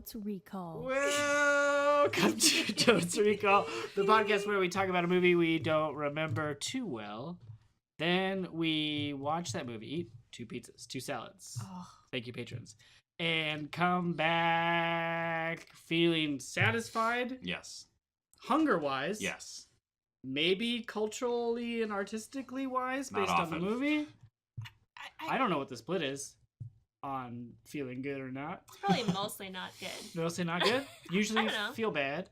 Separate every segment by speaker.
Speaker 1: Totes Recall.
Speaker 2: Welcome to Totes Recall, the podcast where we talk about a movie we don't remember too well. Then we watch that movie, eat 2 pizzas, 2 salads.
Speaker 3: Oh.
Speaker 2: Thank you, patrons. And come back feeling satisfied.
Speaker 4: Yes.
Speaker 2: Hunger-wise.
Speaker 4: Yes.
Speaker 2: Maybe culturally and artistically wise,
Speaker 4: Not
Speaker 2: based on
Speaker 4: often.
Speaker 2: the movie. I don't know what the split is on feeling good or not.
Speaker 1: It's probably mostly not good.
Speaker 2: Mostly not good. Usually
Speaker 1: I don't know.
Speaker 2: feel bad.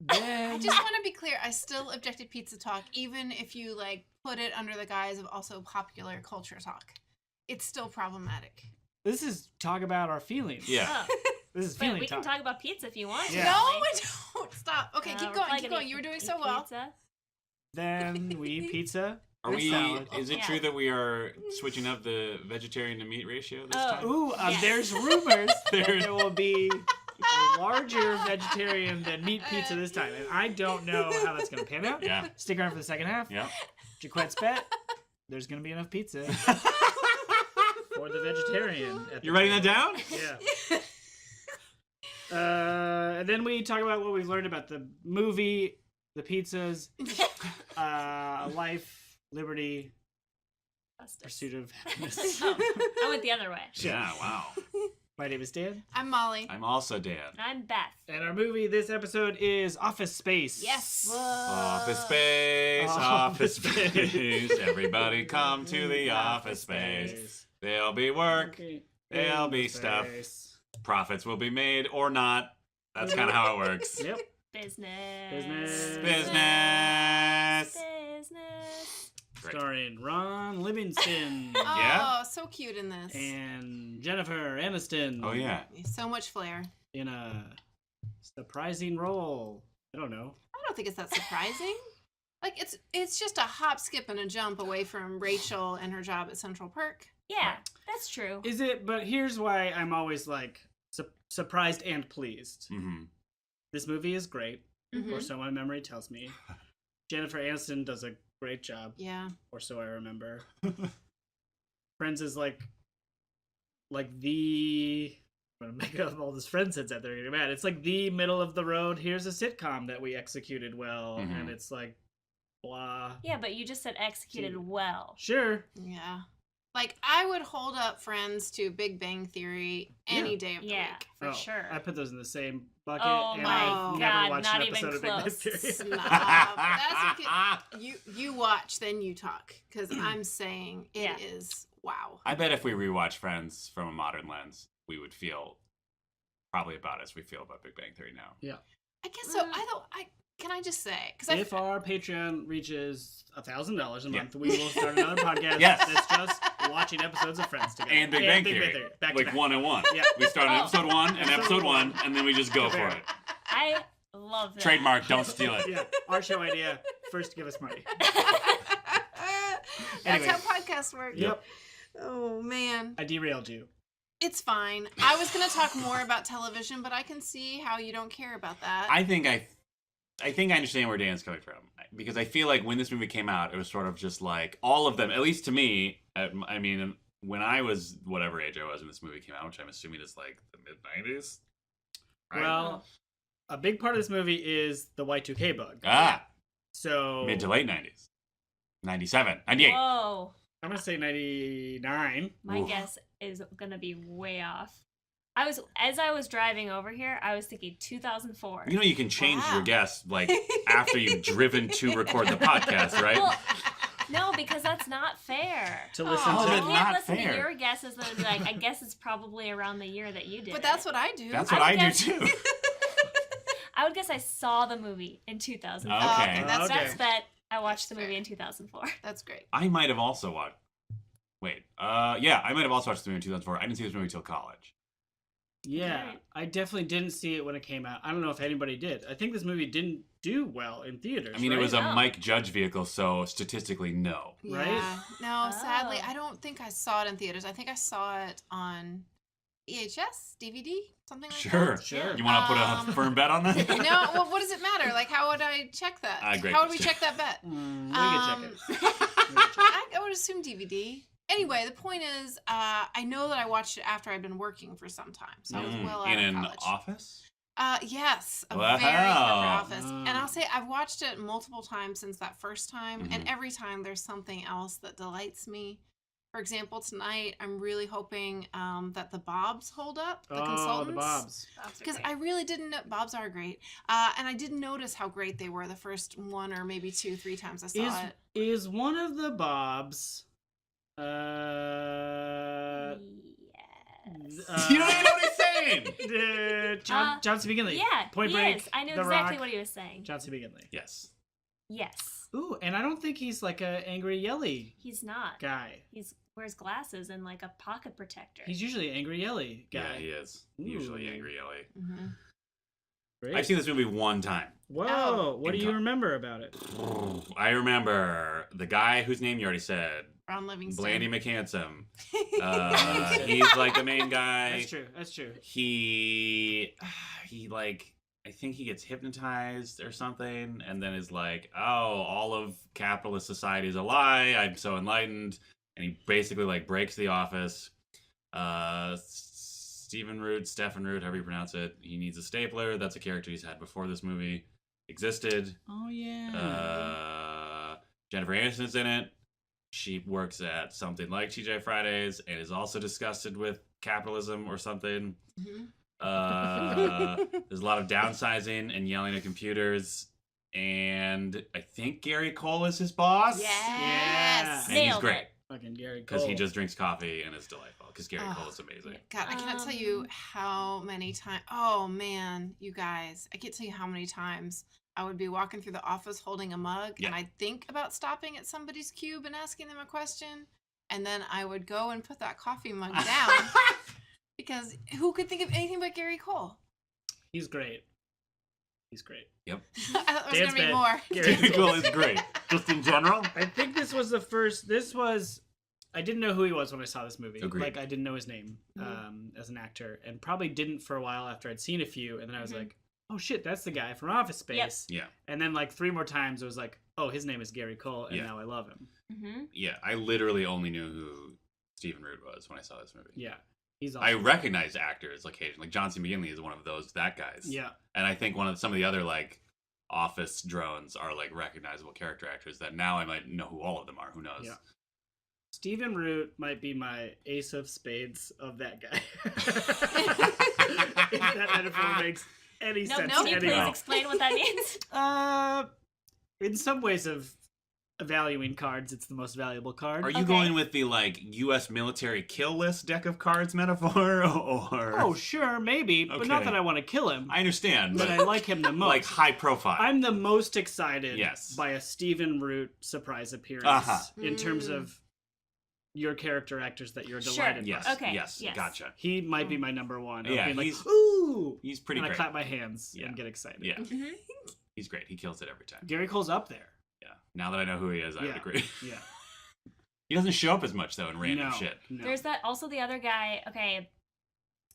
Speaker 3: I
Speaker 2: Then
Speaker 3: just want to be clear. I still object to pizza talk, even if you put it under the guise of also popular culture talk. It's still problematic.
Speaker 2: this is talk about our feelings.
Speaker 4: Yeah.
Speaker 1: Oh,
Speaker 2: This is
Speaker 1: but
Speaker 2: feeling
Speaker 1: we
Speaker 2: talk.
Speaker 1: can talk about pizza if you want to.
Speaker 2: Yeah.
Speaker 3: No,
Speaker 1: Emily.
Speaker 3: I don't. Stop. Okay, keep
Speaker 1: We're
Speaker 3: going.
Speaker 1: probably
Speaker 3: Keep
Speaker 1: gonna
Speaker 3: going. You were doing
Speaker 1: eat
Speaker 3: so well.
Speaker 1: pizza.
Speaker 2: Then we eat pizza.
Speaker 4: Are
Speaker 2: and
Speaker 4: we?
Speaker 2: salad.
Speaker 4: Is it true that we are switching up the vegetarian to meat ratio this
Speaker 1: Oh.
Speaker 4: time?
Speaker 2: Ooh,
Speaker 1: Yes.
Speaker 2: there's rumors that there will be a larger vegetarian than meat pizza this time, and I don't know how that's gonna pan out.
Speaker 4: Yeah.
Speaker 2: Stick around for the second half.
Speaker 4: Yeah.
Speaker 2: Jaquette's bet. There's gonna be enough pizza for the vegetarian. at the
Speaker 4: You writing that
Speaker 2: table.
Speaker 4: down?
Speaker 2: Yeah. And then we talk about what we've learned about the movie, the pizzas, life, liberty,
Speaker 1: Justice.
Speaker 2: pursuit of happiness.
Speaker 1: Oh, I went the other way.
Speaker 4: Yeah. Wow.
Speaker 2: My name is Dan,
Speaker 3: I'm Molly.
Speaker 4: I'm also Dan.
Speaker 1: And I'm Beth.
Speaker 2: and our movie this episode is Office Space.
Speaker 3: Yes.
Speaker 4: Office space, office space. Everybody come to the office space. There'll be work. There'll be stuff. Profits will be made or not. That's kind of how it works.
Speaker 2: Yep.
Speaker 1: Business.
Speaker 2: Business.
Speaker 4: Business.
Speaker 1: Business.
Speaker 4: Great.
Speaker 2: Starring Ron Livingston
Speaker 3: Oh,
Speaker 4: Yeah.
Speaker 3: so cute in this.
Speaker 2: and Jennifer Aniston.
Speaker 4: Oh yeah.
Speaker 3: So much flair.
Speaker 2: In a surprising role. I don't know.
Speaker 3: I don't think it's that surprising. It's just a hop, skip, and a jump away from Rachel and her job at Central Perk.
Speaker 1: Yeah, that's true.
Speaker 2: Is it? But here's why I'm always surprised and pleased.
Speaker 4: Mm-hmm.
Speaker 2: This movie is great,
Speaker 3: Mhm.
Speaker 2: or so my memory tells me. Jennifer Aniston does a great job,
Speaker 3: Yeah.
Speaker 2: or so I remember. Friends is like the. I'm gonna make up all this Friends heads out there. You're mad. It's like the middle of the road. Here's a sitcom that we executed well,
Speaker 4: Mhm.
Speaker 2: and it's like blah.
Speaker 1: Yeah, but you just said executed well.
Speaker 2: Sure.
Speaker 3: Yeah. I would hold up Friends to Big Bang Theory any
Speaker 2: Yeah.
Speaker 3: day of the
Speaker 1: Yeah,
Speaker 3: week.
Speaker 1: for
Speaker 2: Oh,
Speaker 1: sure.
Speaker 2: I put those in the same bucket,
Speaker 1: Oh
Speaker 2: and
Speaker 3: my
Speaker 2: I've never
Speaker 1: God,
Speaker 2: watched
Speaker 1: not
Speaker 2: an
Speaker 1: even
Speaker 2: episode of Big Bang
Speaker 1: close.
Speaker 2: Theory.
Speaker 3: Stop. That's okay. You watch, then you talk. Because I'm saying it is wow.
Speaker 4: I bet if we rewatch Friends from a modern lens, we would feel probably about as we feel about Big Bang Theory now.
Speaker 3: I guess so. Can I just say? Because
Speaker 2: If our Patreon reaches $1,000 a
Speaker 4: Yeah.
Speaker 2: month, we will start another podcast
Speaker 4: Yes.
Speaker 2: that's just watching episodes of Friends together.
Speaker 4: And Big Bang Theory.
Speaker 2: Back to
Speaker 4: Like
Speaker 2: back.
Speaker 4: 1 and 1.
Speaker 2: Yeah.
Speaker 4: We start on
Speaker 1: Oh.
Speaker 4: episode 1 and episode 1, and then we just go for it.
Speaker 1: I love that.
Speaker 4: Trademark, don't steal it.
Speaker 2: Yeah, our show idea. First, give us money.
Speaker 3: That's
Speaker 2: Anyway.
Speaker 3: how podcasts work.
Speaker 2: Yep.
Speaker 3: Oh man,
Speaker 2: I derailed you.
Speaker 3: it's fine. I was gonna talk more about television, but I can see how you don't care about that.
Speaker 4: I think I understand where Dan's coming from, because I feel like when this movie came out, it was sort of just like all of them, at least to me. I mean, when I was whatever age I was when this movie came out, which I'm assuming is like the mid-90s. Right?
Speaker 2: Well, a big part of this movie is the Y2K bug. So
Speaker 4: Mid to late 90s. 97, 98.
Speaker 1: Whoa.
Speaker 2: I'm gonna say 99.
Speaker 1: My
Speaker 4: Oof.
Speaker 1: guess is gonna be way off. As I was driving over here, I was thinking 2004.
Speaker 4: You know you can change
Speaker 3: Wow.
Speaker 4: your guess like after you've driven to record the podcast, right?
Speaker 1: Well, no, because that's not fair.
Speaker 2: To listen
Speaker 4: Oh,
Speaker 1: I
Speaker 2: to.
Speaker 4: that's
Speaker 1: can't
Speaker 4: not
Speaker 1: listen
Speaker 4: fair.
Speaker 1: to your guesses and be like, I guess it's probably around the year that you did.
Speaker 3: but that's what I do.
Speaker 4: That's
Speaker 1: I
Speaker 4: what I
Speaker 1: would
Speaker 4: do
Speaker 1: guess-
Speaker 4: too.
Speaker 1: I would guess I saw the movie in 2004.
Speaker 4: Okay.
Speaker 3: That's
Speaker 2: Okay.
Speaker 1: That's bet I watched the
Speaker 3: That's
Speaker 1: movie
Speaker 3: fair.
Speaker 1: in 2004.
Speaker 3: That's great.
Speaker 4: I might have also watched. Wait. Yeah, I might have also watched the movie in 2004. I didn't see this movie till college.
Speaker 2: Yeah,
Speaker 1: Right.
Speaker 2: I definitely didn't see it when it came out. I don't know if anybody did. I think this movie didn't do well in theaters.
Speaker 4: I mean, it
Speaker 2: right?
Speaker 4: was a
Speaker 1: No.
Speaker 4: Mike Judge vehicle, so statistically, no.
Speaker 2: Right?
Speaker 3: Yeah. No, sadly,
Speaker 1: Oh.
Speaker 3: I don't think I saw it in theaters. I think I saw it on VHS, DVD, something like
Speaker 4: Sure.
Speaker 3: that.
Speaker 2: Sure.
Speaker 4: You want to put a
Speaker 3: Um,
Speaker 4: firm bet on that?
Speaker 3: No, well, what does it matter? How would I check that?
Speaker 4: Great
Speaker 3: How would we
Speaker 4: question.
Speaker 3: check that bet?
Speaker 2: We can check it.
Speaker 3: I would assume DVD. Anyway, the point is, I know that I watched it after I'd been working for some time, so I was well out
Speaker 4: in
Speaker 3: of
Speaker 4: an
Speaker 3: college.
Speaker 4: office.
Speaker 3: Yes, a
Speaker 4: Wow.
Speaker 3: very corporate office. And I'll say I've watched it multiple times since that first time, and
Speaker 4: Mhm.
Speaker 3: every time there's something else that delights me. For example, tonight I'm really hoping that the Bobs hold up, the consultants.
Speaker 2: The Bobs.
Speaker 3: Because I really didn't know, Bobs are great, and I didn't notice how great they were the first one or maybe 2, 3 times I saw it.
Speaker 2: Is one of the Bobs
Speaker 1: Yes.
Speaker 4: You don't even know what he's saying.
Speaker 2: John C. McGinley?
Speaker 1: Yeah,
Speaker 2: Point
Speaker 1: he
Speaker 2: Break.
Speaker 1: is. I knew
Speaker 2: The
Speaker 1: exactly
Speaker 2: Rock,
Speaker 1: what he was saying.
Speaker 2: John C. McGinley.
Speaker 4: Yes.
Speaker 1: Yes.
Speaker 2: Ooh, and I don't think he's like a angry yelly
Speaker 1: He's not.
Speaker 2: guy.
Speaker 1: He's wears glasses and like a pocket protector.
Speaker 2: He's usually an angry yelly guy.
Speaker 4: Yeah, he is. Usually
Speaker 2: Ooh.
Speaker 4: angry Ellie.
Speaker 3: Mm-hmm.
Speaker 2: Great.
Speaker 4: I've seen this movie one time.
Speaker 2: Whoa!
Speaker 3: Oh.
Speaker 2: What do you remember about it?
Speaker 4: I remember the guy whose name you already said,
Speaker 3: Ron Livingston.
Speaker 4: Blandy McHandsome. He's like the main guy.
Speaker 2: That's true. That's true.
Speaker 4: He like, I think he gets hypnotized or something, and then is like, oh, all of capitalist society is a lie. I'm so enlightened. And he basically like breaks the office. Stephen Root, however you pronounce it. He needs a stapler. That's a character he's had before this movie existed.
Speaker 2: Oh yeah.
Speaker 4: Jennifer Aniston's in it. She works at something like TGI Fridays and is also disgusted with capitalism or something.
Speaker 3: Mm-hmm.
Speaker 4: There's a lot of downsizing and yelling at computers. And I think Gary Cole is his boss.
Speaker 3: Yes.
Speaker 4: And he's
Speaker 1: Nailed
Speaker 4: great
Speaker 1: it.
Speaker 2: Fucking Gary Cole.
Speaker 4: because he just drinks coffee and is delightful. Because Gary Cole is amazing.
Speaker 3: God, I cannot tell you how many times. Oh man, you guys, I can't tell you how many times I would be walking through the office holding a mug,
Speaker 4: Yeah.
Speaker 3: and I'd think about stopping at somebody's cube and asking them a question, and then I would go and put that coffee mug down because who could think of anything but Gary Cole?
Speaker 2: He's great. He's great.
Speaker 4: Yep.
Speaker 3: I thought there was
Speaker 2: Dance
Speaker 3: gonna be
Speaker 2: band.
Speaker 3: more.
Speaker 2: Gary
Speaker 4: Gary Cole is great. Just in general.
Speaker 2: I think this was the first. I didn't know who he was when I saw this movie.
Speaker 4: Agreed.
Speaker 2: Like I didn't know his name as an actor, and probably didn't for a while after I'd seen a few, and then I was like, "Oh shit, that's the guy from Office Space."
Speaker 4: Yeah.
Speaker 2: And then like 3 more times, I was like, "Oh, his name is Gary Cole," and
Speaker 4: Yeah.
Speaker 2: now I love him.
Speaker 1: Mm-hmm.
Speaker 4: Yeah. I literally only knew who Stephen Root was when I saw this movie.
Speaker 2: Yeah, he's awesome.
Speaker 4: I recognize actors occasionally. Like John C. McGinley is one of that guys.
Speaker 2: Yeah,
Speaker 4: And I think some of the other like Office drones are like recognizable character actors that now I might know who all of them are. Who knows?
Speaker 2: Yeah. Stephen Root might be my ace of spades of that guy. If that metaphor makes any
Speaker 1: No,
Speaker 2: sense
Speaker 1: can
Speaker 2: to
Speaker 1: you please
Speaker 2: anyone.
Speaker 1: explain what that means?
Speaker 2: In some ways of valuing cards, it's the most valuable card.
Speaker 4: Are you
Speaker 1: Okay.
Speaker 4: going with the like U.S. military kill list deck of cards metaphor, or?
Speaker 2: Oh, sure, maybe, but not
Speaker 4: Okay.
Speaker 2: that I want to kill him.
Speaker 4: I understand,
Speaker 2: but
Speaker 4: but
Speaker 2: I like him the most.
Speaker 4: like high profile.
Speaker 2: I'm the most excited
Speaker 4: Yes.
Speaker 2: by a Stephen Root surprise appearance
Speaker 4: Uh-huh.
Speaker 2: in terms
Speaker 3: Mm.
Speaker 2: of your character actors that you're
Speaker 1: Sure.
Speaker 2: delighted
Speaker 4: Yes.
Speaker 2: by.
Speaker 1: Okay,
Speaker 4: Yes.
Speaker 1: yes.
Speaker 4: Gotcha.
Speaker 2: He might be my number one.
Speaker 4: Yeah,
Speaker 2: being like,
Speaker 4: he's-
Speaker 2: ooh!
Speaker 4: He's pretty
Speaker 2: and
Speaker 4: great.
Speaker 2: I clap my hands
Speaker 4: Yeah.
Speaker 2: and get excited.
Speaker 4: Yeah.
Speaker 1: Mm-hmm.
Speaker 4: He's great. He kills it every time.
Speaker 2: Gary Cole's up there.
Speaker 4: Yeah. Now that I know who he is, I would
Speaker 2: Yeah.
Speaker 4: agree.
Speaker 2: Yeah.
Speaker 4: He doesn't show up as much though in random
Speaker 2: No,
Speaker 4: shit.
Speaker 2: no.
Speaker 1: There's that also the other guy. Okay,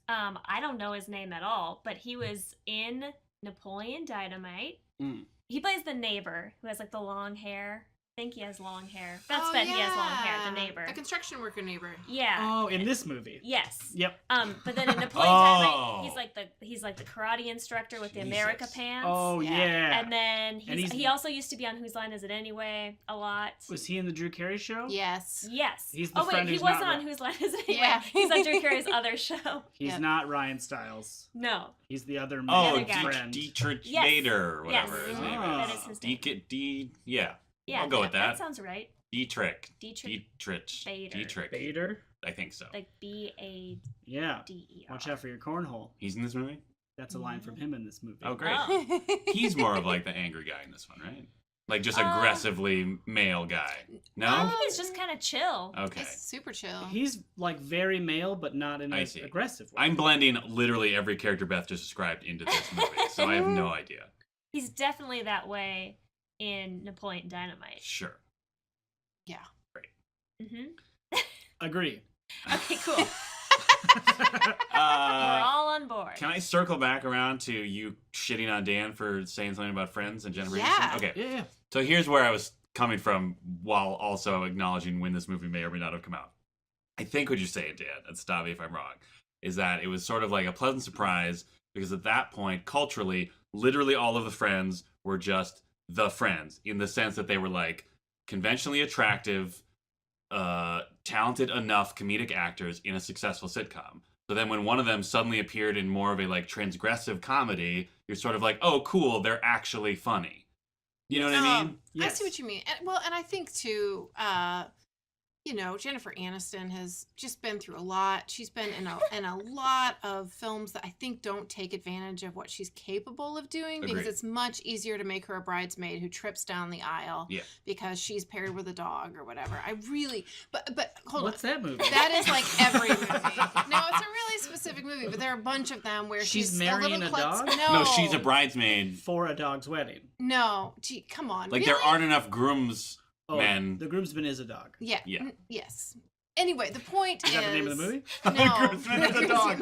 Speaker 1: I don't know his name at all, but he was in Napoleon Dynamite.
Speaker 2: Mm.
Speaker 1: He plays the neighbor who has like the long hair. I think he has long hair. That's
Speaker 3: Oh,
Speaker 1: bet he has long hair.
Speaker 3: yeah.
Speaker 1: The neighbor.
Speaker 3: The construction worker neighbor.
Speaker 1: Yeah.
Speaker 2: Oh, in this movie.
Speaker 1: Yes.
Speaker 2: Yep.
Speaker 1: But then in Napoleon
Speaker 4: Oh.
Speaker 1: Dynamite, he's like the karate instructor with the America
Speaker 4: Jesus.
Speaker 1: pants.
Speaker 2: Oh, yeah.
Speaker 1: And then
Speaker 2: he's-
Speaker 1: he also used to be on Whose Line Is It Anyway a lot.
Speaker 2: Was he in the Drew Carey show?
Speaker 3: Yes.
Speaker 1: Yes.
Speaker 2: He's the
Speaker 1: oh wait,
Speaker 2: friend
Speaker 1: he
Speaker 2: who's
Speaker 1: wasn't
Speaker 2: not
Speaker 1: on Whose Line Is It Anyway.
Speaker 3: Yeah.
Speaker 1: He's on Drew Carey's other show.
Speaker 2: He's
Speaker 3: Yep.
Speaker 2: not Ryan Stiles.
Speaker 1: No.
Speaker 2: He's the other
Speaker 1: The
Speaker 4: Oh,
Speaker 1: other
Speaker 2: main
Speaker 1: guy.
Speaker 2: friend.
Speaker 4: Dietrich
Speaker 1: Yes.
Speaker 4: Bader or whatever
Speaker 1: Yes.
Speaker 4: his name
Speaker 2: Oh.
Speaker 4: is.
Speaker 1: That is his name.
Speaker 4: Yeah.
Speaker 1: Yeah,
Speaker 4: I'll go with that.
Speaker 1: That sounds right.
Speaker 4: Dietrich.
Speaker 1: Dietrich
Speaker 4: Dietrich.
Speaker 1: Bader.
Speaker 2: Bader?
Speaker 4: I think so.
Speaker 1: Like BADER.
Speaker 2: Yeah. Watch out for your cornhole.
Speaker 4: He's in this movie?
Speaker 2: That's a line from him in this movie.
Speaker 4: Oh, great.
Speaker 1: Oh.
Speaker 4: He's more of like the angry guy in this one, right? Like just
Speaker 1: Uh,
Speaker 4: aggressively male guy.
Speaker 1: I
Speaker 4: No?
Speaker 1: think he's just kind of chill.
Speaker 4: Okay.
Speaker 3: He's super chill.
Speaker 2: He's like very male, but not in
Speaker 4: I
Speaker 2: an
Speaker 4: see.
Speaker 2: aggressive way.
Speaker 4: I'm blending literally every character Beth just described into this movie, so I have no idea.
Speaker 1: He's definitely that way in Napoleon Dynamite.
Speaker 4: Sure.
Speaker 3: Yeah.
Speaker 1: Mm-hmm.
Speaker 2: Agree.
Speaker 1: Okay, cool. We're all on board.
Speaker 4: Can I circle back around to you shitting on Dan for saying something about Friends and Jennifer
Speaker 3: Yeah.
Speaker 4: Aniston? Okay.
Speaker 2: Yeah.
Speaker 4: So here's where I was coming from while also acknowledging when this movie may or may not have come out. I think what you're saying, Dan, and stop me if I'm wrong, is that it was sort of like a pleasant surprise because at that point, culturally, literally all of the friends were just the friends in the sense that they were like conventionally attractive, talented enough comedic actors in a successful sitcom. So then when one of them suddenly appeared in more of a like transgressive comedy, you're sort of like, oh, cool, they're actually funny. You know what I mean?
Speaker 3: I see what you mean. And I think too, Jennifer Aniston has just been through a lot. She's been in a lot of films that I think don't take advantage of what she's capable of doing because
Speaker 4: Agreed.
Speaker 3: it's much easier to make her a bridesmaid who trips down the aisle because she's paired with a dog or whatever. But hold
Speaker 2: What's
Speaker 3: on.
Speaker 2: that movie?
Speaker 3: That is like every movie. No, it's a really specific movie, but there are a bunch of them where
Speaker 2: She's
Speaker 3: she's
Speaker 2: marrying a dog?
Speaker 4: No, she's a bridesmaid.
Speaker 2: For a dog's wedding.
Speaker 3: No, gee, come on.
Speaker 4: Like
Speaker 3: really?
Speaker 4: there aren't enough grooms.
Speaker 2: Oh,
Speaker 4: Men.
Speaker 2: the groomsman is a dog.
Speaker 3: Yeah.
Speaker 4: Yeah.
Speaker 3: Yes. Anyway, the point
Speaker 2: Is that the name of the movie?
Speaker 3: No.
Speaker 4: Groomsman is a dog.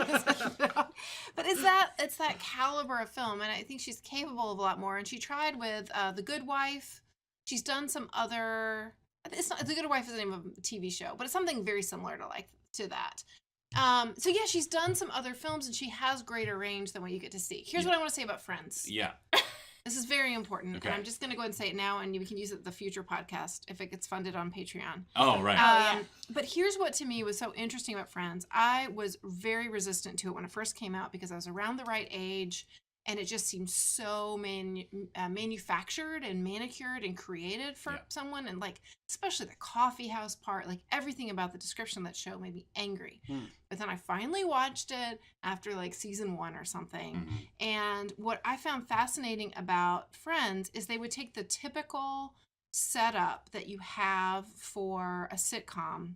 Speaker 3: But it's that caliber of film, and I think she's capable of a lot more. And she tried with The Good Wife. She's done some other. It's not The Good Wife is the name of a TV show, but it's something very similar to that. So yeah, she's done some other films, and she has greater range than what you get to see. Here's what I want to say about Friends.
Speaker 4: Yeah.
Speaker 3: This is very important,
Speaker 4: Okay.
Speaker 3: and I'm just going to go ahead and say it now, and we can use it at the future podcast if it gets funded on Patreon.
Speaker 4: Oh, right.
Speaker 3: But here's what to me was so interesting about Friends. I was very resistant to it when it first came out because I was around the right age, and it just seemed so manufactured and manicured and created for someone, and like especially the coffee house part, like everything about the description of that show made me angry. But then I finally watched it after like season 1 or something, and what I found fascinating about Friends is they would take the typical setup that you have for a sitcom,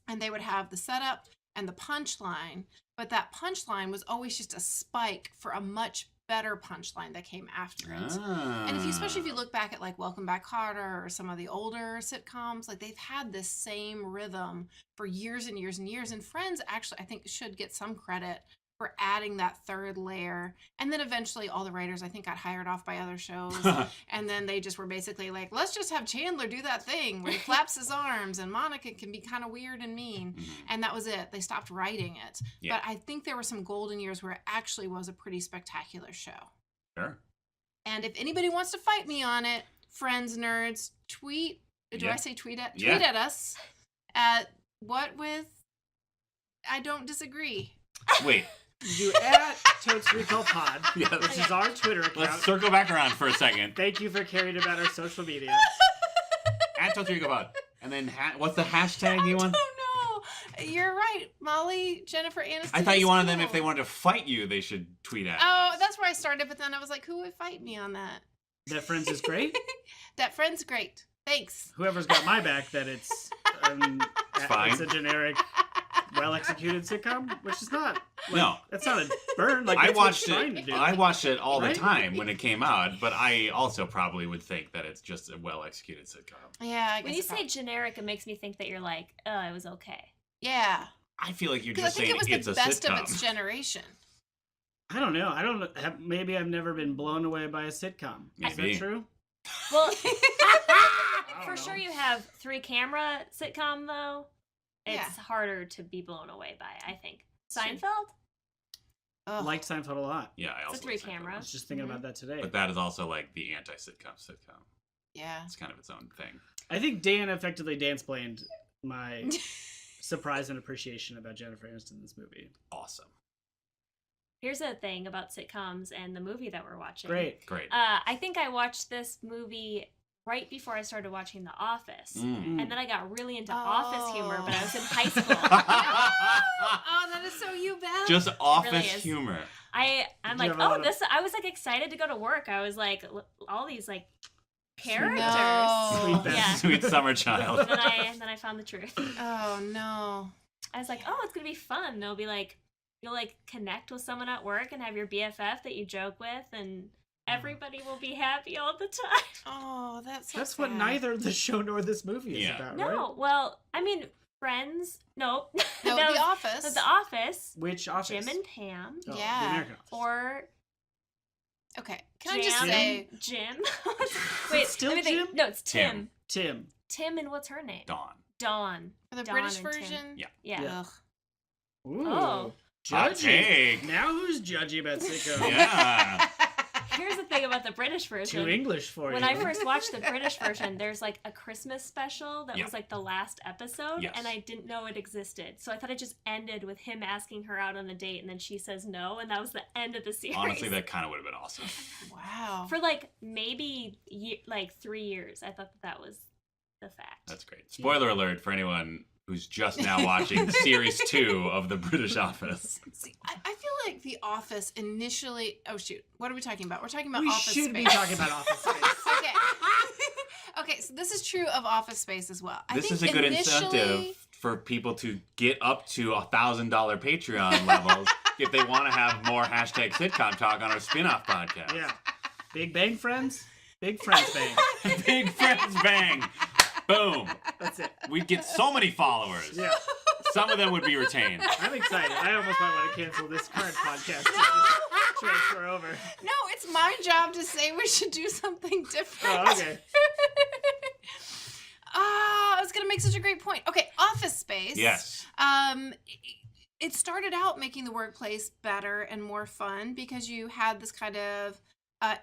Speaker 3: and they would have the setup and the punchline, but that punchline was always just a spike for a much better punchline that came after it. And especially if you look back at like Welcome Back Kotter or some of the older sitcoms, like they've had this same rhythm for years and years and years. And Friends actually, I think, should get some credit for adding that third layer. And then eventually all the writers, I think, got hired off by other shows. And then they just were basically like, let's just have Chandler do that thing where he flaps his arms and Monica can be kind of weird and mean. And that was it. They stopped writing it. But I think there were some golden years where it actually was a pretty spectacular show.
Speaker 4: Sure.
Speaker 3: And if anybody wants to fight me on it, Friends nerds, tweet. Do I say tweet at?
Speaker 4: Yeah.
Speaker 3: Tweet at us at what with I don't disagree.
Speaker 4: Wait.
Speaker 2: You at Totes Recall Pod,
Speaker 4: Yeah,
Speaker 2: which is our Twitter account.
Speaker 4: Let's circle back around for a second.
Speaker 2: Thank you for caring about our social media.
Speaker 4: At Totes Recall Pod. And then what's the hashtag you want?
Speaker 3: I don't know. You're right, Molly, Jennifer Aniston.
Speaker 4: I thought you wanted them,
Speaker 3: cool.
Speaker 4: if they wanted to fight you, they should tweet at
Speaker 3: Oh,
Speaker 4: us.
Speaker 3: that's where I started, but then I was like, who would fight me on that?
Speaker 2: That Friends is great.
Speaker 3: That Friend's great. Thanks.
Speaker 2: Whoever's got my back, that it's
Speaker 4: fine.
Speaker 2: It's a generic, well-executed sitcom, which is not. Like,
Speaker 4: No.
Speaker 2: that's not a burn. Like
Speaker 4: I
Speaker 2: that's what
Speaker 4: watched
Speaker 2: it's trying to
Speaker 4: it.
Speaker 2: do.
Speaker 4: I watched it all the
Speaker 2: Right?
Speaker 4: time when it came out, but I also probably would think that it's just a well-executed sitcom.
Speaker 3: Yeah, I guess
Speaker 1: When you
Speaker 3: it
Speaker 1: say
Speaker 3: probably-
Speaker 1: generic, it makes me think that you're like, oh, it was okay.
Speaker 3: yeah,
Speaker 4: I feel like you're
Speaker 3: because I
Speaker 4: just
Speaker 3: think
Speaker 4: saying
Speaker 3: it was
Speaker 4: it's
Speaker 3: the
Speaker 4: a
Speaker 3: best
Speaker 4: sitcom.
Speaker 3: of its generation.
Speaker 2: I don't know. I don't have, maybe I've never been blown away by a sitcom. Is
Speaker 4: Maybe.
Speaker 2: that true?
Speaker 1: Well,
Speaker 2: I
Speaker 1: for
Speaker 2: don't
Speaker 1: sure
Speaker 2: know.
Speaker 1: you have 3-camera sitcom though. It's
Speaker 3: Yeah.
Speaker 1: harder to be blown away by, I think.
Speaker 3: Sure.
Speaker 1: Seinfeld?
Speaker 2: I liked Seinfeld a lot.
Speaker 4: Yeah, I also
Speaker 1: It's a
Speaker 4: like
Speaker 1: 3-camera.
Speaker 2: I was just thinking about that today.
Speaker 4: But that is also like the anti-sitcom sitcom.
Speaker 3: Yeah.
Speaker 4: It's kind of its own thing.
Speaker 2: I think Dan effectively dance-planed my surprise and appreciation about Jennifer Aniston in this movie.
Speaker 4: Awesome.
Speaker 1: Here's a thing about sitcoms and the movie that we're watching.
Speaker 2: Great.
Speaker 4: Great.
Speaker 1: I think I watched this movie right before I started watching The Office.
Speaker 4: Mm.
Speaker 1: And then I got really into office humor, but I was in high school.
Speaker 3: Oh, that is so you, Beth.
Speaker 4: Just office
Speaker 1: really is.
Speaker 4: humor.
Speaker 1: I'm
Speaker 2: Did
Speaker 1: like,
Speaker 2: you have a lot
Speaker 1: oh,
Speaker 2: of-
Speaker 1: this. I was like excited to go to work. I was like, all these like characters.
Speaker 3: No.
Speaker 2: Sweet Beth.
Speaker 1: Yeah.
Speaker 4: Sweet summer child.
Speaker 1: And then I found the truth.
Speaker 3: Oh no.
Speaker 1: I was like, oh, it's gonna be fun. They'll be like, you'll like connect with someone at work and have your BFF that you joke with, and everybody will be happy all the time.
Speaker 3: Oh, that's so
Speaker 2: That's what
Speaker 3: sad.
Speaker 2: neither the show nor this movie is
Speaker 4: Yeah.
Speaker 2: about,
Speaker 1: No,
Speaker 2: right?
Speaker 1: well, I mean, Friends. No,
Speaker 3: No,
Speaker 1: That
Speaker 3: The
Speaker 1: was-
Speaker 3: Office.
Speaker 1: The Office.
Speaker 2: Which office?
Speaker 1: Jim and Pam.
Speaker 2: Oh,
Speaker 3: Yeah.
Speaker 2: The American Office.
Speaker 1: Or
Speaker 3: Okay, can I just
Speaker 1: Jam.
Speaker 3: say
Speaker 1: Jim.
Speaker 2: Is
Speaker 1: Wait,
Speaker 2: it still
Speaker 1: let me think.
Speaker 2: Jim?
Speaker 1: No, it's Tim.
Speaker 2: Tim.
Speaker 1: Tim and what's her name?
Speaker 4: Dawn.
Speaker 1: Dawn.
Speaker 3: For the
Speaker 1: Dawn
Speaker 3: British
Speaker 1: and Tim.
Speaker 3: version?
Speaker 4: Yeah.
Speaker 1: Yeah.
Speaker 3: Ugh.
Speaker 2: Ooh.
Speaker 1: Oh.
Speaker 4: Hot
Speaker 2: Judgy.
Speaker 4: take.
Speaker 2: Now who's judgy about Sicko?
Speaker 4: Yeah.
Speaker 1: Here's the thing about the British version.
Speaker 2: Too English for
Speaker 1: When
Speaker 2: you.
Speaker 1: I first watched the British version, there's like a Christmas special that
Speaker 4: Yeah.
Speaker 1: was like the last episode,
Speaker 4: Yes.
Speaker 1: and I didn't know it existed. So I thought it just ended with him asking her out on a date, and then she says no, and that was the end of the series.
Speaker 4: Honestly, that kind of would have been awesome.
Speaker 3: Wow.
Speaker 1: For like maybe like 3 years, I thought that was the fact.
Speaker 4: That's great. Spoiler alert for anyone who's just now watching Series 2 of The British Office.
Speaker 3: See, I feel like The Office initially... Oh, shoot. What are we talking about? We're talking about
Speaker 2: we
Speaker 3: Office
Speaker 2: should
Speaker 3: Space.
Speaker 2: be talking about Office Space.
Speaker 3: Okay. Okay, so this is true of Office Space as well.
Speaker 4: This is a good incentive for people to get up to $1,000 Patreon levels if they want to have more hashtag sitcom talk on our spin-off podcast.
Speaker 2: Yeah. Big Bang Friends? Big Friends Bang.
Speaker 4: Big Friends Bang. Boom.
Speaker 2: That's it.
Speaker 4: We'd get so many followers.
Speaker 2: Yeah.
Speaker 4: Some of them would be retained.
Speaker 2: I'm excited. I almost might want to cancel this current podcast to just transfer over.
Speaker 3: No, it's my job to say we should do something different.
Speaker 2: Oh, okay.
Speaker 3: I was gonna make such a great point. Okay, Office Space.
Speaker 4: Yes.
Speaker 3: It started out making the workplace better and more fun because you had this kind of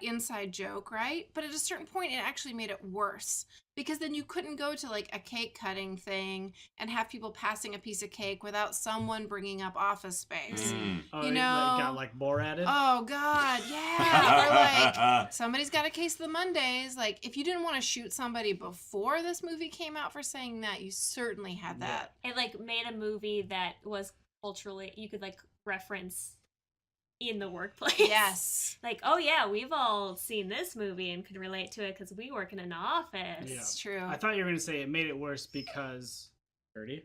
Speaker 3: inside joke, right? But at a certain point, it actually made it worse because then you couldn't go to like a cake cutting thing and have people passing a piece of cake without someone bringing up Office Space.
Speaker 2: Oh,
Speaker 3: You
Speaker 2: it
Speaker 3: know-
Speaker 2: got like Borated?
Speaker 3: Oh God, yeah. Or like somebody's got a case of the Mondays. Like if you didn't want to shoot somebody before this movie came out for saying that, you certainly had that.
Speaker 1: It like made a movie that was culturally you could like reference in the workplace.
Speaker 3: Yes.
Speaker 1: Like, oh yeah, we've all seen this movie and could relate to it because we work in an office.
Speaker 2: Yeah.
Speaker 3: It's true.
Speaker 2: I thought you were going to say it made it worse because... Gertie?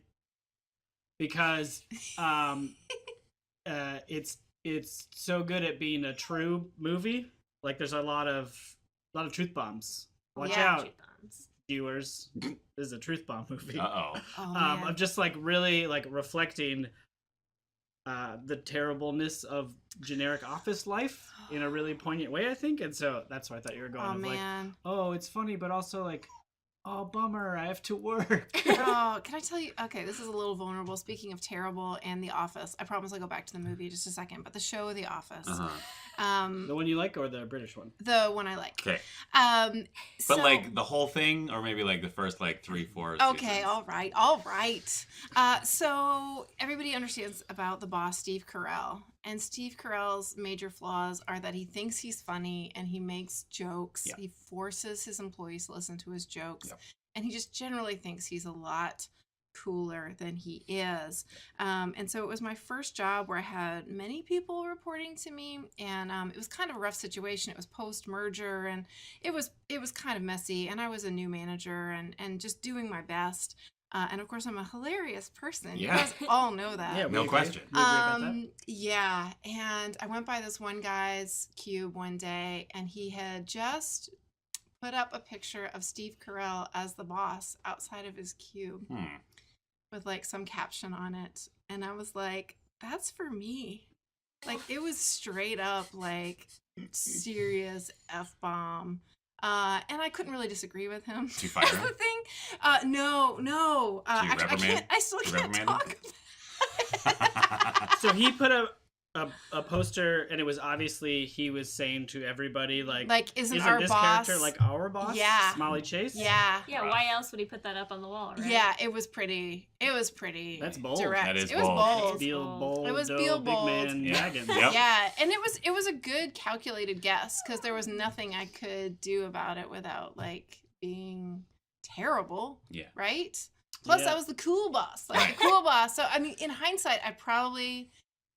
Speaker 2: Because it's so good at being a true movie. Like there's a lot of truth bombs. Watch
Speaker 3: Yeah.
Speaker 2: out, viewers. This is a truth bomb movie.
Speaker 4: Uh-oh.
Speaker 3: Oh, man.
Speaker 2: Of just like really like reflecting the terribleness of generic office life in a really poignant way, I think. And so that's why I thought you were going
Speaker 3: Oh
Speaker 2: of like,
Speaker 3: man.
Speaker 2: oh, it's funny, but also like, oh, bummer, I have to work.
Speaker 3: Oh, can I tell you? Okay, this is a little vulnerable. Speaking of terrible and The Office, I promise I'll go back to the movie in just a second. But the show, The Office,
Speaker 4: Uh-huh.
Speaker 2: The one you like or the British one?
Speaker 3: the one I like.
Speaker 4: Okay.
Speaker 3: But
Speaker 4: But like the whole thing, or maybe like the first like 3-4
Speaker 3: okay,
Speaker 4: seasons?
Speaker 3: all right. So everybody understands about the boss, Steve Carell. And Steve Carell's major flaws are that he thinks he's funny and he makes jokes.
Speaker 4: Yeah.
Speaker 3: He forces his employees to listen to his jokes.
Speaker 4: Yeah.
Speaker 3: And he just generally thinks he's a lot cooler than he is. And so it was my first job where I had many people reporting to me, and it was kind of a rough situation. It was post-merger, and it was kind of messy, and I was a new manager and just doing my best. And of course, I'm a hilarious person.
Speaker 4: Yeah.
Speaker 3: You guys all know that.
Speaker 2: Yeah, we
Speaker 4: No
Speaker 2: agree.
Speaker 4: question.
Speaker 2: We agree about that.
Speaker 3: Yeah, and I went by this one guy's cube one day, and he had just put up a picture of Steve Carell as the boss outside of his cube with like some caption on it, and I was like, "That's for me." Like it was straight up like serious F-bomb. And I couldn't really disagree with him.
Speaker 4: Did you fire
Speaker 3: That's
Speaker 4: him?
Speaker 3: the thing. No.
Speaker 4: So you
Speaker 3: Actually,
Speaker 4: reprimand-
Speaker 3: I still
Speaker 4: you
Speaker 3: can't
Speaker 4: reprimanded?
Speaker 3: talk.
Speaker 2: So he put a poster, and it was obviously he was saying to everybody like
Speaker 3: Isn't our
Speaker 2: this
Speaker 3: boss
Speaker 2: character like our boss?
Speaker 3: Yeah.
Speaker 2: Smiley Chase?
Speaker 3: Yeah.
Speaker 1: Yeah,
Speaker 4: Rough.
Speaker 1: why else would he put that up on the wall, right?
Speaker 3: Yeah, it was pretty
Speaker 2: That's bold.
Speaker 3: direct.
Speaker 4: That is
Speaker 3: it was
Speaker 4: bold.
Speaker 3: bold.
Speaker 2: Beal bold.
Speaker 3: It was
Speaker 2: doe,
Speaker 3: Beal
Speaker 2: big
Speaker 3: bold.
Speaker 2: man
Speaker 4: Yeah.
Speaker 2: Dragon.
Speaker 4: Yep.
Speaker 3: Yeah, and it was a good calculated guess because there was nothing I could do about it without like being terrible.
Speaker 4: Yeah.
Speaker 3: Right? Plus
Speaker 2: Yeah.
Speaker 3: I was the cool boss. Like the cool boss. So I mean in hindsight I probably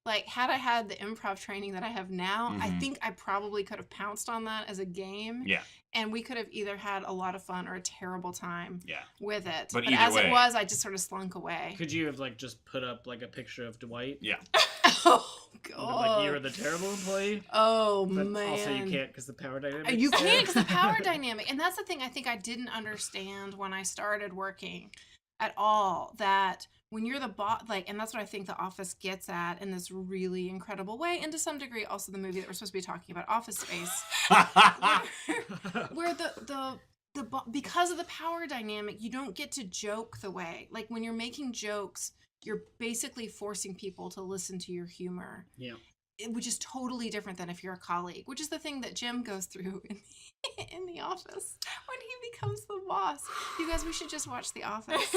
Speaker 3: like had I had the improv training that I have now, I
Speaker 4: Mhm.
Speaker 3: think I probably could have pounced on that as a game.
Speaker 4: Yeah.
Speaker 3: And we could have either had a lot of fun or a terrible time
Speaker 4: Yeah.
Speaker 3: with it.
Speaker 4: But
Speaker 3: But
Speaker 4: either
Speaker 3: as
Speaker 4: way-
Speaker 3: it was, I just sort of slunk away.
Speaker 2: Could you have like just put up like a picture of Dwight?
Speaker 4: Yeah.
Speaker 3: Oh
Speaker 2: Like
Speaker 3: god.
Speaker 2: you were the terrible employee?
Speaker 3: Oh
Speaker 2: But
Speaker 3: man.
Speaker 2: also you can't because the power dynamic.
Speaker 3: You can't because the power dynamic. And that's the thing I think I didn't understand when I started working at all. That when you're the boss, like, and that's what I think The Office gets at in this really incredible way. And to some degree, also the movie that we're supposed to be talking about, Office Space, where the because of the power dynamic, you don't get to joke the way. Like when you're making jokes, you're basically forcing people to listen to your humor.
Speaker 2: Yeah.
Speaker 3: Which is totally different than if you're a colleague, which is the thing that Jim goes through in the office when he becomes the boss. You guys, we should just watch The Office.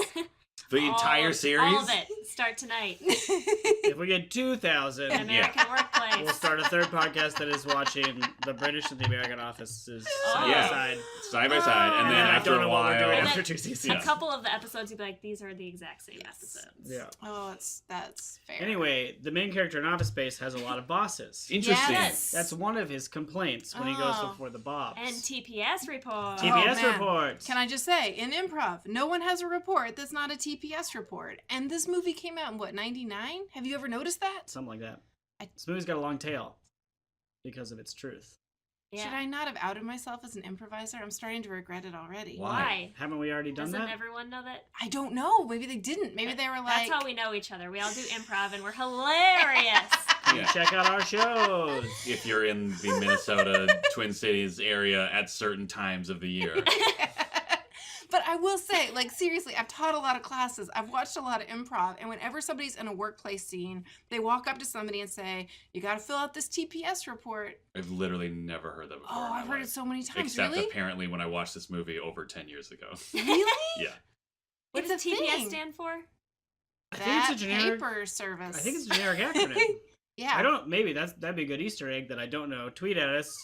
Speaker 4: The entire series?
Speaker 1: All of it. Start tonight.
Speaker 2: If we get 2,000,
Speaker 1: American Workplace.
Speaker 2: we'll start a third podcast that is watching the British and the American offices side
Speaker 4: Yeah.
Speaker 2: by side.
Speaker 4: Side by side. And then
Speaker 2: I
Speaker 4: after
Speaker 2: don't
Speaker 4: a
Speaker 2: know what we're doing
Speaker 4: while...
Speaker 2: after
Speaker 1: then
Speaker 2: 2 seasons.
Speaker 1: A couple of the episodes, you'd be like, these are the exact same episodes.
Speaker 2: Yeah.
Speaker 3: Oh, that's fair.
Speaker 2: Anyway, the main character in Office Space has a lot of bosses.
Speaker 4: Interesting.
Speaker 1: Yes.
Speaker 2: That's one of his complaints when he goes
Speaker 3: Oh.
Speaker 2: before the Bobs.
Speaker 1: And TPS report.
Speaker 2: TPS
Speaker 3: man.
Speaker 2: reports.
Speaker 3: Can I just say, in improv, no one has a report that's not a TPS report. And this movie came out in what, 99? Have you ever noticed that?
Speaker 2: Something like that.
Speaker 3: I-
Speaker 2: This movie's got a long tail because of its truth.
Speaker 1: Yeah.
Speaker 3: Should I not have outed myself as an improviser? I'm starting to regret it already.
Speaker 1: Why?
Speaker 2: Haven't we already done
Speaker 1: Doesn't
Speaker 2: that?
Speaker 1: everyone know that?
Speaker 3: I don't know. Maybe they didn't. Maybe they were like,
Speaker 1: That's how we know each other. We all do improv and we're hilarious.
Speaker 4: Yeah.
Speaker 2: Check out our shows.
Speaker 4: If you're in the Minnesota Twin Cities area at certain times of the year.
Speaker 3: But I will say, like, seriously, I've taught a lot of classes. I've watched a lot of improv. And whenever somebody's in a workplace scene, they walk up to somebody and say, you got to fill out this TPS report.
Speaker 4: I've literally never heard that before.
Speaker 3: Oh,
Speaker 4: in my
Speaker 3: I've heard
Speaker 4: life.
Speaker 3: it so many times.
Speaker 4: Except
Speaker 3: Really?
Speaker 4: apparently when I watched this movie over 10 years ago.
Speaker 3: Really?
Speaker 4: Yeah.
Speaker 1: What
Speaker 3: It's
Speaker 1: does
Speaker 3: a
Speaker 1: TPS
Speaker 3: thing.
Speaker 1: stand for?
Speaker 2: I think it's
Speaker 3: That
Speaker 2: a generic.
Speaker 3: paper service.
Speaker 2: I think it's a generic acronym.
Speaker 3: Yeah.
Speaker 2: I don't. Maybe that'd be a good Easter egg that I don't know. Tweet at us.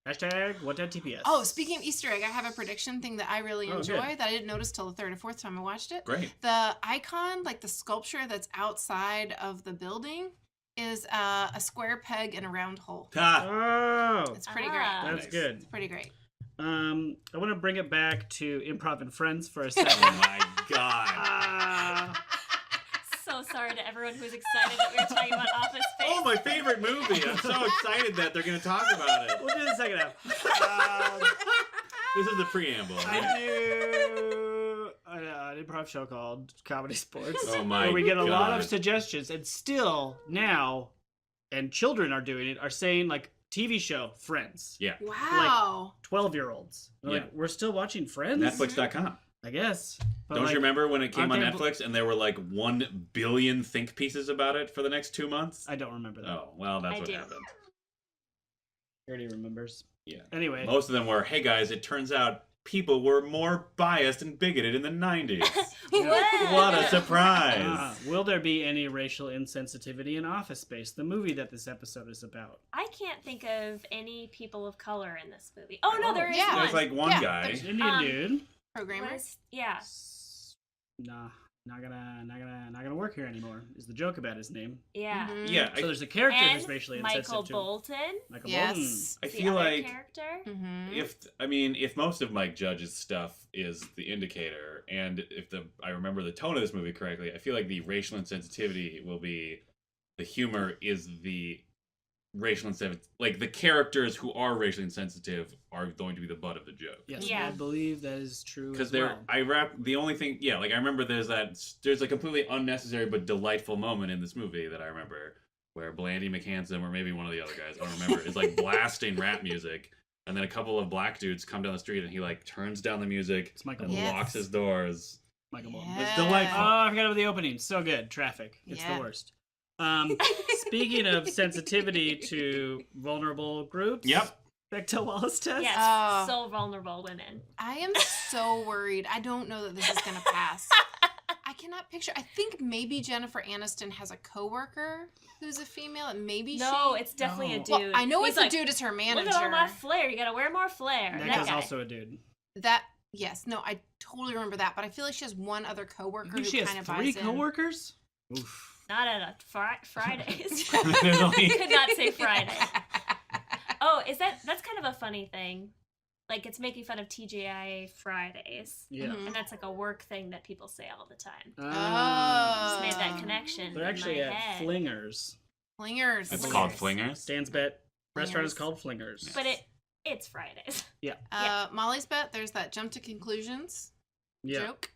Speaker 2: Hashtag what that TPS.
Speaker 3: Oh, speaking of Easter egg, I have a prediction thing that I really
Speaker 2: Oh,
Speaker 3: enjoy
Speaker 2: good.
Speaker 3: that I didn't notice till the third or fourth time I watched it.
Speaker 4: Great.
Speaker 3: The icon, like the sculpture that's outside of the building, is a square peg in a round hole.
Speaker 4: Ah,
Speaker 2: Oh,
Speaker 3: It's pretty
Speaker 1: Ah.
Speaker 3: great.
Speaker 2: that's
Speaker 4: Nice.
Speaker 2: good.
Speaker 3: It's pretty great.
Speaker 2: I want to bring it back to Improv and Friends for a
Speaker 4: oh
Speaker 2: second.
Speaker 4: my god.
Speaker 2: Ah.
Speaker 1: So sorry to everyone who's excited that we were talking about Office Space.
Speaker 4: Oh, my favorite movie. I'm so excited that they're going to talk about it.
Speaker 2: We'll do the second half.
Speaker 4: This is the preamble.
Speaker 2: I do an improv show called Comedy Sports.
Speaker 4: Oh my
Speaker 2: where we get a lot of
Speaker 4: God.
Speaker 2: suggestions, and still now, and children are doing it, are saying like TV show Friends.
Speaker 4: Yeah.
Speaker 3: Wow.
Speaker 2: 12-year-olds.
Speaker 4: Yeah.
Speaker 2: Like, we're still watching Friends?
Speaker 4: Netflix.com.
Speaker 2: I guess. But
Speaker 4: Don't
Speaker 2: like,
Speaker 4: you remember when it came on
Speaker 2: aren't they-
Speaker 4: Netflix and there were like 1 billion think pieces about it for the next 2 months?
Speaker 2: I don't remember that.
Speaker 4: Oh, well, that's
Speaker 1: I
Speaker 4: what
Speaker 1: do.
Speaker 4: happened.
Speaker 2: Gertie remembers.
Speaker 4: Yeah.
Speaker 2: Anyway.
Speaker 4: Most of them were, hey guys, it turns out people were more biased and bigoted in the 90s. What a surprise.
Speaker 2: Will there be any racial insensitivity in Office Space, the movie that this episode is about?
Speaker 1: I can't think of any people of color in this movie. Oh no, there is
Speaker 3: Yeah.
Speaker 1: one.
Speaker 4: There's like one
Speaker 3: Yeah,
Speaker 4: guy.
Speaker 3: there's-
Speaker 2: Indian
Speaker 1: Um,
Speaker 2: dude.
Speaker 3: Programmers.
Speaker 1: Yeah.
Speaker 2: Nah, not gonna work here anymore. Is the joke about his name?
Speaker 1: Yeah.
Speaker 3: Mhm.
Speaker 4: Yeah,
Speaker 2: So there's a character
Speaker 1: And
Speaker 2: who's racially
Speaker 1: Michael
Speaker 2: insensitive to.
Speaker 1: Bolton.
Speaker 2: Michael Bolton.
Speaker 3: Yes.
Speaker 4: I
Speaker 1: the
Speaker 4: feel
Speaker 1: other
Speaker 4: like
Speaker 1: character.
Speaker 3: Mm-hmm.
Speaker 4: if most of Mike Judge's stuff is the indicator, and if I remember the tone of this movie correctly, I feel like the racial insensitivity will be the humor is the racial insensitive. Like the characters who are racially insensitive are going to be the butt of the joke.
Speaker 2: Yes,
Speaker 1: Yeah.
Speaker 2: I believe that is true.
Speaker 4: Because
Speaker 2: as well.
Speaker 4: the only thing, yeah, like I remember there's a completely unnecessary but delightful moment in this movie that I remember where Blandy McHanson, or maybe one of the other guys, I don't remember, is like blasting rap music, and then a couple of black dudes come down the street and he like turns down the music
Speaker 2: It's Michael
Speaker 4: and
Speaker 2: Bolton.
Speaker 3: Yes.
Speaker 4: locks his doors.
Speaker 2: Michael Bolton.
Speaker 3: Yeah.
Speaker 4: It's delightful.
Speaker 2: Oh, I forgot about the opening. So good. Traffic. It's
Speaker 3: Yeah.
Speaker 2: the worst. Speaking of sensitivity to vulnerable groups.
Speaker 4: Yep.
Speaker 2: Bechdel Wallace test.
Speaker 1: Yes.
Speaker 3: Oh.
Speaker 1: So vulnerable women.
Speaker 3: I am so worried. I don't know that this is going to pass. I cannot picture. I think maybe Jennifer Aniston has a coworker who's a female, and maybe
Speaker 1: No,
Speaker 3: she.
Speaker 1: it's definitely
Speaker 2: No.
Speaker 1: a dude.
Speaker 3: Well, I know
Speaker 1: He's
Speaker 3: it's
Speaker 1: like,
Speaker 3: a dude. It's her manager.
Speaker 1: Look at all my flair. You gotta wear more flair.
Speaker 2: That
Speaker 1: That
Speaker 2: guy's
Speaker 1: guy.
Speaker 2: also a dude.
Speaker 3: That yes, no, I totally remember that. But I feel like she has one other coworker
Speaker 2: You think
Speaker 3: who
Speaker 2: she has
Speaker 3: kind of
Speaker 2: 3
Speaker 3: buys in.
Speaker 2: coworkers? Oof.
Speaker 1: Not at a Fridays.
Speaker 4: There's only-
Speaker 1: Could not say Friday. Oh, that's kind of a funny thing. Like it's making fun of TGIA Fridays.
Speaker 2: Yeah.
Speaker 3: Mhm.
Speaker 1: And that's like a work thing that people say all the time.
Speaker 3: Oh.
Speaker 1: Just made that connection
Speaker 2: They're
Speaker 1: in
Speaker 2: actually
Speaker 1: my
Speaker 2: at
Speaker 1: head.
Speaker 2: Flingers.
Speaker 3: Flingers.
Speaker 4: It's
Speaker 1: Flingers.
Speaker 4: called Flingers.
Speaker 2: Stan's bet. Restaurant is
Speaker 3: Flingers.
Speaker 2: called Flingers.
Speaker 1: But it's Fridays.
Speaker 3: Molly's bet. There's that jump to conclusions
Speaker 2: Yeah.
Speaker 3: joke.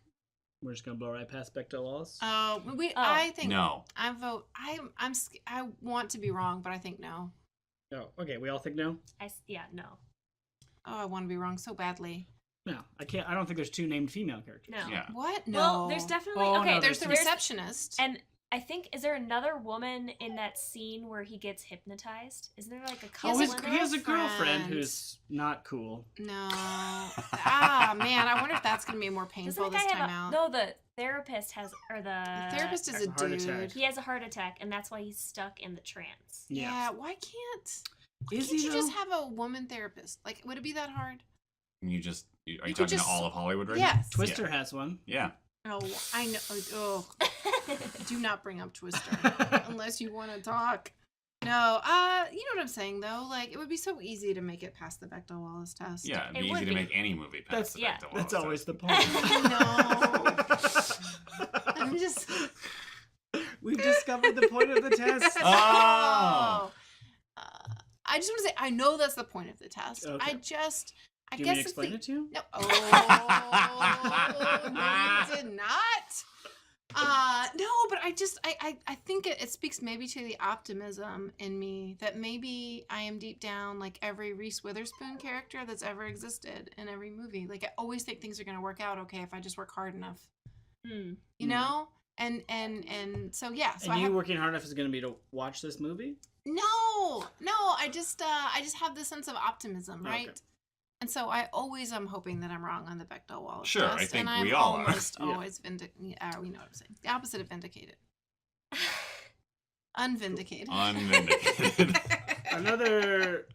Speaker 2: We're just gonna blow right past Bechdel Wallace.
Speaker 3: I think
Speaker 4: No.
Speaker 3: I vote. I want to be wrong, but I think no.
Speaker 2: Oh, okay. We all think no.
Speaker 1: No.
Speaker 3: Oh, I want to be wrong so badly.
Speaker 2: No, I can't. I don't think there's 2 named female characters.
Speaker 1: No.
Speaker 4: Yeah.
Speaker 3: What? No.
Speaker 1: Well, there's definitely
Speaker 2: Oh,
Speaker 1: okay.
Speaker 2: no,
Speaker 3: There's the
Speaker 1: there's
Speaker 3: receptionist.
Speaker 1: and I think is there another woman in that scene where he gets hypnotized? Isn't there like a couple?
Speaker 3: has
Speaker 2: He has a girlfriend
Speaker 3: girlfriend.
Speaker 2: who's not cool.
Speaker 3: No. Man, I wonder if that's going to be more painful this time out.
Speaker 1: No, the therapist has, or the
Speaker 3: The therapist is a
Speaker 2: Heart
Speaker 3: dude.
Speaker 2: attack.
Speaker 1: He has a heart attack, and that's why he's stuck in the trance.
Speaker 3: Yeah, why can't
Speaker 2: Is
Speaker 3: you
Speaker 2: he
Speaker 3: just
Speaker 2: though?
Speaker 3: have a woman therapist? Like, would it be that hard?
Speaker 4: Are you
Speaker 3: You could
Speaker 4: talking
Speaker 3: just-
Speaker 4: to all of Hollywood right
Speaker 3: Yes.
Speaker 2: Twister has one.
Speaker 4: now? Yeah.
Speaker 3: Oh, I know. Oh, do not bring up Twister unless you want to talk. No, you know what I'm saying though. Like, it would be so easy to make it past the Bechdel-Wallace test.
Speaker 4: Yeah, it'd
Speaker 1: It
Speaker 4: be
Speaker 1: would
Speaker 4: easy to
Speaker 1: be.
Speaker 4: make any movie
Speaker 2: That's-
Speaker 4: past the
Speaker 1: yeah.
Speaker 4: Bechdel-Wallace
Speaker 2: That's always
Speaker 4: test.
Speaker 2: the point.
Speaker 3: No. I'm just.
Speaker 2: We've discovered the point of the test.
Speaker 4: Oh.
Speaker 3: I just want to say, I know that's the point of the test.
Speaker 2: Okay.
Speaker 3: I
Speaker 2: Do
Speaker 3: guess
Speaker 2: you want me to
Speaker 3: it's
Speaker 2: explain it to you?
Speaker 3: No. Oh, no, you did not. No, but I think it speaks maybe to the optimism in me that maybe I am deep down like every Reese Witherspoon character that's ever existed in every movie. Like I always think things are going to work out okay if I just work hard enough. You know? And so yeah, so
Speaker 2: And
Speaker 3: I
Speaker 2: you
Speaker 3: have,
Speaker 2: working hard enough is going to be to watch this movie?
Speaker 3: no, I just have this sense of optimism, right?
Speaker 2: Okay.
Speaker 3: And so I always am hoping that I'm wrong on the Bechdel-Wallace
Speaker 4: Sure,
Speaker 3: test.
Speaker 4: I think
Speaker 3: and I'm
Speaker 4: we all are.
Speaker 3: almost
Speaker 2: Yeah.
Speaker 3: always we know what I'm saying. The opposite of vindicated. Unvindicated.
Speaker 4: Unvindicated.
Speaker 2: Another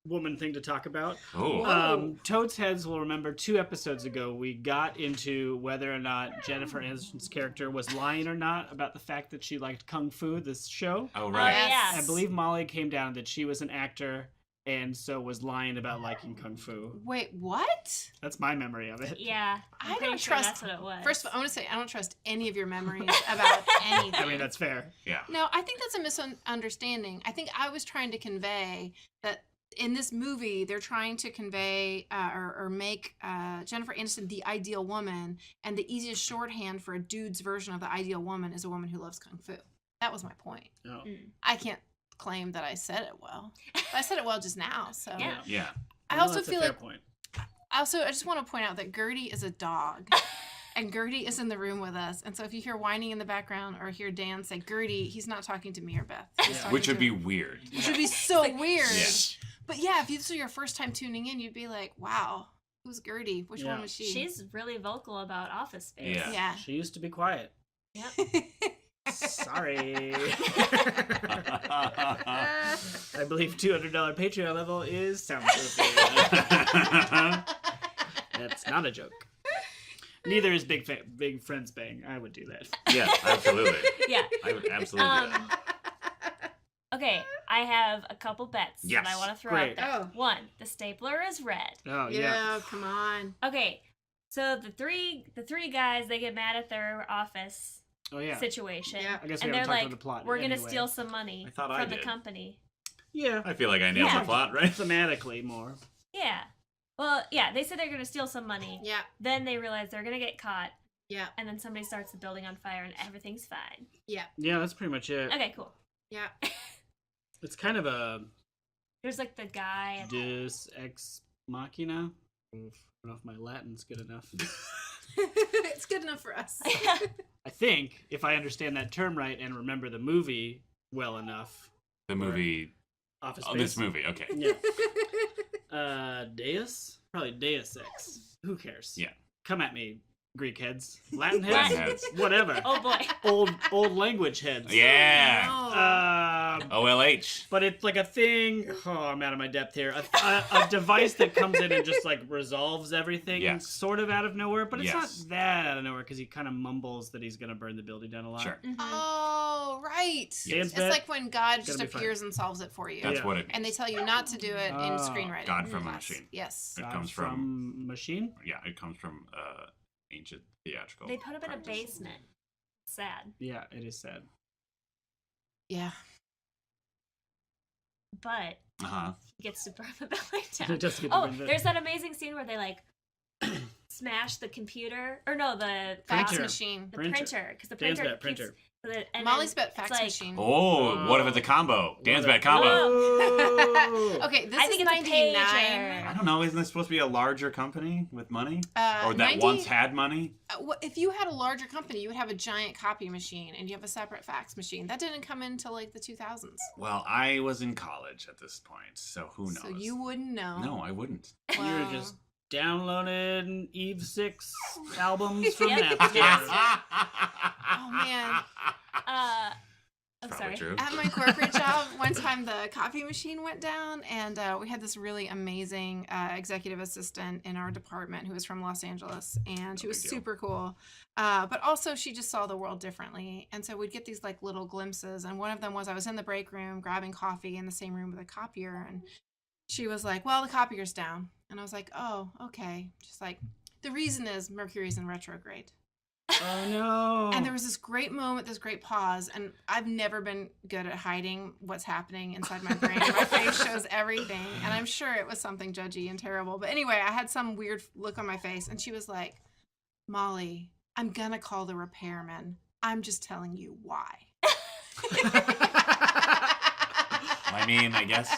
Speaker 2: woman thing to talk about.
Speaker 4: Oh.
Speaker 2: Totes heads will remember 2 episodes ago we got into whether or not Jennifer Aniston's character was lying or not about the fact that she liked Kung Fu, this show.
Speaker 4: Oh,
Speaker 1: Oh,
Speaker 4: right.
Speaker 1: yes.
Speaker 2: I believe Molly came down that she was an actor and so was lying about liking Kung Fu.
Speaker 3: Wait, what?
Speaker 2: That's my memory of it.
Speaker 1: Yeah,
Speaker 3: I
Speaker 1: I'm pretty
Speaker 3: don't
Speaker 1: sure
Speaker 3: trust.
Speaker 1: that's what it was.
Speaker 3: First of all, I want to say I don't trust any of your memories about anything.
Speaker 2: I mean, that's fair.
Speaker 4: Yeah.
Speaker 3: No, I think that's a misunderstanding. I think I was trying to convey that in this movie, they're trying to convey or make Jennifer Aniston the ideal woman, and the easiest shorthand for a dude's version of the ideal woman is a woman who loves Kung Fu. That was my point.
Speaker 2: Oh.
Speaker 3: I can't claim that I said it well. But I said it well just now. So
Speaker 1: Yeah.
Speaker 4: Yeah.
Speaker 3: I
Speaker 2: Well,
Speaker 3: also
Speaker 2: that's a
Speaker 3: feel
Speaker 2: fair
Speaker 3: like
Speaker 2: point.
Speaker 3: I just want to point out that Gertie is a dog. And Gertie is in the room with us. And so if you hear whining in the background or hear Dan say Gertie, he's not talking to me or Beth. He's talking
Speaker 4: Which would
Speaker 3: to
Speaker 4: be
Speaker 3: him.
Speaker 4: weird.
Speaker 3: Which would be so weird.
Speaker 4: Yeah.
Speaker 3: But yeah, if this was your first time tuning in, you'd be like, wow, who's Gertie? Which
Speaker 2: Yeah.
Speaker 3: one was she?
Speaker 1: She's really vocal about Office Space.
Speaker 4: Yeah.
Speaker 3: Yeah.
Speaker 2: She used to be quiet.
Speaker 1: Yep.
Speaker 2: Sorry. I believe $200 Patreon level is soundproofing. That's not a joke. Neither is Big Friends Bang. I would do that.
Speaker 4: Yeah, absolutely.
Speaker 1: Yeah.
Speaker 4: I would absolutely do that.
Speaker 1: Okay, I have a couple bets
Speaker 4: Yes.
Speaker 1: that I want to throw
Speaker 2: Great.
Speaker 1: out there.
Speaker 3: Oh.
Speaker 1: One, the stapler is red.
Speaker 2: Oh, yeah.
Speaker 3: Yeah, come on.
Speaker 1: Okay, so the three guys, they get mad at their office
Speaker 2: Oh, yeah.
Speaker 1: situation.
Speaker 3: Yeah.
Speaker 2: I guess we
Speaker 1: and
Speaker 2: haven't
Speaker 1: they're
Speaker 2: talked
Speaker 1: like,
Speaker 2: about the plot
Speaker 1: we're gonna
Speaker 2: anyway.
Speaker 1: steal some money
Speaker 4: I thought I
Speaker 1: from the
Speaker 4: did.
Speaker 1: company.
Speaker 2: Yeah.
Speaker 4: I feel like I nailed
Speaker 1: Yeah.
Speaker 4: the plot, right?
Speaker 2: Thematically more.
Speaker 1: Yeah. Well, yeah, they said they're gonna steal some money.
Speaker 3: Yeah.
Speaker 1: Then they realize they're gonna get caught,
Speaker 3: Yeah.
Speaker 1: and then somebody starts the building on fire, and everything's fine.
Speaker 3: Yeah.
Speaker 2: Yeah, that's pretty much it.
Speaker 1: Okay, cool.
Speaker 3: Yeah.
Speaker 2: It's kind of a
Speaker 1: There's like the guy. At the...
Speaker 2: deus ex machina. I don't know if my Latin's good enough.
Speaker 3: It's good enough for us.
Speaker 2: I think, if I understand that term right and remember the movie well enough,
Speaker 4: The movie.
Speaker 2: Office
Speaker 4: Oh,
Speaker 2: Space.
Speaker 4: this movie. Okay.
Speaker 2: Yeah. Deus? Probably Deus Ex. Who cares?
Speaker 4: Yeah.
Speaker 2: Come at me, Greek heads. Latin heads?
Speaker 4: Latin heads.
Speaker 2: Whatever.
Speaker 1: Oh boy.
Speaker 2: Old language heads.
Speaker 4: Yeah. OLH.
Speaker 2: But it's like a thing. Oh, I'm out of my depth here. A device that comes in and just like resolves everything,
Speaker 4: Yes.
Speaker 2: sort of out of nowhere. But it's
Speaker 4: Yes.
Speaker 2: not that out of nowhere because he kind of mumbles that he's gonna burn the building down a lot.
Speaker 4: Sure.
Speaker 3: Oh, right.
Speaker 2: Dan's
Speaker 3: It's
Speaker 2: bet.
Speaker 3: like when God just
Speaker 2: Gonna be fine.
Speaker 3: appears and solves it for you.
Speaker 4: That's
Speaker 2: Yeah.
Speaker 4: what it means.
Speaker 3: And they tell you not to do it in
Speaker 2: Oh.
Speaker 3: screenwriting.
Speaker 4: God from a
Speaker 3: class.
Speaker 4: machine.
Speaker 3: Yes.
Speaker 4: It
Speaker 2: God
Speaker 4: comes from.
Speaker 2: machine.
Speaker 4: Yeah, it comes from ancient theatrical.
Speaker 1: They put him in a
Speaker 4: practice.
Speaker 1: basement. Sad.
Speaker 2: Yeah, it is sad.
Speaker 3: Yeah.
Speaker 1: But
Speaker 4: Uh-huh.
Speaker 1: he gets to burn the building
Speaker 2: It
Speaker 1: down.
Speaker 2: does get to
Speaker 1: Oh,
Speaker 2: burn the-
Speaker 1: there's that amazing scene where they like smash the computer, or no, the
Speaker 3: Fax
Speaker 2: Printer.
Speaker 3: machine.
Speaker 1: the
Speaker 2: Printer.
Speaker 1: printer, because the
Speaker 2: Dan's
Speaker 1: printer
Speaker 2: bet, printer.
Speaker 1: And
Speaker 3: Molly's
Speaker 1: then
Speaker 3: bet fax
Speaker 1: it's like,
Speaker 3: machine.
Speaker 4: Oh, what if it's a combo? Dan's bet combo.
Speaker 2: Oh.
Speaker 3: Okay, this
Speaker 1: I
Speaker 3: is
Speaker 1: think it's a
Speaker 3: 99.
Speaker 1: pager.
Speaker 4: I don't know. Isn't this supposed to be a larger company with money? Or that
Speaker 3: 90
Speaker 4: once had money?
Speaker 3: If you had a larger company, you would have a giant copy machine and you have a separate fax machine. That didn't come into like the 2000s.
Speaker 4: Well, I was in college at this point, so who knows?
Speaker 3: So you wouldn't know.
Speaker 4: No, I wouldn't.
Speaker 2: You were
Speaker 3: Wow.
Speaker 2: just downloading Eve 6 albums from
Speaker 1: Yep.
Speaker 2: Napster.
Speaker 3: Oh, man.
Speaker 1: I'm
Speaker 4: Probably
Speaker 1: sorry.
Speaker 4: true.
Speaker 3: At my corporate job, one time the copy machine went down, and we had this really amazing executive assistant in our department who was from Los Angeles, and she was
Speaker 4: big deal.
Speaker 3: super cool. But also, she just saw the world differently, and so we'd get these like little glimpses. And one of them was I was in the break room grabbing coffee in the same room with a copier, and she was like, "Well, the copier's down," and I was like, "Oh, okay." She's like, "The reason is Mercury's in retrograde."
Speaker 2: Oh no.
Speaker 3: And there was this great moment, this great pause, and I've never been good at hiding what's happening inside my brain. My face shows everything, and I'm sure it was something judgy and terrible. But anyway, I had some weird look on my face, and she was like, "Molly, I'm gonna call the repairman. I'm just telling you why."
Speaker 4: I mean, I guess.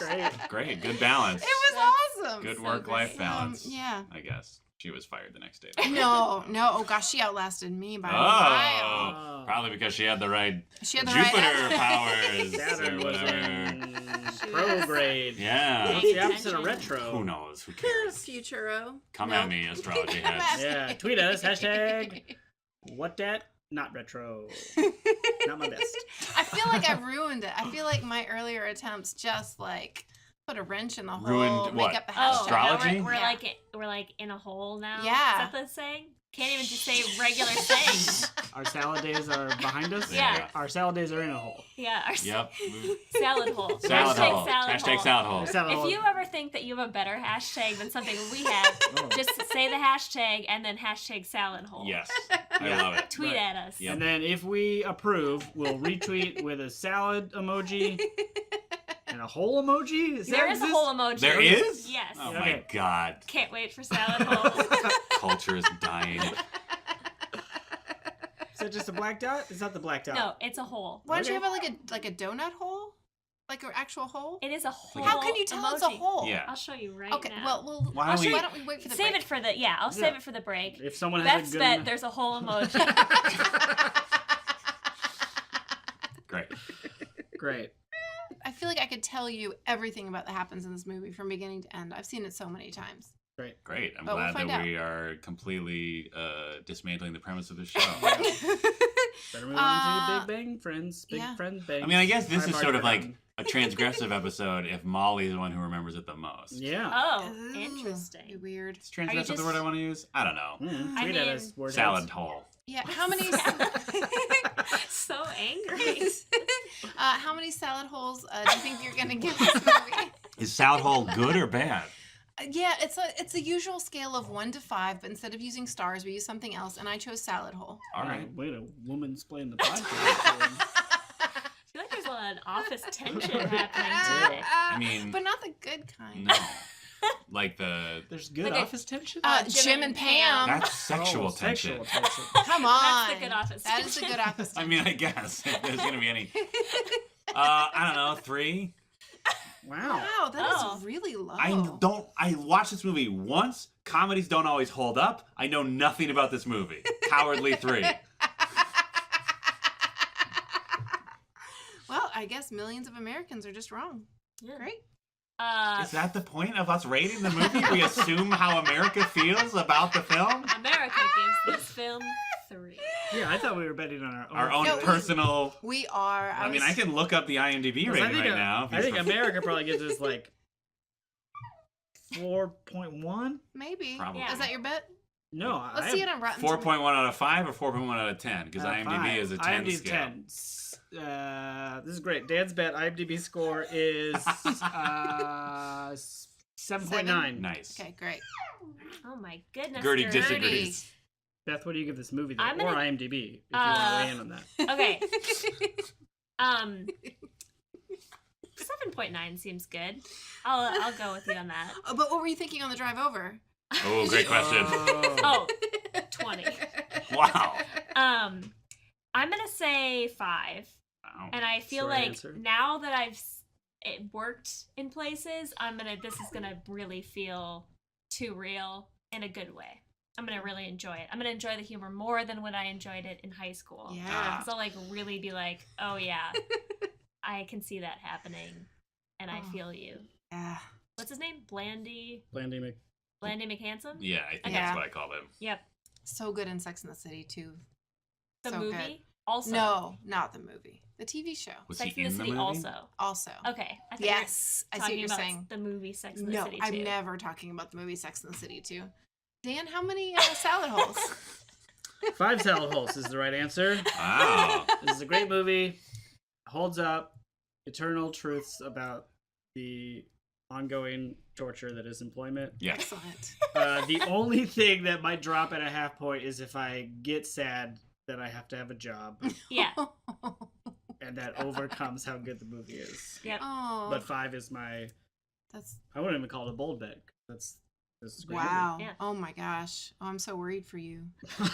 Speaker 4: Great. Good balance.
Speaker 3: It was awesome.
Speaker 4: Good
Speaker 1: so
Speaker 4: work-life
Speaker 1: great.
Speaker 4: balance.
Speaker 3: Yeah.
Speaker 4: I guess. She was fired the next day.
Speaker 3: No. Oh gosh, she outlasted me by a
Speaker 4: Oh,
Speaker 3: mile.
Speaker 4: probably because she had the right
Speaker 3: She had the
Speaker 4: Jupiter
Speaker 3: right
Speaker 4: powers
Speaker 2: Saturn
Speaker 4: or
Speaker 2: was
Speaker 4: whatever.
Speaker 2: in prograde.
Speaker 4: Yeah.
Speaker 2: What's the opposite of retro?
Speaker 4: Who knows? Who cares?
Speaker 3: Futuro.
Speaker 4: Come
Speaker 3: No.
Speaker 4: at me, astrology
Speaker 3: Come
Speaker 4: heads.
Speaker 3: at
Speaker 2: Yeah, tweet us, hashtag what dat? Not retro. Not my best.
Speaker 3: I feel like I've ruined it. I feel like my earlier attempts just like put a wrench in the hole,
Speaker 4: Ruined
Speaker 3: make
Speaker 4: what?
Speaker 3: up the
Speaker 1: Oh,
Speaker 3: hashtag.
Speaker 4: Astrology?
Speaker 1: We're,
Speaker 3: Yeah.
Speaker 1: we're like in a hole now.
Speaker 3: Yeah.
Speaker 1: Is that the saying? Can't even just say regular sayings.
Speaker 2: Our salad days are behind us.
Speaker 1: Yeah.
Speaker 2: Our salad days are in a hole.
Speaker 1: Yeah. Our
Speaker 4: Yep.
Speaker 1: salad hole.
Speaker 4: Salad
Speaker 1: Hashtag
Speaker 4: hole.
Speaker 1: salad
Speaker 4: Hashtag
Speaker 1: hole.
Speaker 4: salad hole.
Speaker 2: Salad hole.
Speaker 1: If you ever think that you have a better hashtag than something we have,
Speaker 2: Oh.
Speaker 1: just say the hashtag and then hashtag salad hole.
Speaker 4: Yes. I love it.
Speaker 1: Tweet
Speaker 2: Right.
Speaker 1: at us.
Speaker 4: Yep.
Speaker 2: And then if we approve, we'll retweet with a salad emoji and a hole emoji. Is
Speaker 1: There
Speaker 2: that
Speaker 1: is a
Speaker 2: exist?
Speaker 1: whole emoji.
Speaker 4: There is?
Speaker 1: Yes.
Speaker 4: Oh
Speaker 2: Okay.
Speaker 4: my god.
Speaker 1: Can't wait for salad hole.
Speaker 4: Culture is dying.
Speaker 2: Is that just a black dot? It's not the black dot.
Speaker 1: No, it's a hole.
Speaker 3: Why don't you
Speaker 2: Okay.
Speaker 3: have it like a donut hole? Like an actual hole?
Speaker 1: It is a hole.
Speaker 3: How can you tell it's a
Speaker 1: emoji.
Speaker 3: hole?
Speaker 4: Yeah.
Speaker 1: I'll show you right
Speaker 3: Okay,
Speaker 1: now.
Speaker 3: well,
Speaker 4: Why don't we-
Speaker 3: why don't we wait for the
Speaker 1: save
Speaker 3: break?
Speaker 1: it for the I'll save it for the break.
Speaker 2: If someone has
Speaker 1: Beth's
Speaker 2: a good
Speaker 1: bet
Speaker 2: enough-
Speaker 1: there's a whole emoji.
Speaker 4: Great.
Speaker 2: Great.
Speaker 3: I feel like I could tell you everything about that happens in this movie from beginning to end. I've seen it so many times.
Speaker 4: Great. I'm
Speaker 3: But we'll
Speaker 4: glad
Speaker 3: find
Speaker 4: that
Speaker 3: out.
Speaker 4: we are completely dismantling the premise of the show.
Speaker 2: Better move on to Big Bang Friends. Big
Speaker 3: yeah.
Speaker 2: Friends Bang.
Speaker 4: I mean, I guess this
Speaker 2: I've
Speaker 4: is
Speaker 2: already
Speaker 4: sort of like
Speaker 2: forgotten.
Speaker 4: a transgressive episode if Molly's the one who remembers it the most.
Speaker 2: Yeah.
Speaker 1: Oh,
Speaker 3: Ooh,
Speaker 1: interesting.
Speaker 3: Weird.
Speaker 4: Is transgressive the
Speaker 1: just-
Speaker 4: word I want to use? I don't know.
Speaker 2: Mm,
Speaker 1: I
Speaker 2: tweet at
Speaker 1: mean-
Speaker 2: us. Word
Speaker 4: Salad
Speaker 2: heads.
Speaker 4: hole.
Speaker 3: Yeah. How many?
Speaker 1: So angry.
Speaker 3: How many salad holes do you think you're gonna give this movie?
Speaker 4: Is salad hole good or bad?
Speaker 3: Yeah, it's a usual scale of 1 to 5, but instead of using stars, we use something else, and I chose salad hole.
Speaker 4: All right.
Speaker 2: Wait, a woman's playing the podcast.
Speaker 1: I feel like there's a lot of office tension happening today.
Speaker 4: I mean-
Speaker 3: but not the good kind.
Speaker 4: No. Like the
Speaker 2: There's good
Speaker 1: Like a-
Speaker 2: office tension?
Speaker 3: Jim and Pam.
Speaker 4: that's sexual tension.
Speaker 2: Sexual tension.
Speaker 3: Come on,
Speaker 1: That's the good office
Speaker 3: That is the
Speaker 1: tension.
Speaker 3: good office.
Speaker 4: I mean, I guess if there's gonna be any. I don't know, 3.
Speaker 2: Wow.
Speaker 3: Wow, that is
Speaker 1: Oh.
Speaker 3: really low.
Speaker 4: I watched this movie once. Comedies don't always hold up. I know nothing about this movie. Cowardly 3.
Speaker 3: Well, I guess millions of Americans are just wrong.
Speaker 1: Yeah.
Speaker 3: Great.
Speaker 4: Is that the point of us rating the movie? We assume how America feels about the film?
Speaker 1: America gives this film 3.
Speaker 2: Yeah, I thought we were betting on our own.
Speaker 4: Our own
Speaker 3: No,
Speaker 4: personal.
Speaker 3: We are.
Speaker 4: I mean, I can look up the IMDb
Speaker 2: Because
Speaker 4: rating right now. if
Speaker 2: I
Speaker 4: you
Speaker 2: think
Speaker 4: prefer.
Speaker 2: America probably gives us like 4.1.
Speaker 3: Maybe.
Speaker 4: Probably.
Speaker 1: Yeah.
Speaker 3: Is that your bet?
Speaker 2: No,
Speaker 3: Let's
Speaker 2: I
Speaker 3: see
Speaker 2: have,
Speaker 3: it on Rotten
Speaker 4: 4.1 out of 5 or 4.1 out of 10? Because IMDb
Speaker 2: five.
Speaker 4: is a 10
Speaker 2: IMDb's
Speaker 4: scale.
Speaker 2: 10. This is great. Dan's bet IMDb score is 7.9.
Speaker 4: Nice.
Speaker 3: Okay, great.
Speaker 1: Oh my goodness.
Speaker 4: Gertie
Speaker 1: Gertie.
Speaker 4: disagrees.
Speaker 2: Beth, what do you give this movie though?
Speaker 1: I'm
Speaker 2: Or
Speaker 1: gonna-
Speaker 2: IMDb, if you want to weigh in on that.
Speaker 1: Okay. 7.9 seems good. I'll go with you on that.
Speaker 3: Oh, but what were you thinking on the drive over?
Speaker 4: Oh, great question.
Speaker 1: Oh, 20.
Speaker 4: Wow.
Speaker 1: I'm gonna say 5.
Speaker 4: Wow.
Speaker 1: And I feel
Speaker 2: Short
Speaker 1: like
Speaker 2: answer.
Speaker 1: now that I've it worked in places, this is gonna really feel too real in a good way. I'm gonna really enjoy it. I'm gonna enjoy the humor more than when I enjoyed it in high school.
Speaker 3: Yeah.
Speaker 1: Because I'll like really be like, oh yeah, I can see that happening, and I feel you.
Speaker 3: Yeah.
Speaker 1: What's his name? Blandy
Speaker 2: Blandy
Speaker 1: McHandsome?
Speaker 4: Yeah, I think
Speaker 1: Okay.
Speaker 4: that's what I called him.
Speaker 1: Yep.
Speaker 3: So good in Sex and the City too.
Speaker 1: The
Speaker 3: So
Speaker 1: movie?
Speaker 3: good.
Speaker 1: Also.
Speaker 3: No, not the movie. The TV show.
Speaker 4: Was
Speaker 1: Sex
Speaker 4: he
Speaker 1: and
Speaker 4: in
Speaker 1: the
Speaker 4: the
Speaker 1: City
Speaker 4: movie?
Speaker 1: also.
Speaker 3: Also.
Speaker 1: Okay. I thought you were
Speaker 3: Yes, I see what
Speaker 1: talking
Speaker 3: you're
Speaker 1: about
Speaker 3: saying.
Speaker 1: the movie Sex and the
Speaker 3: No,
Speaker 1: City
Speaker 3: I'm
Speaker 1: too.
Speaker 3: never talking about the movie Sex and the City too. Dan, how many salad holes?
Speaker 2: 5 salad holes is the right answer.
Speaker 4: Wow.
Speaker 2: This is a great movie. Holds up. Eternal truths about the ongoing torture that is employment.
Speaker 4: Yeah.
Speaker 3: Excellent.
Speaker 2: The only thing that might drop at a half point is if I get sad that I have to have a job,
Speaker 1: Yeah.
Speaker 2: and that overcomes how good the movie is.
Speaker 1: Yep.
Speaker 3: Oh,
Speaker 2: But 5 is my.
Speaker 3: that's
Speaker 2: I wouldn't even call it a bold bet. This is a great
Speaker 3: wow.
Speaker 1: Yeah.
Speaker 3: Oh my gosh. Oh, I'm so worried for you.
Speaker 2: movie.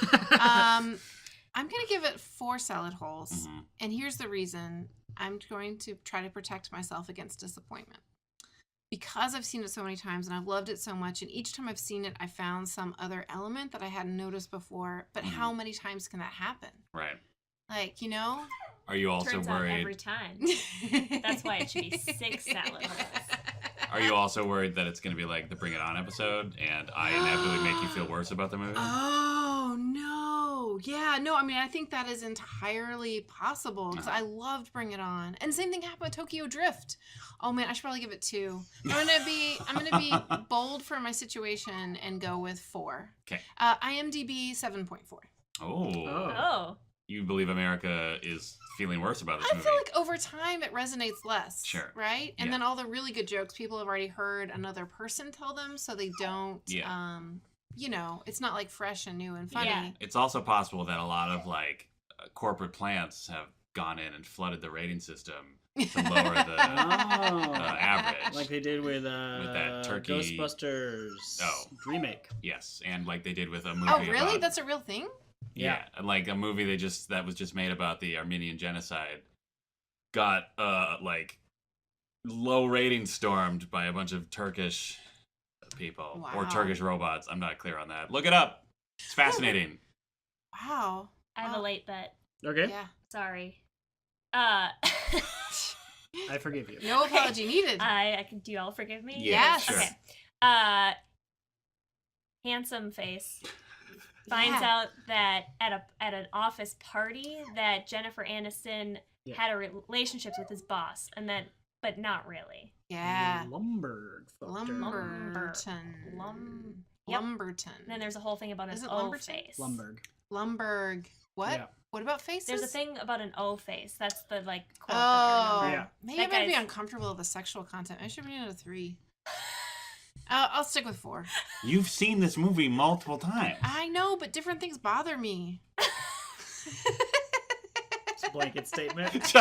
Speaker 3: I'm gonna give it 4 salad holes,
Speaker 4: Mhm.
Speaker 3: and here's the reason. I'm going to try to protect myself against disappointment. Because I've seen it so many times and I've loved it so much, and each time I've seen it, I found some other element that I hadn't noticed before. But how many times can that happen?
Speaker 4: Right.
Speaker 3: Like, you know?
Speaker 4: Are you also
Speaker 1: Turns out every
Speaker 4: worried?
Speaker 1: time. That's why it should be 6 salad holes.
Speaker 4: Are you also worried that it's going to be like the Bring It On episode, and I inevitably make you feel worse about the movie?
Speaker 3: Oh, no. Yeah, no, I mean, I think that is entirely possible because I loved Bring It On. And same thing happened with Tokyo Drift. Oh man, I should probably give it 2. I'm gonna be bold for my situation and go with 4.
Speaker 4: Okay.
Speaker 3: IMDb 7.4.
Speaker 4: Oh.
Speaker 1: Oh.
Speaker 4: You believe America is feeling worse about this
Speaker 3: I
Speaker 4: movie?
Speaker 3: feel like over time it resonates less.
Speaker 4: Sure.
Speaker 3: Right? And
Speaker 4: Yeah.
Speaker 3: then all the really good jokes people have already heard another person tell them, so they don't
Speaker 4: Yeah.
Speaker 3: you know, it's not like fresh and new and funny.
Speaker 1: Yeah.
Speaker 4: It's also possible that a lot of like corporate plants have gone in and flooded the rating system to lower the average.
Speaker 2: Like they did with
Speaker 4: that turkey-
Speaker 2: Ghostbusters remake.
Speaker 4: Yes, and like they did with a movie.
Speaker 3: Oh, really?
Speaker 4: about-
Speaker 3: That's a real thing?
Speaker 4: yeah, and like a movie that was just made about the Armenian genocide got like low ratings stormed by a bunch of Turkish people or
Speaker 3: Wow.
Speaker 4: Turkish robots. I'm not clear on that. Look it up. It's fascinating.
Speaker 3: Wow.
Speaker 1: I have a late bet.
Speaker 2: Okay,
Speaker 3: Yeah.
Speaker 1: Sorry.
Speaker 2: I forgive you.
Speaker 3: No
Speaker 1: Okay.
Speaker 3: apology needed.
Speaker 1: I can. Do y'all forgive me?
Speaker 4: Yeah,
Speaker 3: Yes.
Speaker 4: sure.
Speaker 1: Okay. Handsome face finds
Speaker 3: Yeah.
Speaker 1: out that at an office party that Jennifer Aniston
Speaker 2: Yeah.
Speaker 1: had a relationship with his boss, and then but not really.
Speaker 3: Yeah.
Speaker 2: Lumberg. fucked her.
Speaker 3: Lumberton.
Speaker 1: Yep.
Speaker 3: Lumberton.
Speaker 1: And then there's a whole thing about an
Speaker 3: Is it
Speaker 1: O
Speaker 3: Lumberton?
Speaker 1: face.
Speaker 2: Lumberg.
Speaker 3: Lumberg. What?
Speaker 2: Yeah.
Speaker 3: What about faces?
Speaker 1: There's a thing about an O face. That's the like quote that
Speaker 3: Oh.
Speaker 1: I remember.
Speaker 2: Yeah.
Speaker 3: Maybe
Speaker 1: That
Speaker 3: I'm going to be
Speaker 1: guy's-
Speaker 3: uncomfortable with the sexual content. I should be at a 3. I'll stick with 4.
Speaker 4: You've seen this movie multiple times.
Speaker 3: I know, but different things bother me.
Speaker 2: It's a blanket statement.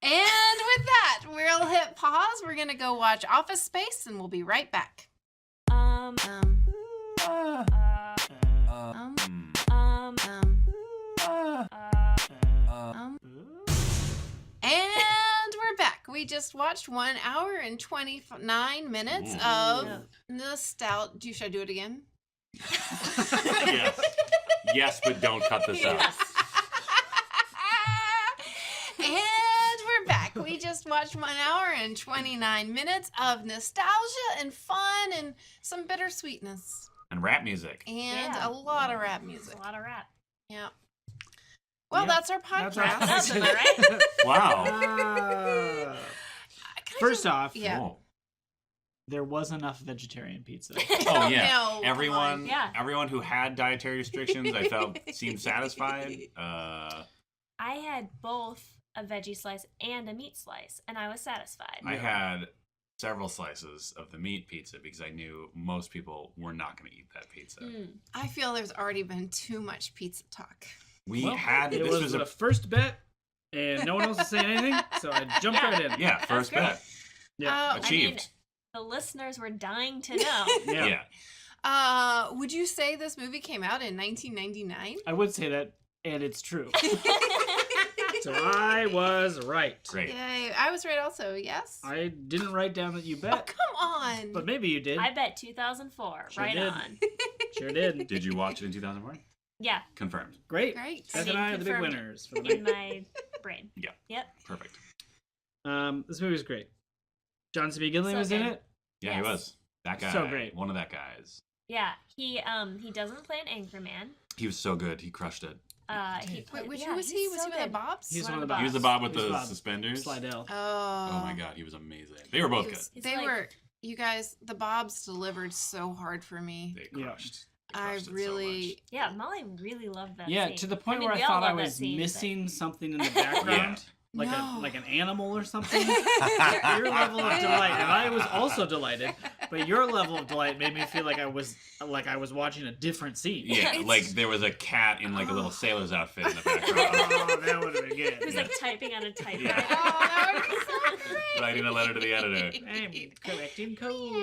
Speaker 3: And with that, we'll hit pause. We're going to go watch Office Space, and we'll be right back.
Speaker 1: Um.
Speaker 3: Um, and we're back. We just watched 1 hour and 29 minutes of
Speaker 1: Yeah.
Speaker 3: nostalgia. Should I do it again?
Speaker 4: Yes. Yes, but don't cut this out.
Speaker 3: And we're back. We just watched 1 hour and 29 minutes of nostalgia and fun and some bittersweetness
Speaker 4: And rap music.
Speaker 3: and
Speaker 1: Yeah.
Speaker 3: a lot of rap
Speaker 1: There's
Speaker 3: music.
Speaker 1: a lot of rap.
Speaker 3: Yeah. Well,
Speaker 2: Yep.
Speaker 3: that's our
Speaker 2: That's
Speaker 3: podcast.
Speaker 2: our
Speaker 1: That's am I right?
Speaker 4: Wow.
Speaker 3: Can I
Speaker 2: First
Speaker 3: just-
Speaker 2: off,
Speaker 3: yeah.
Speaker 4: Cool.
Speaker 2: there was enough vegetarian pizza.
Speaker 4: Oh yeah.
Speaker 3: No, come
Speaker 4: everyone
Speaker 3: on.
Speaker 1: Yeah.
Speaker 4: everyone who had dietary restrictions I felt seemed satisfied.
Speaker 1: I had both a veggie slice and a meat slice, and I was satisfied.
Speaker 4: I had several slices of the meat pizza because I knew most people were not going to eat that pizza.
Speaker 1: Mm.
Speaker 3: I feel there's already been too much pizza talk.
Speaker 4: We
Speaker 2: Well,
Speaker 4: had
Speaker 2: it
Speaker 4: this
Speaker 2: was
Speaker 4: was
Speaker 2: the
Speaker 4: a
Speaker 2: first bet, and no one else was saying anything, so I jumped right in.
Speaker 4: yeah, first
Speaker 1: great.
Speaker 4: bet.
Speaker 2: Yeah.
Speaker 3: Uh,
Speaker 1: I mean,
Speaker 4: Achieved.
Speaker 1: the listeners were dying to know.
Speaker 2: Yeah.
Speaker 4: Yeah.
Speaker 3: Would you say this movie came out in 1999?
Speaker 2: I would say that, and it's true. So I was right.
Speaker 4: Great.
Speaker 3: Yay. I was right also, yes?
Speaker 2: I didn't write down that you
Speaker 3: Oh,
Speaker 2: bet,
Speaker 3: come on.
Speaker 2: but maybe you did.
Speaker 1: I bet 2004.
Speaker 2: Sure
Speaker 1: Right
Speaker 2: did.
Speaker 1: on.
Speaker 2: Sure did.
Speaker 4: Did you watch it in 2004?
Speaker 1: Yeah,
Speaker 4: Confirmed.
Speaker 2: Great.
Speaker 3: Great.
Speaker 2: Seth
Speaker 1: I
Speaker 2: and
Speaker 1: mean,
Speaker 2: I are the big
Speaker 1: confirmed
Speaker 2: winners for the
Speaker 1: in
Speaker 2: night.
Speaker 1: my brain.
Speaker 4: Yeah.
Speaker 1: Yep.
Speaker 4: Perfect.
Speaker 2: This movie was great. John C. McGinley
Speaker 1: So
Speaker 2: was in
Speaker 1: good.
Speaker 2: it.
Speaker 4: Yeah, he
Speaker 1: Yes.
Speaker 4: was. That guy.
Speaker 2: So great.
Speaker 4: One of that guys.
Speaker 1: Yeah, he doesn't play an anchorman.
Speaker 4: He was so good. He crushed it.
Speaker 1: He
Speaker 2: Wait,
Speaker 1: played,
Speaker 3: Which
Speaker 1: yeah,
Speaker 3: who was he?
Speaker 1: he's
Speaker 3: Was
Speaker 1: so
Speaker 3: he one of the
Speaker 1: good.
Speaker 3: Bobs?
Speaker 2: He's
Speaker 1: One
Speaker 2: one
Speaker 1: of
Speaker 2: of
Speaker 1: the
Speaker 2: the
Speaker 4: He was the
Speaker 1: Bobs.
Speaker 4: Bob with
Speaker 2: He's
Speaker 4: the
Speaker 2: Bob.
Speaker 4: suspenders.
Speaker 2: Slidell.
Speaker 3: Oh.
Speaker 4: Oh my god, he was amazing. They were both good.
Speaker 1: He's
Speaker 3: They
Speaker 1: like-
Speaker 3: were, you guys, the Bobs delivered so hard for me.
Speaker 4: They
Speaker 2: Yeah.
Speaker 4: crushed. They
Speaker 3: I
Speaker 4: crushed it so
Speaker 3: really,
Speaker 1: Yeah, Molly really loved that
Speaker 2: Yeah,
Speaker 1: scene.
Speaker 2: to the point
Speaker 1: mean,
Speaker 2: where I
Speaker 1: we all
Speaker 2: thought I
Speaker 1: love that
Speaker 2: was
Speaker 1: scene, but-
Speaker 2: missing something in the background. Like
Speaker 3: No.
Speaker 2: like an animal or something. Your level of delight, and I was also delighted, but your level of delight made me feel like I was watching a different scene.
Speaker 4: Yeah,
Speaker 3: It's-
Speaker 4: like there was a cat in like a little sailor's outfit in the background,
Speaker 2: Oh, that would have been good.
Speaker 1: He was like typing on a typewriter.
Speaker 4: Yeah.
Speaker 3: oh, that would be so great.
Speaker 4: writing a letter to the editor.
Speaker 2: I'm correcting code.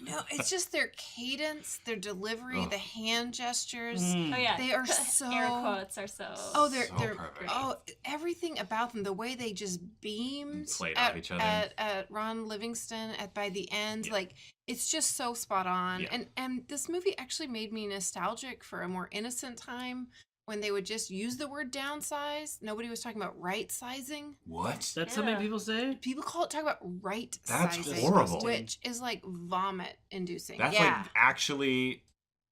Speaker 3: No, it's just their cadence, their delivery,
Speaker 4: Ugh.
Speaker 3: the hand gestures.
Speaker 2: Mm.
Speaker 1: Oh yeah,
Speaker 3: They are so-
Speaker 1: air quotes are so.
Speaker 3: Oh, they're
Speaker 4: So
Speaker 3: they're
Speaker 4: perfect.
Speaker 3: oh everything about them, the way they just beamed
Speaker 4: Played off each other.
Speaker 3: at Ron Livingston at by the end,
Speaker 4: Yeah.
Speaker 3: like it's just so spot on.
Speaker 4: Yeah.
Speaker 3: And this movie actually made me nostalgic for a more innocent time when they would just use the word downsize. Nobody was talking about right sizing.
Speaker 4: What?
Speaker 2: That's something
Speaker 1: Yeah.
Speaker 2: people say.
Speaker 3: People talk about right
Speaker 4: That's
Speaker 3: sizing,
Speaker 4: horrible.
Speaker 3: which is like vomit inducing.
Speaker 4: That's
Speaker 3: yeah.
Speaker 4: like actually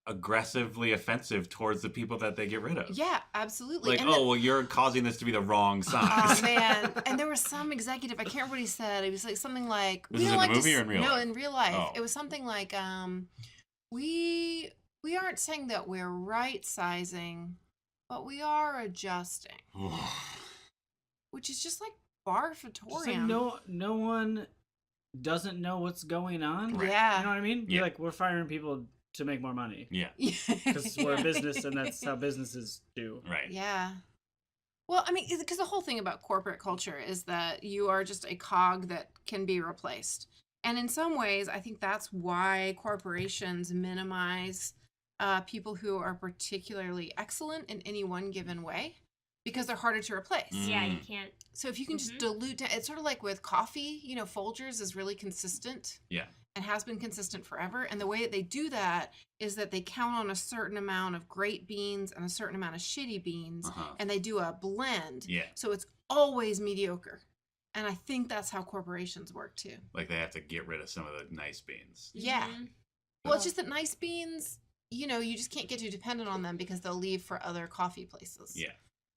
Speaker 4: aggressively offensive towards the people that they get rid of.
Speaker 3: Yeah, absolutely.
Speaker 4: Like,
Speaker 3: And
Speaker 4: oh, well, you're causing this to be the wrong
Speaker 3: Oh
Speaker 4: size.
Speaker 3: man! And there was some executive. I can't remember what he said. It was like something like,
Speaker 4: This
Speaker 3: "We
Speaker 4: is
Speaker 3: don't
Speaker 4: in the
Speaker 3: like to
Speaker 4: movie or
Speaker 3: s-
Speaker 4: in real
Speaker 3: No,
Speaker 4: life?
Speaker 3: in real life.
Speaker 4: Oh.
Speaker 3: It was something like, we aren't saying that we're right sizing, but we are adjusting," which is just like
Speaker 2: Just like
Speaker 3: barfatorium.
Speaker 2: no one doesn't know what's going on.
Speaker 4: Right.
Speaker 2: You know
Speaker 3: Yeah.
Speaker 2: what I mean?
Speaker 4: Yeah.
Speaker 2: You're like, we're firing people to make more money
Speaker 4: Yeah,
Speaker 2: because we're a business and that's how businesses do.
Speaker 4: right.
Speaker 3: Yeah. Well, I mean, because the whole thing about corporate culture is that you are just a cog that can be replaced. And in some ways, I think that's why corporations minimize people who are particularly excellent in any one given way because they're harder to replace.
Speaker 1: Yeah, you
Speaker 4: Mm.
Speaker 1: can't.
Speaker 3: So if you can just
Speaker 1: Mhm.
Speaker 3: dilute down, it's sort of like with coffee, Folgers is really consistent.
Speaker 4: Yeah.
Speaker 3: And has been consistent forever. And the way that they do that is that they count on a certain amount of great beans and a certain amount of shitty beans,
Speaker 4: Uh-huh.
Speaker 3: and they do a blend.
Speaker 4: Yeah,
Speaker 3: So it's always mediocre. And I think that's how corporations work too.
Speaker 4: like they have to get rid of some of the nice beans.
Speaker 3: Yeah.
Speaker 1: Mhm.
Speaker 3: Well, it's just that nice beans, you just can't get too dependent on them because they'll leave for other coffee places.
Speaker 4: Yeah,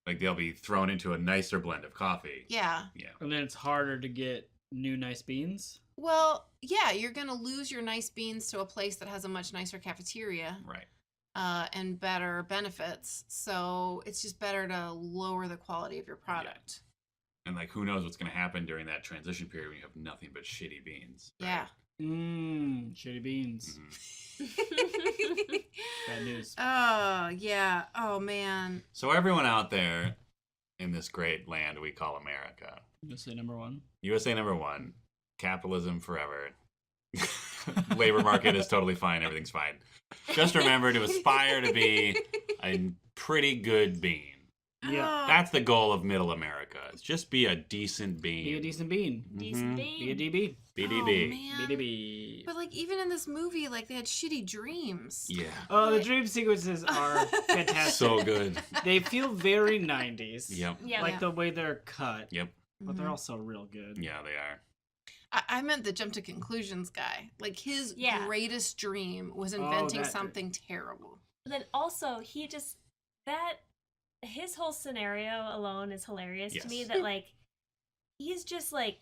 Speaker 4: like they'll be thrown into a nicer blend of coffee.
Speaker 3: Yeah.
Speaker 4: Yeah,
Speaker 2: And then it's harder to get new nice beans.
Speaker 3: Well, yeah, you're going to lose your nice beans to a place that has a much nicer cafeteria
Speaker 4: right.
Speaker 3: and better benefits. So it's just better to lower the quality of your product.
Speaker 4: And like, who knows what's going to happen during that transition period when you have nothing but shitty beans. right?
Speaker 3: Yeah.
Speaker 2: Shitty beans.
Speaker 4: Mhm.
Speaker 2: Bad news.
Speaker 3: Oh, yeah. Oh, man.
Speaker 4: So everyone out there in this great land we call America,
Speaker 2: USA #1.
Speaker 4: USA #1, capitalism forever. Labor market is totally fine. Everything's fine. Just remember to aspire to be a pretty good bean.
Speaker 2: Yeah.
Speaker 3: Oh,
Speaker 4: That's the goal of middle America. Is just be a decent bean.
Speaker 2: Be a decent bean.
Speaker 1: Decent
Speaker 4: Mhm.
Speaker 1: bean.
Speaker 2: Be a DB.
Speaker 4: BDB.
Speaker 3: Oh, man.
Speaker 2: BDB.
Speaker 3: But like even in this movie, like they had shitty dreams.
Speaker 4: Yeah.
Speaker 2: Oh, the dream sequences are fantastic.
Speaker 4: So good.
Speaker 2: They feel very 90s.
Speaker 4: Yep.
Speaker 1: Yeah.
Speaker 2: Like the way they're cut.
Speaker 4: Yep.
Speaker 2: But they're
Speaker 3: Mhm.
Speaker 2: also real good.
Speaker 4: Yeah, they are.
Speaker 3: I meant the jump to conclusions guy. Like his
Speaker 1: Yeah.
Speaker 3: greatest dream was
Speaker 2: Oh,
Speaker 3: inventing
Speaker 2: that
Speaker 3: something terrible.
Speaker 1: Then also he just his whole scenario alone is hilarious to me.
Speaker 4: Yes.
Speaker 1: That like he's just like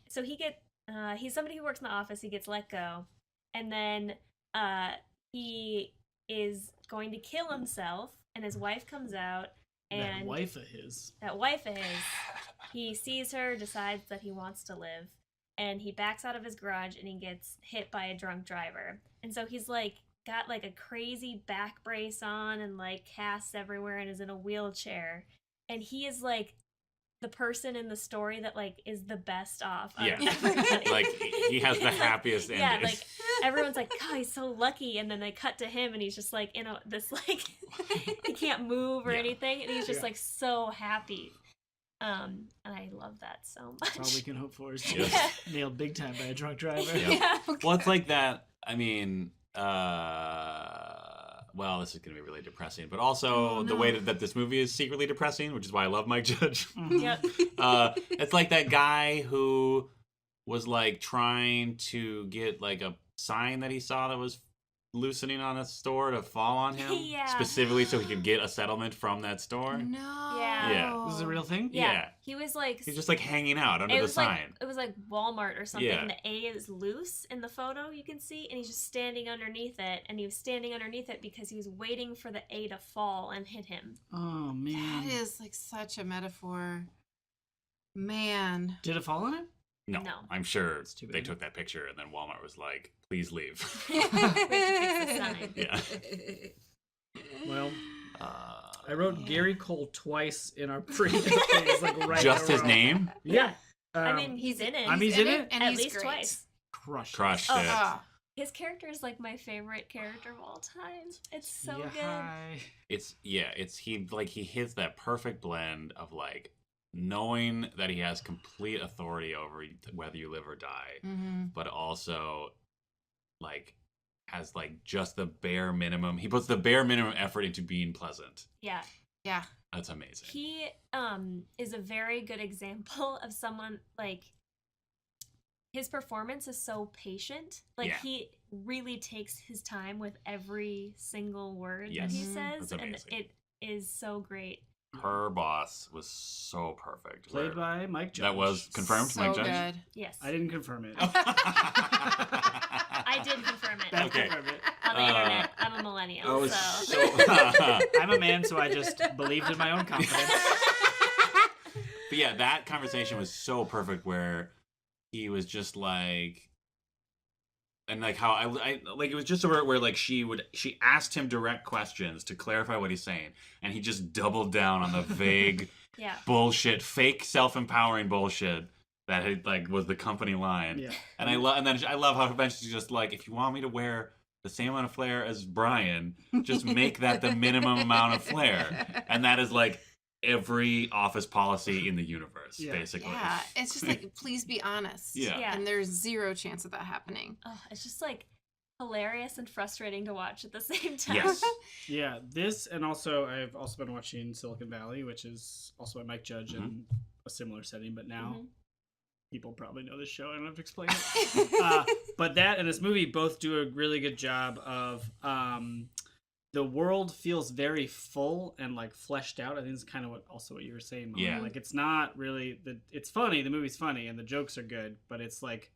Speaker 1: he's somebody who works in the office. He gets let go, and then he is going to kill himself, and his wife comes out, and
Speaker 2: That wife of his.
Speaker 1: that wife of his, he sees her, decides that he wants to live, and he backs out of his garage and he gets hit by a drunk driver. And so he's like got like a crazy back brace on and like casts everywhere and is in a wheelchair. And he is like the person in the story that like is the best off.
Speaker 4: Yeah.
Speaker 1: Out of everybody.
Speaker 4: Like he has the happiest ending.
Speaker 1: Yeah, like everyone's like, God, he's so lucky, and then they cut to him, and he's just like this like he can't move or
Speaker 4: Yeah.
Speaker 1: anything, and he's just
Speaker 2: Yeah.
Speaker 1: like so happy. And I love that so much.
Speaker 2: That's all we can hope for is
Speaker 4: Yes.
Speaker 2: just nailed big time by a drunk driver.
Speaker 4: Yeah.
Speaker 1: Yeah.
Speaker 4: Well, it's like that. I mean, well, this is going to be really depressing, but also
Speaker 3: Oh,
Speaker 4: the
Speaker 3: no.
Speaker 4: way that this movie is secretly depressing, which is why I love Mike Judge.
Speaker 2: Mhm.
Speaker 1: Yep.
Speaker 4: It's like that guy who was like trying to get like a sign that he saw that was loosening on a store to fall on him,
Speaker 1: Yeah.
Speaker 4: specifically so he could get a settlement from that store.
Speaker 3: No.
Speaker 1: Yeah.
Speaker 2: This is a real thing?
Speaker 1: Yeah.
Speaker 4: Yeah.
Speaker 1: He was like
Speaker 4: He's just like hanging out under
Speaker 1: it
Speaker 4: the
Speaker 1: was
Speaker 4: sign.
Speaker 1: it was like Walmart or something.
Speaker 4: Yeah.
Speaker 1: And the A is loose in the photo you can see, and he's just standing underneath it. And he was standing underneath it because he was waiting for the A to fall and hit him.
Speaker 2: Oh, man.
Speaker 3: That is like such a metaphor. Man.
Speaker 2: Did it fall on him?
Speaker 4: No,
Speaker 1: No.
Speaker 4: I'm sure
Speaker 2: too
Speaker 4: they
Speaker 2: bad.
Speaker 4: took that picture and then Walmart was like, please leave.
Speaker 1: We have to fix the sign.
Speaker 4: Yeah.
Speaker 2: Well,
Speaker 4: Uh,
Speaker 2: I wrote
Speaker 3: Yeah.
Speaker 2: Gary Cole twice in our pre-things, like right
Speaker 4: just
Speaker 2: in a
Speaker 4: his
Speaker 2: row.
Speaker 4: name?
Speaker 2: Yeah.
Speaker 1: I mean, he's in it.
Speaker 2: I mean, he's in it?
Speaker 3: and
Speaker 1: at
Speaker 3: he's
Speaker 1: least
Speaker 3: great.
Speaker 1: twice.
Speaker 2: crushed.
Speaker 4: Crushed
Speaker 1: Oh,
Speaker 4: it.
Speaker 3: Ah.
Speaker 1: His character is like my favorite character of all time. It's so
Speaker 2: yeah,
Speaker 1: good.
Speaker 2: hi.
Speaker 4: It's he hits that perfect blend of like knowing that he has complete authority over whether you live or die,
Speaker 3: Mhm.
Speaker 4: but also like has like just the bare minimum. He puts the bare minimum effort into being pleasant.
Speaker 1: Yeah.
Speaker 3: Yeah.
Speaker 4: That's amazing.
Speaker 1: He is a very good example of someone like his performance is so patient. Like
Speaker 4: Yeah.
Speaker 1: he really takes his time with every single word that
Speaker 4: Yes.
Speaker 1: he
Speaker 3: Mhm.
Speaker 1: says,
Speaker 4: That's
Speaker 1: and
Speaker 4: amazing.
Speaker 1: it is so great.
Speaker 4: Her boss was so perfect.
Speaker 2: Played
Speaker 4: Where-
Speaker 2: by Mike Judge.
Speaker 4: that was confirmed,
Speaker 3: So
Speaker 4: Mike Judge.
Speaker 3: good.
Speaker 1: Yes,
Speaker 2: I didn't confirm it.
Speaker 1: I did confirm it
Speaker 2: That
Speaker 4: Okay.
Speaker 2: confirmed it.
Speaker 1: on the internet. I'm a millennial,
Speaker 4: I was
Speaker 1: so.
Speaker 2: I'm a man, so I just believed in my own confidence.
Speaker 4: But yeah, that conversation was so perfect where he was just like, and like how I like it was just where like she asked him direct questions to clarify what he's saying, and he just doubled down on the vague
Speaker 1: Yeah.
Speaker 4: bullshit, fake self-empowering bullshit that had, like was the company line.
Speaker 2: Yeah.
Speaker 4: And I love how eventually she's just like, if you want me to wear the same amount of flair as Brian, just make that the minimum amount of flair, and that is like every office policy in the universe,
Speaker 2: Yeah.
Speaker 4: basically.
Speaker 3: Yeah. It's just like, please be honest.
Speaker 4: Yeah.
Speaker 1: Yeah.
Speaker 3: And there's zero chance of that happening.
Speaker 1: Oh, it's just like hilarious and frustrating to watch at the same time.
Speaker 4: Yes.
Speaker 2: Yeah, this and also I've also been watching Silicon Valley, which is also by Mike Judge in a similar setting, but now
Speaker 1: Mhm.
Speaker 2: people probably know this show. I don't have to explain it. But that and this movie both do a really good job of the world feels very full and like fleshed out. I think it's kind of what you were saying, Mom.
Speaker 4: Yeah.
Speaker 2: Like it's not really it's funny. The movie's funny and the jokes are good, but it's like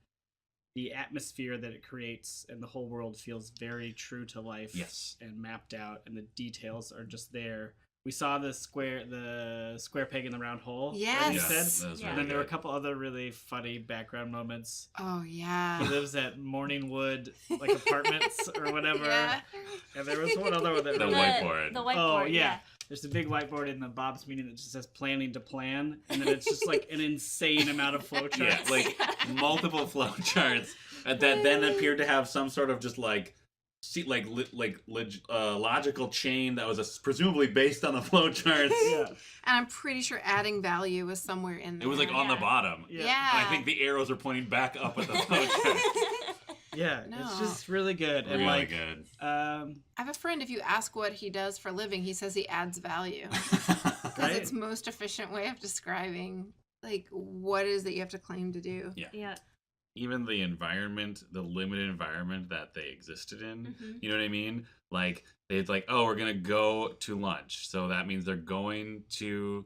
Speaker 2: the atmosphere that it creates and the whole world feels very true to life.
Speaker 4: Yes.
Speaker 2: And mapped out, and the details are just there. We saw the square peg in the round hole. like you
Speaker 3: Yes.
Speaker 2: said.
Speaker 4: That was
Speaker 1: Yeah.
Speaker 2: And
Speaker 4: really
Speaker 2: then there were a
Speaker 4: good.
Speaker 2: couple other really funny background moments.
Speaker 3: Oh,
Speaker 2: He
Speaker 3: yeah.
Speaker 2: lives at Morningwood, like apartments or whatever.
Speaker 3: Yeah.
Speaker 2: And there was one other one that
Speaker 4: The
Speaker 2: really-
Speaker 4: whiteboard.
Speaker 1: The whiteboard.
Speaker 2: Oh
Speaker 1: yeah.
Speaker 2: yeah. There's a big whiteboard in the Bob's meeting that just says planning to plan, and then it's just like an insane amount of flowcharts.
Speaker 4: Yeah, like multiple flow charts that then appeared to have some sort of just like logical chain that was presumably based on the flow charts.
Speaker 2: Yeah.
Speaker 3: And I'm pretty sure adding value was somewhere in there.
Speaker 4: It was like on the
Speaker 1: Yeah.
Speaker 4: bottom.
Speaker 2: Yeah.
Speaker 3: Yeah.
Speaker 4: And I think the arrows are pointing back up at the flow charts.
Speaker 2: Yeah,
Speaker 3: No.
Speaker 2: it's just really good. And
Speaker 4: Really
Speaker 2: like
Speaker 4: good.
Speaker 3: I have a friend, if you ask what he does for a living, he says he adds value. Because
Speaker 2: Right.
Speaker 3: it's most efficient way of describing like what it is that you have to claim to do.
Speaker 1: Yeah.
Speaker 4: Even the environment, the limited environment that they existed in,
Speaker 1: Mhm.
Speaker 4: you know what I mean? Like it's like, oh, we're gonna go to lunch, so that means they're going to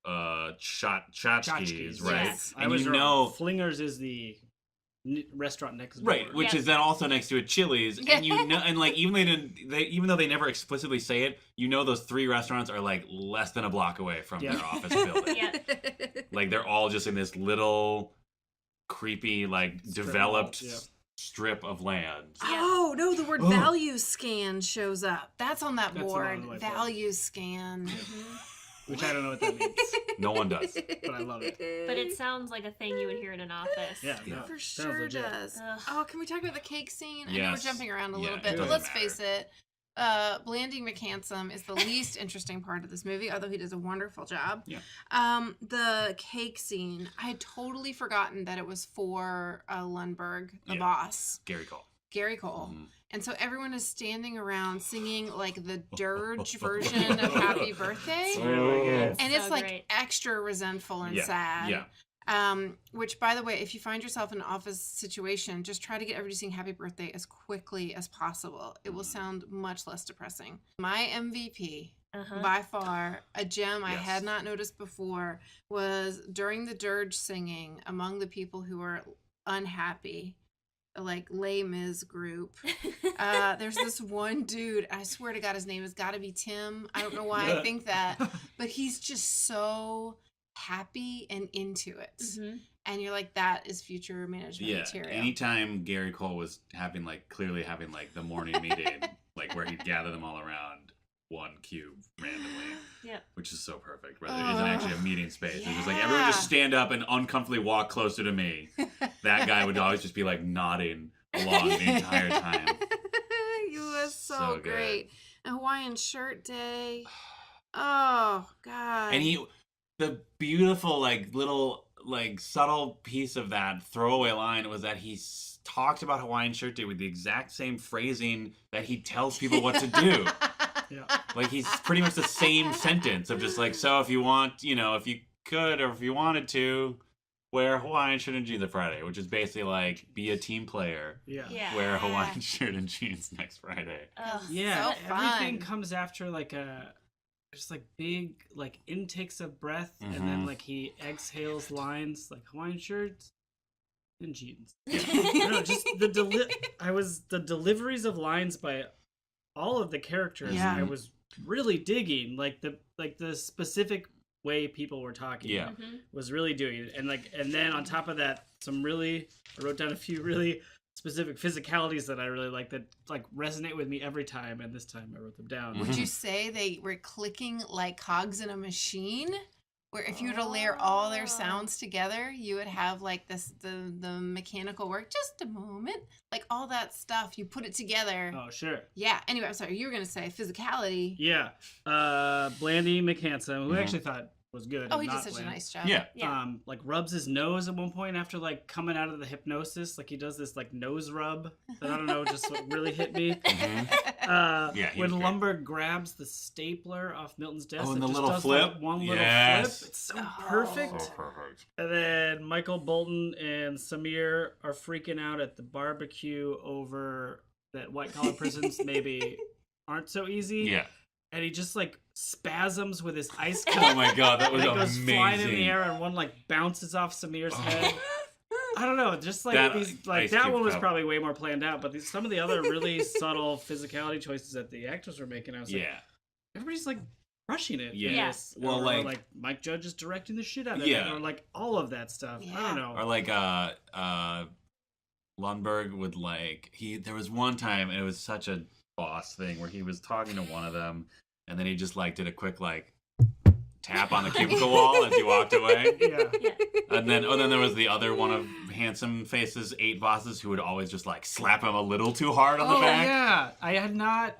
Speaker 4: Tchotchkes, right?
Speaker 1: Yes.
Speaker 2: I
Speaker 4: And
Speaker 2: was
Speaker 4: you
Speaker 2: wrong.
Speaker 4: know,
Speaker 2: Flingers is the restaurant next door.
Speaker 4: right, which
Speaker 1: Yeah.
Speaker 4: is then also next to a Chili's, and you know, and like even though they never explicitly say it, you know those three restaurants are like less than a block away from
Speaker 2: Yeah.
Speaker 4: their office building.
Speaker 1: Yeah.
Speaker 4: Like they're all just in this little creepy, like
Speaker 2: Strip
Speaker 4: developed
Speaker 2: mall, yeah.
Speaker 4: strip of land.
Speaker 3: Oh no, the word
Speaker 4: Oh.
Speaker 3: value scan shows up. That's on that
Speaker 2: That's
Speaker 3: board.
Speaker 2: on the whiteboard.
Speaker 3: Value scan.
Speaker 1: Mhm.
Speaker 2: which I don't know what that means,
Speaker 4: No one does.
Speaker 2: but I love it.
Speaker 1: But it sounds like a thing you would hear in an office.
Speaker 2: Yeah,
Speaker 4: Yeah.
Speaker 2: no,
Speaker 3: For
Speaker 2: sounds
Speaker 3: sure
Speaker 2: legit.
Speaker 3: does.
Speaker 1: Ugh.
Speaker 3: Oh, can we talk about the cake scene? I know we're
Speaker 4: Yes.
Speaker 3: jumping around a little
Speaker 4: Yeah,
Speaker 3: bit,
Speaker 4: it
Speaker 3: but
Speaker 4: doesn't
Speaker 3: let's
Speaker 4: matter.
Speaker 3: face it. Blanding McHandsome is the least interesting part of this movie, although he does a wonderful job.
Speaker 4: Yeah.
Speaker 3: The cake scene, I had totally forgotten that it was for Lundberg, the
Speaker 4: Yeah.
Speaker 3: boss,
Speaker 4: Gary Cole.
Speaker 3: Gary Cole.
Speaker 4: Mhm.
Speaker 3: And so everyone is standing around singing like the dirge version of Happy Birthday.
Speaker 2: Really good.
Speaker 3: And
Speaker 1: So
Speaker 3: it's like
Speaker 1: great.
Speaker 3: extra resentful and
Speaker 4: Yeah,
Speaker 3: sad.
Speaker 4: yeah.
Speaker 3: Which, by the way, if you find yourself in an office situation, just try to get everybody to sing Happy Birthday as quickly as possible. It will sound much less depressing. My MVP,
Speaker 1: Uh-huh.
Speaker 3: by far, a gem I
Speaker 4: Yes.
Speaker 3: had not noticed before, was during the dirge singing among the people who are unhappy, like Les Mis group. There's this one dude, I swear to God, his name has got to be Tim. I don't know why I think that, but he's just so happy and into it.
Speaker 1: Mhm.
Speaker 3: And you're like, that is future management
Speaker 4: Yeah.
Speaker 3: material.
Speaker 4: Anytime Gary Cole was clearly having the morning meeting, like where he'd gather them all around one cube randomly.
Speaker 1: Yep.
Speaker 4: Which is so perfect. Where there isn't actually a meeting space. It's just like
Speaker 3: Yeah.
Speaker 4: everyone just stand up and uncomfortably walk closer to me. That guy would always just be like nodding along the entire time.
Speaker 3: He was so,
Speaker 4: So good.
Speaker 3: great. And Hawaiian shirt day. Oh God.
Speaker 4: And the beautiful little subtle piece of that throwaway line was that he talked about Hawaiian Shirt Day with the exact same phrasing that he tells people what to do.
Speaker 2: Yeah.
Speaker 4: Like he's pretty much the same sentence of just so if you want, if you could or if you wanted to, wear Hawaiian shirt and jeans on Friday, which is basically be a team player.
Speaker 2: Yeah.
Speaker 1: Yeah.
Speaker 4: Wear a Hawaiian shirt and jeans next Friday.
Speaker 1: Ugh.
Speaker 2: Yeah,
Speaker 3: So
Speaker 2: everything
Speaker 3: fun.
Speaker 2: comes after just big intakes of breath, and then
Speaker 4: Mhm.
Speaker 2: he exhales lines like Hawaiian shirts and jeans. No, just the deliveries of lines by all of the characters.
Speaker 3: Yeah.
Speaker 2: I was really digging the specific way people were talking.
Speaker 4: Yeah.
Speaker 1: Mhm.
Speaker 2: Was really doing it, and then on top of that, I wrote down a few really specific physicalities that I really like that resonate with me every time, and this time I wrote them down.
Speaker 4: Mhm.
Speaker 3: Would you say they were clicking like cogs in a machine? Where if you were to layer all their sounds together, you would have the mechanical work. Just a moment, all that stuff. You put it together.
Speaker 2: Oh, sure.
Speaker 3: Yeah. Anyway, I'm sorry. You were gonna say physicality.
Speaker 2: Yeah. Blandy McHandsome, who I
Speaker 4: Mhm.
Speaker 2: actually thought was good.
Speaker 3: Oh,
Speaker 2: and
Speaker 3: he did
Speaker 2: not
Speaker 3: such a
Speaker 2: bland.
Speaker 3: nice job.
Speaker 4: Yeah.
Speaker 1: Yeah.
Speaker 2: Rubs his nose at one point after coming out of the hypnosis. He does this nose rub that I don't know, just really hit me.
Speaker 4: Mhm. Yeah, he
Speaker 2: When
Speaker 4: was great.
Speaker 2: Lumberg grabs the stapler off Milton's desk,
Speaker 4: Oh, and
Speaker 2: it
Speaker 4: the
Speaker 2: just
Speaker 4: little
Speaker 2: does,
Speaker 4: flip?
Speaker 2: one little
Speaker 4: Yes.
Speaker 2: flip. It's so
Speaker 3: Oh.
Speaker 2: perfect.
Speaker 4: So perfect.
Speaker 2: And then Michael Bolton and Samir are freaking out at the barbecue over that white collar prisons maybe aren't so easy.
Speaker 4: Yeah.
Speaker 2: And he just spasms with his ice
Speaker 4: Oh
Speaker 2: cup.
Speaker 4: my god, that was
Speaker 2: And it goes flying in the
Speaker 4: amazing.
Speaker 2: air, and one bounces off Samir's
Speaker 4: Oh.
Speaker 2: head. I don't know, just
Speaker 4: That
Speaker 2: these
Speaker 4: ice
Speaker 2: that
Speaker 4: cube
Speaker 2: one was
Speaker 4: cup.
Speaker 2: probably way more planned out, but some of the other really subtle physicality choices that the actors were making, I was like,
Speaker 4: Yeah.
Speaker 2: everybody's rushing it. in
Speaker 4: Yeah.
Speaker 2: this.
Speaker 4: Well,
Speaker 2: or Mike Judge is directing the shit out of
Speaker 4: Yeah.
Speaker 2: it, or all of that stuff. I
Speaker 3: Yeah.
Speaker 2: don't know.
Speaker 4: Or Lundberg would there was one time, and it was such a boss thing where he was talking to one of them, and then he just did a quick tap on the cubicle wall as he walked away.
Speaker 2: Yeah.
Speaker 1: Yeah.
Speaker 4: And then there was the other one of Handsome Face's 8 bosses who would always just slap him a little too hard on the
Speaker 2: Oh
Speaker 4: back.
Speaker 2: yeah, I had not.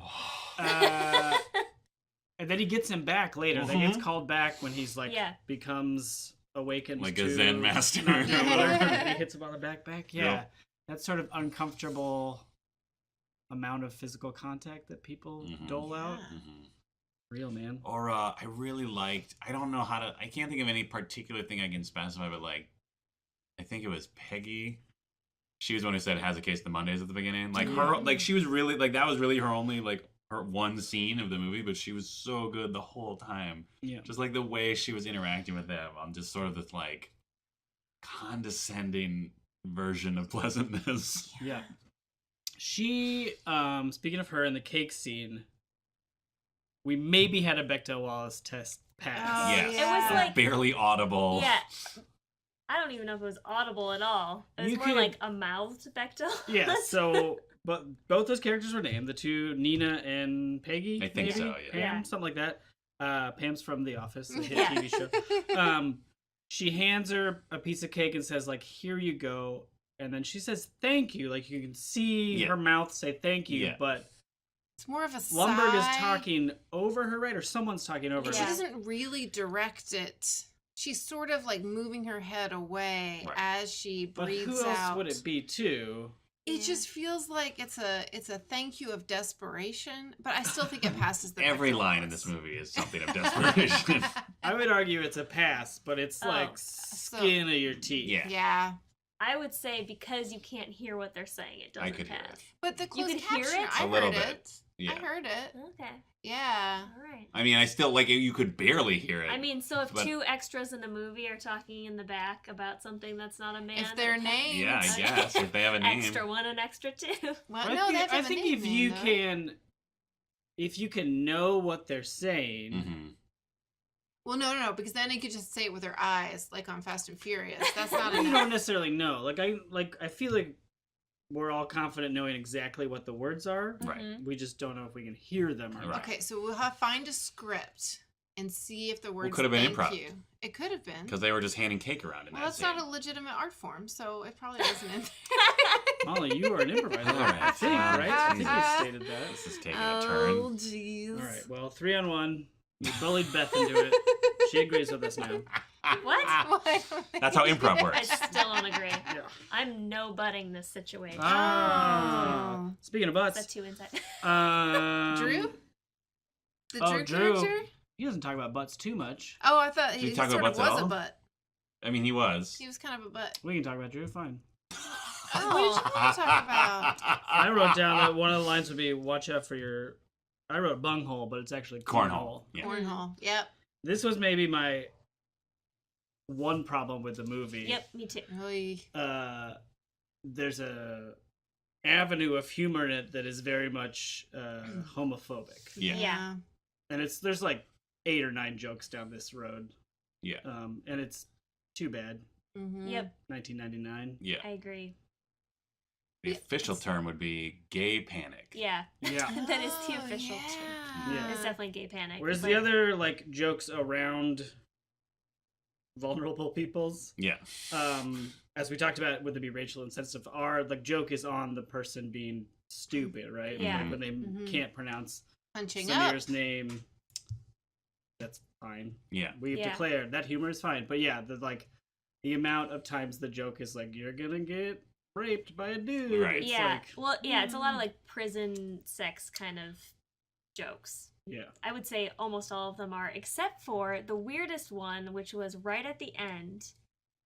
Speaker 2: And then he gets him back later. That gets called back when he's
Speaker 1: Yeah.
Speaker 2: becomes awakened
Speaker 4: Like
Speaker 2: to
Speaker 4: a Zen master.
Speaker 2: not know whatever, and he hits him on the back. Yeah,
Speaker 4: Yep.
Speaker 2: that sort of uncomfortable amount of physical contact that people
Speaker 4: Mhm.
Speaker 2: dole out.
Speaker 3: Yeah.
Speaker 4: Mhm.
Speaker 2: Real man.
Speaker 4: Or I really liked. I don't know I can't think of any particular thing I can specify, but I think it was Peggy. She was the one who said has a case of the Mondays at the beginning. She was really that was really her only her one scene of the movie, but she was so good the whole time.
Speaker 2: Yeah.
Speaker 4: Just the way she was interacting with them on just sort of this condescending version of pleasantness.
Speaker 2: Yeah. She, speaking of her in the cake scene, we maybe had a Bechdel Wallace test pass.
Speaker 3: Oh,
Speaker 4: Yes.
Speaker 1: It was
Speaker 4: Barely audible.
Speaker 1: Yeah. I don't even know if it was audible at all. It was
Speaker 2: You
Speaker 1: more
Speaker 2: could-
Speaker 1: like a mouthed Bechdel.
Speaker 2: Yeah, so but both those characters were named, the two Nina and Peggy.
Speaker 4: I think
Speaker 2: maybe?
Speaker 4: so, yeah.
Speaker 2: Pam,
Speaker 1: Yeah.
Speaker 2: something like that. Pam's from The Office, a hit
Speaker 1: Yeah.
Speaker 2: TV show. She hands her a piece of cake and says, like, here you go. And then she says, thank you. Like, you can see her mouth say thank you,
Speaker 4: Yeah.
Speaker 2: but
Speaker 3: It's more of a
Speaker 2: Lumberg is
Speaker 3: sigh.
Speaker 2: talking over her, right? Or someone's talking over
Speaker 3: But
Speaker 2: her.
Speaker 3: she doesn't really direct it. She's sort of like moving her head away
Speaker 4: Right.
Speaker 3: as she
Speaker 2: But
Speaker 3: breathes
Speaker 2: who else
Speaker 3: out.
Speaker 2: would it be, too?
Speaker 3: It just feels like it's a thank you of desperation, but I still think it passes the
Speaker 4: Every
Speaker 3: Bechdel
Speaker 4: line in
Speaker 3: test.
Speaker 4: this movie is something of desperation.
Speaker 2: I would argue it's a pass, but it's like skin of your teeth.
Speaker 4: Yeah.
Speaker 3: Yeah,
Speaker 1: I would say because you can't hear what they're saying, it doesn't
Speaker 4: I could hear
Speaker 1: pass.
Speaker 4: it.
Speaker 3: but the
Speaker 1: You
Speaker 3: closed
Speaker 1: could hear
Speaker 3: caption,
Speaker 1: it?
Speaker 3: I
Speaker 4: A little
Speaker 3: heard
Speaker 4: bit.
Speaker 3: it.
Speaker 4: Yeah.
Speaker 3: I heard it.
Speaker 1: Okay.
Speaker 3: Yeah.
Speaker 1: All right.
Speaker 4: I mean, I still like you could barely hear it.
Speaker 1: I mean, so if
Speaker 4: But-
Speaker 1: two extras in a movie are talking in the back about something that's not a man,
Speaker 3: If they're
Speaker 1: it-
Speaker 3: named.
Speaker 4: yeah, I
Speaker 1: Okay.
Speaker 4: guess if they have a name.
Speaker 1: extra one and extra two.
Speaker 3: Well,
Speaker 2: I
Speaker 3: no,
Speaker 2: think,
Speaker 3: they have to
Speaker 2: I
Speaker 3: have a
Speaker 2: think
Speaker 3: name
Speaker 2: if
Speaker 3: then,
Speaker 2: you
Speaker 3: though.
Speaker 2: can, if you can know what they're saying,
Speaker 4: Mm-hmm.
Speaker 3: Well, no, because then they could just say it with their eyes, like on Fast and Furious. That's not
Speaker 2: you
Speaker 3: enough.
Speaker 2: don't necessarily know. I feel like we're all confident knowing exactly what the words are.
Speaker 4: Right.
Speaker 1: Mhm.
Speaker 2: We just don't know if we can hear them or not.
Speaker 4: Right.
Speaker 3: Okay, so we'll have find a script and see if the words
Speaker 4: could have been
Speaker 3: thank
Speaker 4: improv.
Speaker 3: you. It could have been.
Speaker 4: Because they were just handing cake around in
Speaker 3: Well,
Speaker 4: that
Speaker 3: that's
Speaker 4: scene.
Speaker 3: not a legitimate art form, so it probably wasn't in
Speaker 2: Molly, you are an improviser,
Speaker 4: All right.
Speaker 2: I think, right? I think you stated that.
Speaker 4: This is taking a turn.
Speaker 3: Oh, jeez.
Speaker 2: All right, well, 3-on-1. You bullied Beth into it. She agrees with us now.
Speaker 1: What?
Speaker 4: That's how improv
Speaker 1: I
Speaker 4: works.
Speaker 1: still don't agree.
Speaker 2: Yeah.
Speaker 1: I'm no butting this situation.
Speaker 2: Ah. Speaking of
Speaker 1: Is
Speaker 2: butts.
Speaker 1: that too inside?
Speaker 3: Drew? The
Speaker 2: Oh,
Speaker 3: Drew
Speaker 2: Drew.
Speaker 3: character?
Speaker 2: He doesn't talk about butts too much.
Speaker 3: Oh, I thought
Speaker 4: Did
Speaker 3: he
Speaker 4: he talk
Speaker 3: sort
Speaker 4: about
Speaker 3: of
Speaker 4: butts at
Speaker 3: was a
Speaker 4: all?
Speaker 3: butt.
Speaker 4: I mean, he was.
Speaker 3: He was kind of a butt.
Speaker 2: We can talk about Drew, fine.
Speaker 3: Oh, what did you want to talk about?
Speaker 2: I wrote down that one of the lines would be, watch out for your... I wrote bunghole, but it's actually cornhole.
Speaker 4: Cornhole. Yeah.
Speaker 3: Cornhole. Yep.
Speaker 2: This was maybe my one problem with the movie.
Speaker 1: Yep, me too.
Speaker 3: Really.
Speaker 2: There's a avenue of humor in it that is very much homophobic.
Speaker 4: Yeah.
Speaker 1: Yeah.
Speaker 2: And there's like 8 or 9 jokes down this road.
Speaker 4: Yeah.
Speaker 2: And it's too bad.
Speaker 3: Mm-hmm.
Speaker 1: Yep,
Speaker 2: 1999.
Speaker 4: Yeah.
Speaker 1: I agree.
Speaker 4: The official term would be gay panic.
Speaker 1: Yeah,
Speaker 2: Yeah.
Speaker 1: that is the
Speaker 3: Oh,
Speaker 1: official
Speaker 3: yeah.
Speaker 1: term.
Speaker 2: Yeah.
Speaker 1: It's definitely gay panic.
Speaker 2: Whereas
Speaker 1: It's
Speaker 2: the
Speaker 1: like-
Speaker 2: other like jokes around vulnerable peoples,
Speaker 4: Yeah.
Speaker 2: as we talked about with the Be Rachel and sensitive, are the joke is on the person being stupid, right?
Speaker 1: Yeah.
Speaker 2: Like when they
Speaker 3: Mhm.
Speaker 2: can't pronounce
Speaker 3: Punching up.
Speaker 2: Samir's name, that's fine.
Speaker 4: Yeah.
Speaker 2: We've
Speaker 1: Yeah.
Speaker 2: declared that humor is fine. But yeah, the amount of times the joke is like, you're gonna get raped by a dude.
Speaker 4: Right.
Speaker 2: It's
Speaker 1: yeah,
Speaker 2: like,
Speaker 1: well, yeah, it's a lot of like prison sex kind of jokes.
Speaker 2: yeah.
Speaker 1: I would say almost all of them are, except for the weirdest one, which was right at the end.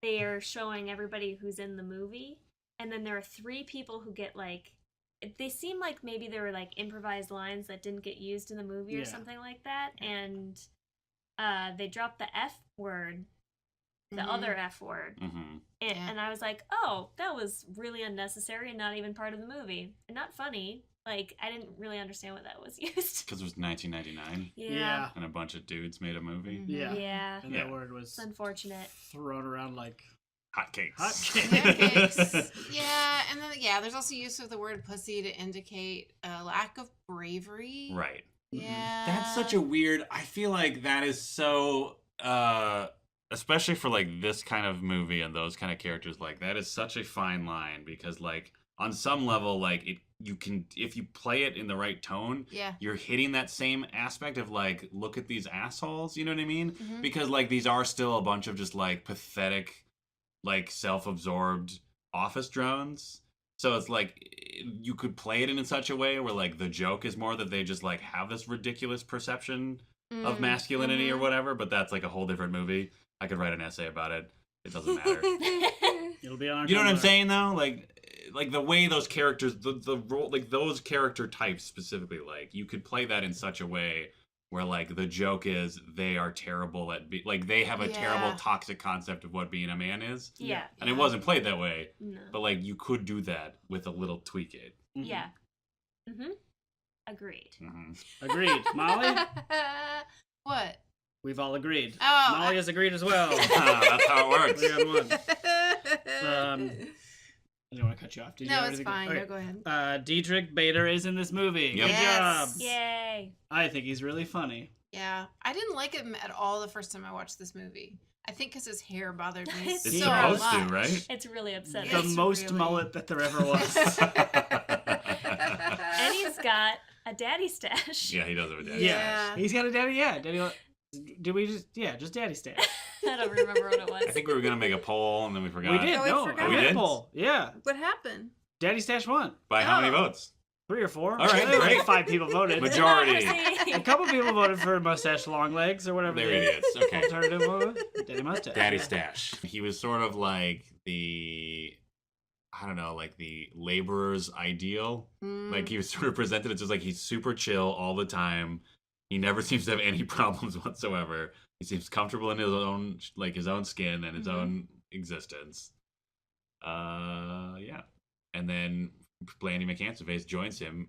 Speaker 1: They are showing everybody who's in the movie, and then there are 3 people who get like, they seem like maybe they were like improvised lines that didn't get used in the movie or
Speaker 2: Yeah.
Speaker 1: something like that, and they dropped the F word, the
Speaker 3: Mhm.
Speaker 1: other F word,
Speaker 4: Mm-hmm.
Speaker 3: Yeah.
Speaker 1: and I was like, oh, that was really unnecessary and not even part of the movie, and not funny. Like, I didn't really understand what that was used.
Speaker 4: Because it was 1999
Speaker 2: Yeah.
Speaker 4: and a bunch of dudes made a movie.
Speaker 3: Mhm.
Speaker 2: Yeah.
Speaker 1: Yeah.
Speaker 2: And
Speaker 4: Yeah.
Speaker 2: that word was
Speaker 1: It's unfortunate.
Speaker 2: thrown around like
Speaker 4: Hot cakes.
Speaker 2: hot
Speaker 3: Pancakes. Yeah, and then there's also use of the word pussy to indicate a lack of bravery.
Speaker 4: Right.
Speaker 3: Yeah.
Speaker 4: That's such a weird. I feel like that is so especially for like this kind of movie and those kind of characters, like that is such a fine line because like on some level like you can, if you play it in the right tone,
Speaker 3: Yeah.
Speaker 4: you're hitting that same aspect of like, look at these assholes, you know what I mean?
Speaker 3: Mhm.
Speaker 4: Because like these are still a bunch of just like pathetic, like self-absorbed office drones. So it's like you could play it in such a way where like the joke is more that they just like have this ridiculous perception of masculinity or whatever, but that's like a whole different movie. I could write an essay about it. It doesn't matter.
Speaker 2: It'll be on our
Speaker 4: You know what I'm
Speaker 2: Tumblr.
Speaker 4: saying though? Like the way those characters, the role, like those character types specifically, like you could play that in such a way where like the joke is they are terrible at like they have a terrible
Speaker 3: Yeah.
Speaker 4: toxic concept of what being a man is,
Speaker 1: Yeah.
Speaker 4: and it wasn't played that way.
Speaker 1: No.
Speaker 4: But like you could do that with a little tweak it.
Speaker 2: Mhm.
Speaker 1: Yeah. Mm-hmm. Agreed.
Speaker 2: Agreed. Molly,
Speaker 3: What?
Speaker 2: we've all agreed.
Speaker 3: Oh,
Speaker 2: Molly has agreed as well.
Speaker 4: That's how it works.
Speaker 2: 3-on-1. I don't want to cut you off. Did you
Speaker 3: no,
Speaker 2: have
Speaker 3: it's
Speaker 2: anything?
Speaker 3: fine.
Speaker 2: Okay.
Speaker 3: No, go ahead.
Speaker 2: Dietrich Bader is in this movie.
Speaker 4: Yep.
Speaker 2: Good job.
Speaker 3: Yes.
Speaker 1: Yay.
Speaker 2: I think he's really funny.
Speaker 3: Yeah, I didn't like him at all the first time I watched this movie. I think because his hair bothered me
Speaker 1: It's
Speaker 3: so
Speaker 4: It's
Speaker 1: so
Speaker 4: supposed
Speaker 3: much.
Speaker 4: to, right?
Speaker 1: It's really upsetting.
Speaker 2: The
Speaker 3: It's
Speaker 2: most
Speaker 3: really-
Speaker 2: mullet that there ever was.
Speaker 1: And he's got a daddy stash.
Speaker 4: Yeah, he does have a dad.
Speaker 3: Yeah.
Speaker 2: He's got a daddy. Yeah, daddy. Did we just daddy stash?
Speaker 1: I don't remember what it was.
Speaker 4: I think we were gonna make a poll and then we forgot.
Speaker 2: We did.
Speaker 3: Oh, we
Speaker 2: No,
Speaker 3: forgot.
Speaker 2: a
Speaker 4: We did?
Speaker 2: poll. Yeah,
Speaker 3: What happened?
Speaker 2: daddy stash won.
Speaker 4: By how many
Speaker 3: Oh.
Speaker 4: votes?
Speaker 2: 3 or 4.
Speaker 4: All right,
Speaker 2: Like
Speaker 4: great.
Speaker 2: 5 people voted.
Speaker 4: Majority.
Speaker 2: A couple people voted for mustache long legs or whatever.
Speaker 4: They're
Speaker 2: the
Speaker 4: idiots. Okay.
Speaker 2: Alternative was. Daddy mustache.
Speaker 4: Daddy Stash. He was sort of like the laborer's ideal. Like he was sort of presented as just like he's super chill all the time. He never seems to have any problems whatsoever. He seems comfortable in his own skin and his own existence. Yeah. And then Blandy McCancerface joins him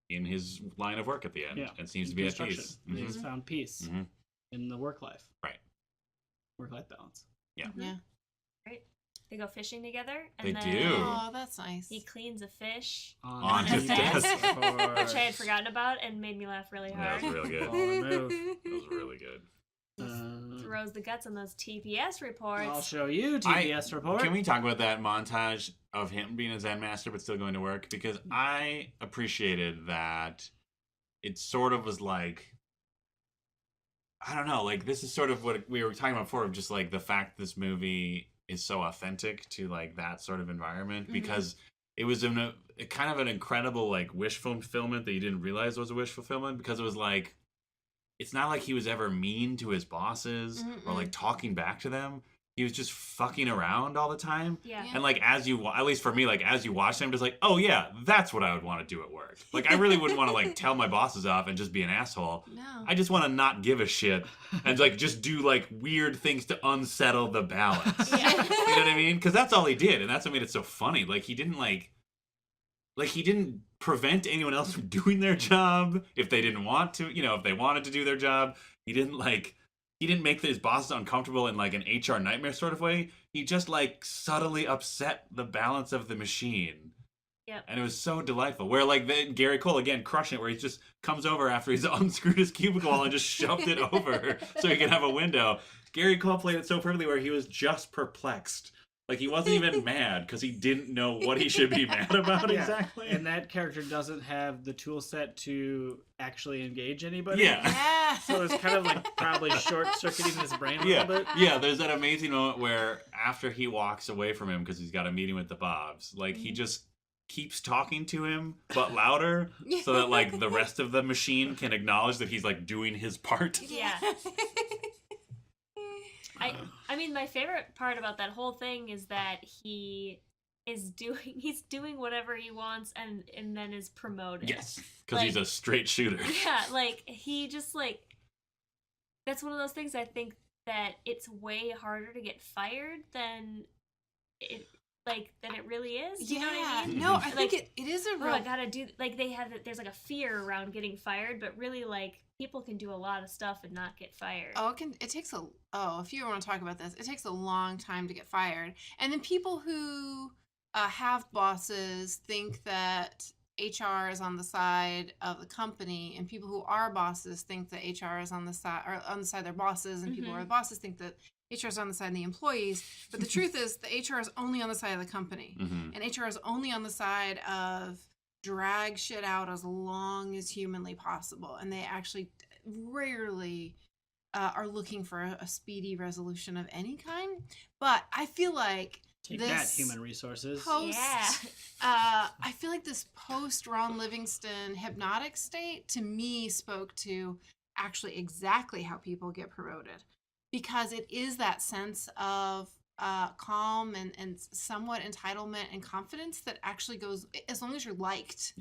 Speaker 4: in his line of work at the end and seems to be at
Speaker 2: Construction.
Speaker 4: peace.
Speaker 2: And He's found peace
Speaker 4: Mhm.
Speaker 2: in the work life.
Speaker 4: Right.
Speaker 2: Work-life balance.
Speaker 4: Yeah.
Speaker 3: Yeah.
Speaker 1: They go fishing together. And
Speaker 4: They
Speaker 1: then
Speaker 4: do.
Speaker 3: Oh, that's nice.
Speaker 1: He cleans a fish,
Speaker 4: On
Speaker 1: his desk,
Speaker 2: Of
Speaker 1: which I had forgotten about and made me laugh really
Speaker 4: That
Speaker 1: hard.
Speaker 4: was real good.
Speaker 2: Baller move.
Speaker 4: That was really good.
Speaker 1: Throws the guts on those TPS reports.
Speaker 2: I'll show you TBS report.
Speaker 4: Can we talk about that montage of him being a Zen master but still going to work? Because I appreciated that it sort of was like, I don't know, like this is sort of what we were talking about before, of just like the fact this movie is so authentic to like that sort of environment, because it was a kind of an incredible like wish fulfillment that you didn't realize was a wish fulfillment, because it was like, it's not like he was ever mean to his bosses or like talking back to them. He was just fucking around all the time.
Speaker 1: Yeah.
Speaker 4: And like at least for me, like as you watch them, just like, oh yeah, that's what I would want to do at work. Like I really wouldn't want to like tell my bosses off and just be an asshole.
Speaker 3: No.
Speaker 4: I just want to not give a shit and like just do like weird things to unsettle the balance.
Speaker 1: Yeah.
Speaker 4: You know what I mean? Because that's all he did, and that's what made it so funny. Like he didn't he didn't prevent anyone else from doing their job if they didn't want to. You know, if they wanted to do their job, he didn't make his bosses uncomfortable in like an HR nightmare sort of way. He just like subtly upset the balance of the machine.
Speaker 1: Yep.
Speaker 4: And it was so delightful. Where like Gary Cole again crushing it, where he just comes over after he's unscrewed his cubicle wall and just shoved it over so he can have a window. Gary Cole played it so perfectly where he was just perplexed. Like he wasn't even mad because he didn't know what he should be mad about exactly.
Speaker 2: And that character doesn't have the tool set to actually engage anybody.
Speaker 4: Yeah.
Speaker 3: Yeah.
Speaker 2: So it's kind of like probably short-circuiting his brain a little bit.
Speaker 4: Yeah, there's that amazing moment where after he walks away from him because he's got a meeting with the Bobs, like he just keeps talking to him but louder so that like the rest of the machine can acknowledge that he's like doing his part.
Speaker 1: Yeah. I mean, my favorite part about that whole thing is that he's doing whatever he wants and then is promoted.
Speaker 4: Yes, because he's a straight shooter.
Speaker 1: Yeah, like he just like, that's one of those things. I think that it's way harder to get fired than it really is. You know what I mean?
Speaker 3: No, I think
Speaker 1: Like,
Speaker 3: it is a
Speaker 1: Oh,
Speaker 3: real.
Speaker 1: I gotta do, like, there's like a fear around getting fired, but really, like, people can do a lot of stuff and not get fired.
Speaker 3: If you want to talk about this, it takes a long time to get fired. And then people who have bosses think that HR is on the side of the company, and people who are bosses think that HR is on the side of their bosses, and people who are bosses think that HR is on the side of the employees. But the truth is, the HR is only on the side of the company, and HR is only on the side of drag shit out as long as humanly possible, and they actually rarely are looking for a speedy resolution of any kind. But I feel like
Speaker 2: Take
Speaker 3: this
Speaker 2: that, human resources.
Speaker 3: post, I feel like this post Ron Livingston hypnotic state to me spoke to actually exactly how people get promoted, because it is that sense of calm and somewhat entitlement and confidence that actually goes, as long as you're liked,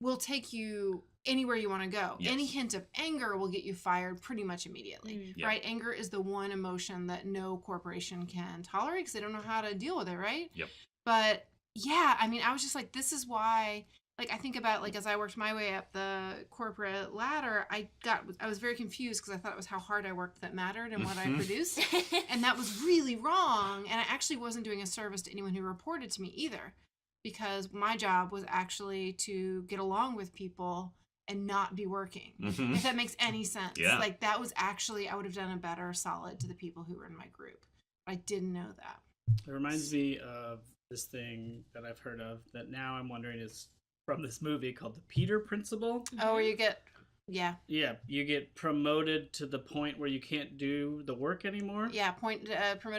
Speaker 3: will take you anywhere you want to go.
Speaker 4: Yes.
Speaker 3: Any hint of anger will get you fired pretty much immediately,
Speaker 4: Yep.
Speaker 3: right? Anger is the one emotion that no corporation can tolerate because they don't know how to deal with it, right?
Speaker 4: Yep.
Speaker 3: But yeah, I mean, I was just like, this is why, like, I think about, like, as I worked my way up the corporate ladder, I was very confused because I thought it was how hard I worked that mattered and what I produced. And that was really wrong. And I actually wasn't doing a service to anyone who reported to me either, because my job was actually to get along with people and not be working.
Speaker 4: Mhm.
Speaker 3: If that makes any sense.
Speaker 4: Yeah.
Speaker 3: Like that was actually, I would have done a better solid to the people who were in my group. I didn't know that.
Speaker 2: It reminds me of this thing that I've heard of that now I'm wondering is from this movie called the Peter Principle.
Speaker 3: Oh, where you get, yeah.
Speaker 2: Yeah, you get promoted to the point where you can't do the work anymore.
Speaker 3: Yeah, promoted